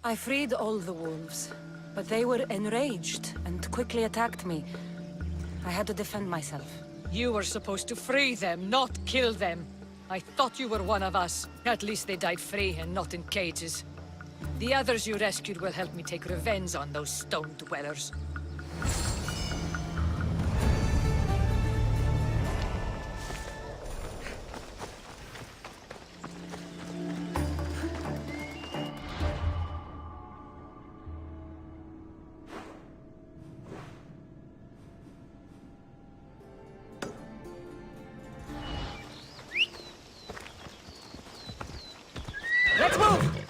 I freed all the wolves, but they were enraged and quickly attacked me. I had to defend myself. You were supposed to free them, not kill them. I thought you were one of us. At least they died free and not in cages. The others you rescued will help me take revenge on those stone dwellers. Let's move!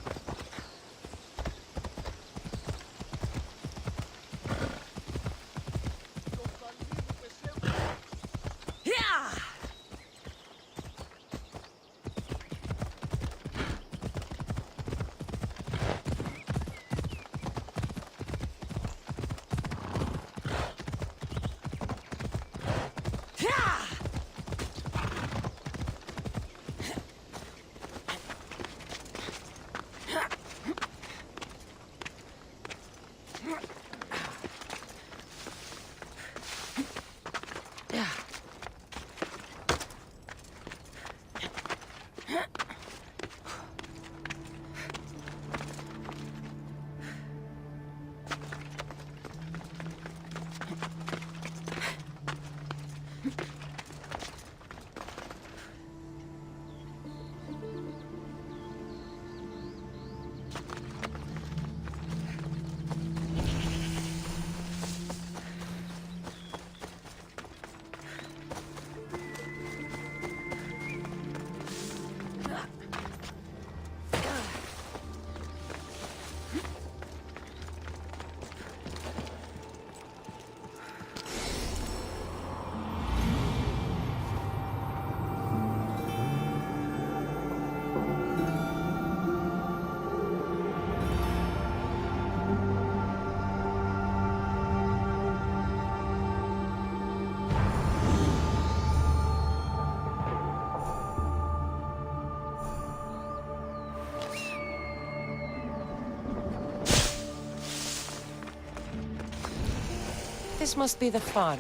This must be the farm.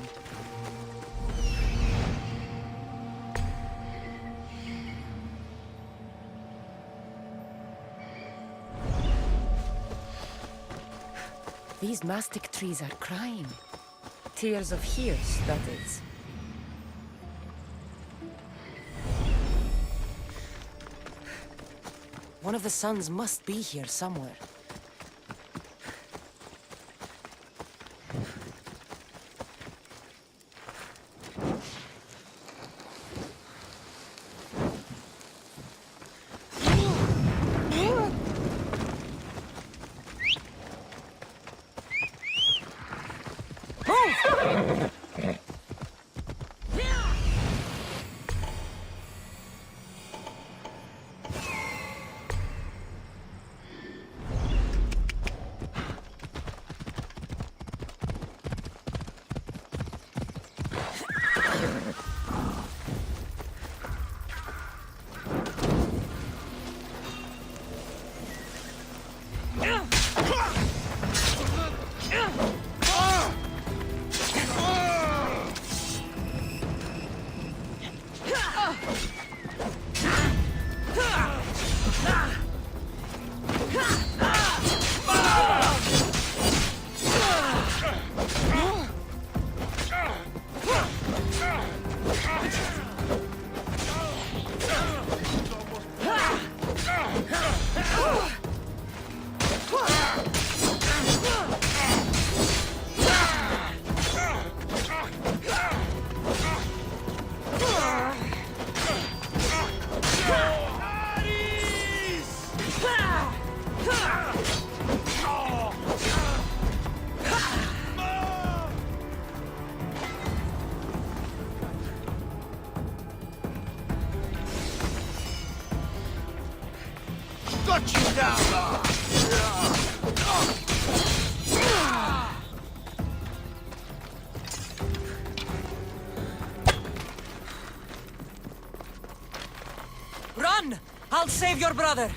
These mastic trees are crying. Tears of hears, that is. One of the sons must be here somewhere. Got you down! Run! I'll save your brother!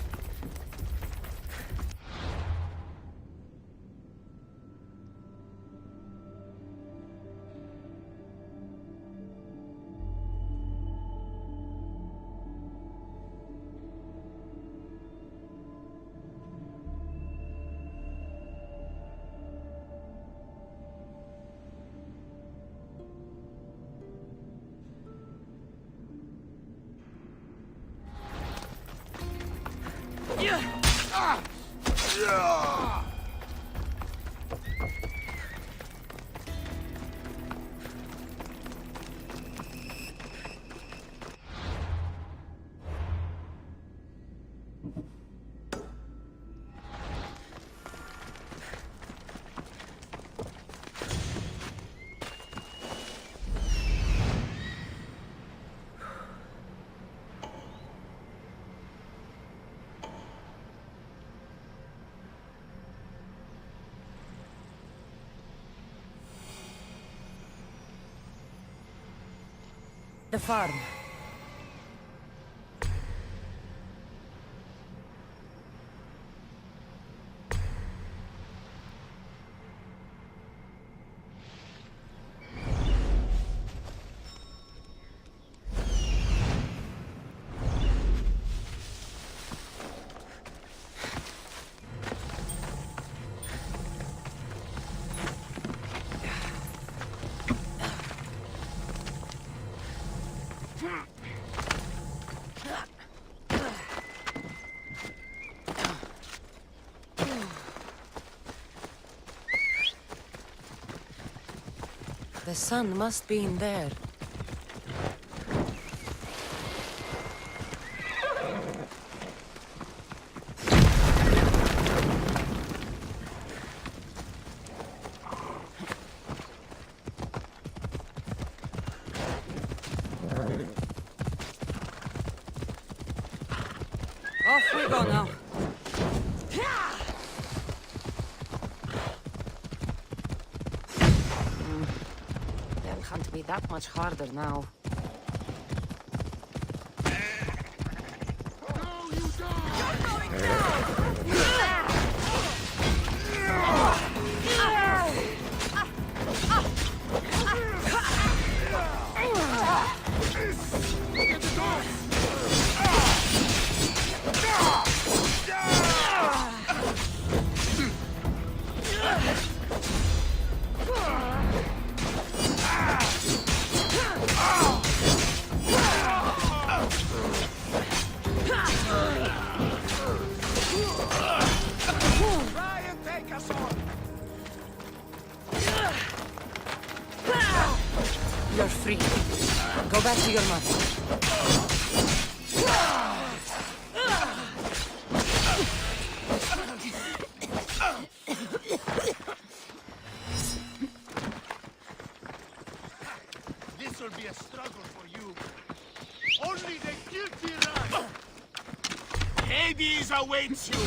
The farm. The sun must be in there. Off we go now. They'll hunt me that much harder now. You're free. Go back to your mother. This will be a struggle for you. Only the guilty run. Hades awaits you.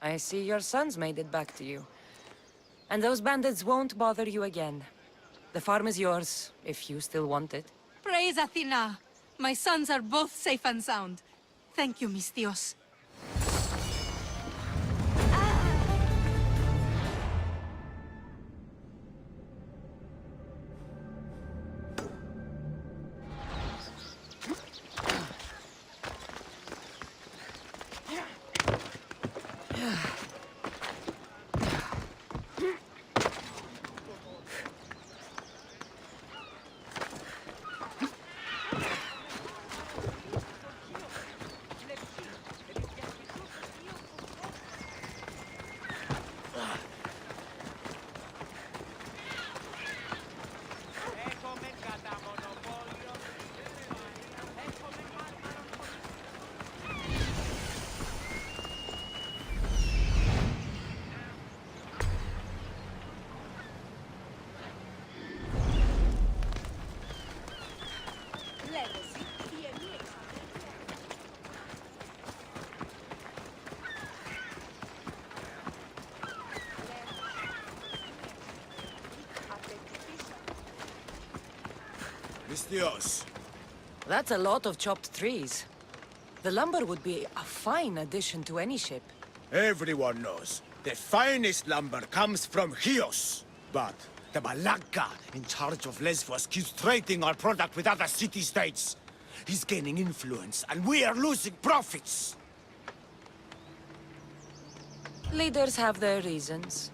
I see your sons made it back to you. And those bandits won't bother you again. The farm is yours, if you still want it. Praise Athena! My sons are both safe and sound. Thank you, Misthios. Misthios. That's a lot of chopped trees. The lumber would be a fine addition to any ship. Everyone knows the finest lumber comes from Chios. But the Malaka in charge of Lesbos keeps trading our product with other city-states. He's gaining influence, and we are losing profits. Leaders have their reasons.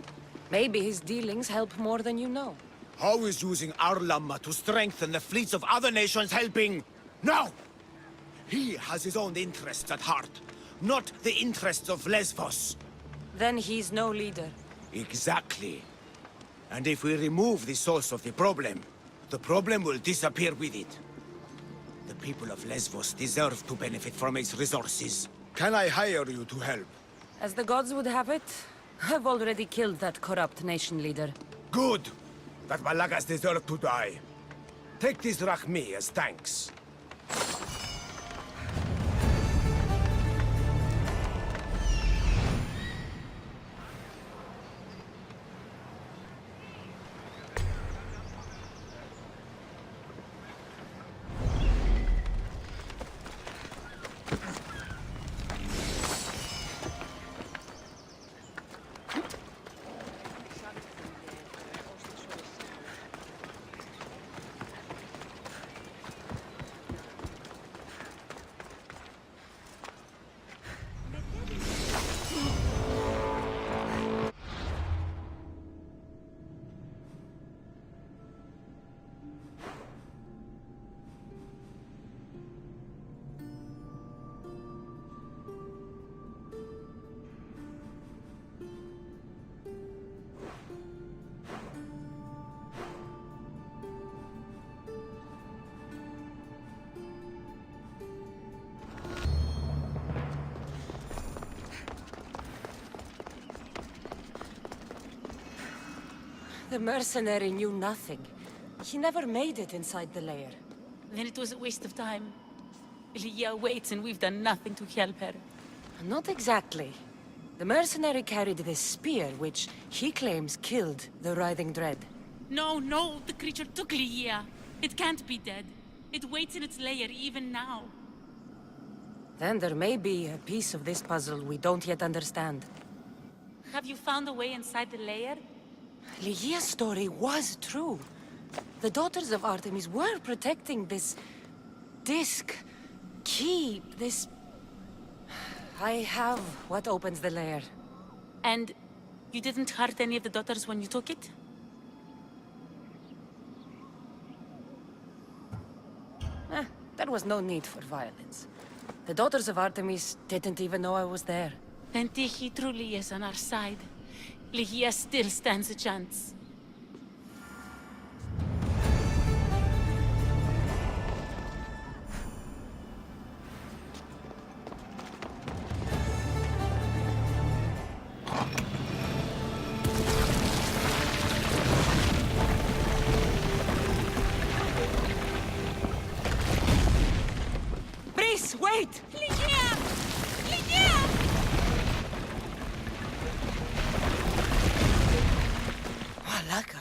Maybe his dealings help more than you know. How is using our lumber to strengthen the fleets of other nations helping? No! He has his own interests at heart, not the interests of Lesbos. Then he's no leader. Exactly. And if we remove the source of the problem will disappear with it. The people of Lesbos deserve to benefit from its resources. Can I hire you to help? As the gods would have it, I've already killed that corrupt nation leader. Good! That Malagas deserve to die. Take this Rachmi as thanks. The mercenary knew nothing. He never made it inside the lair. Then it was a waste of time. Lygia waits and we've done nothing to help her. Not exactly. The mercenary carried this spear, which he claims killed the writhing dread. No, no, the creature took Lygia. It can't be dead. It waits in its lair even now. Then there may be a piece of this puzzle we don't yet understand. Have you found a way inside the lair? Lygia's story was true. The daughters of Artemis were protecting this disc, key, this... I have what opens the lair. And you didn't hurt any of the daughters when you took it? There was no need for violence. The daughters of Artemis didn't even know I was there. Then Tyche truly is on our side. Lygia still stands a chance. Breeze, wait! Lygia! Lygia! Malaka.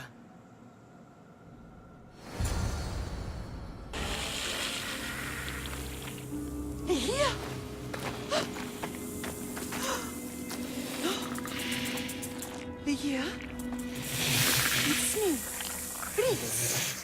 Here? Here? It's me. Please.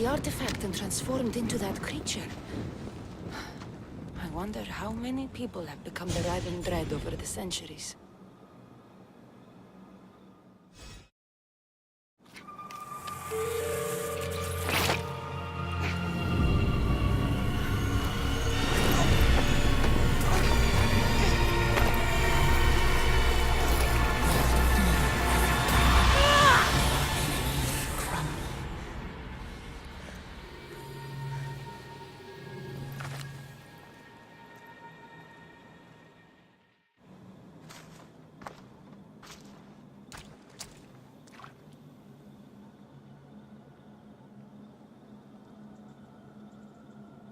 the artifact and transformed into that creature. I wonder how many people have become the Riven Dread over the centuries.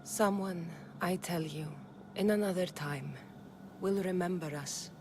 Someone, I tell you, in another time, will remember us.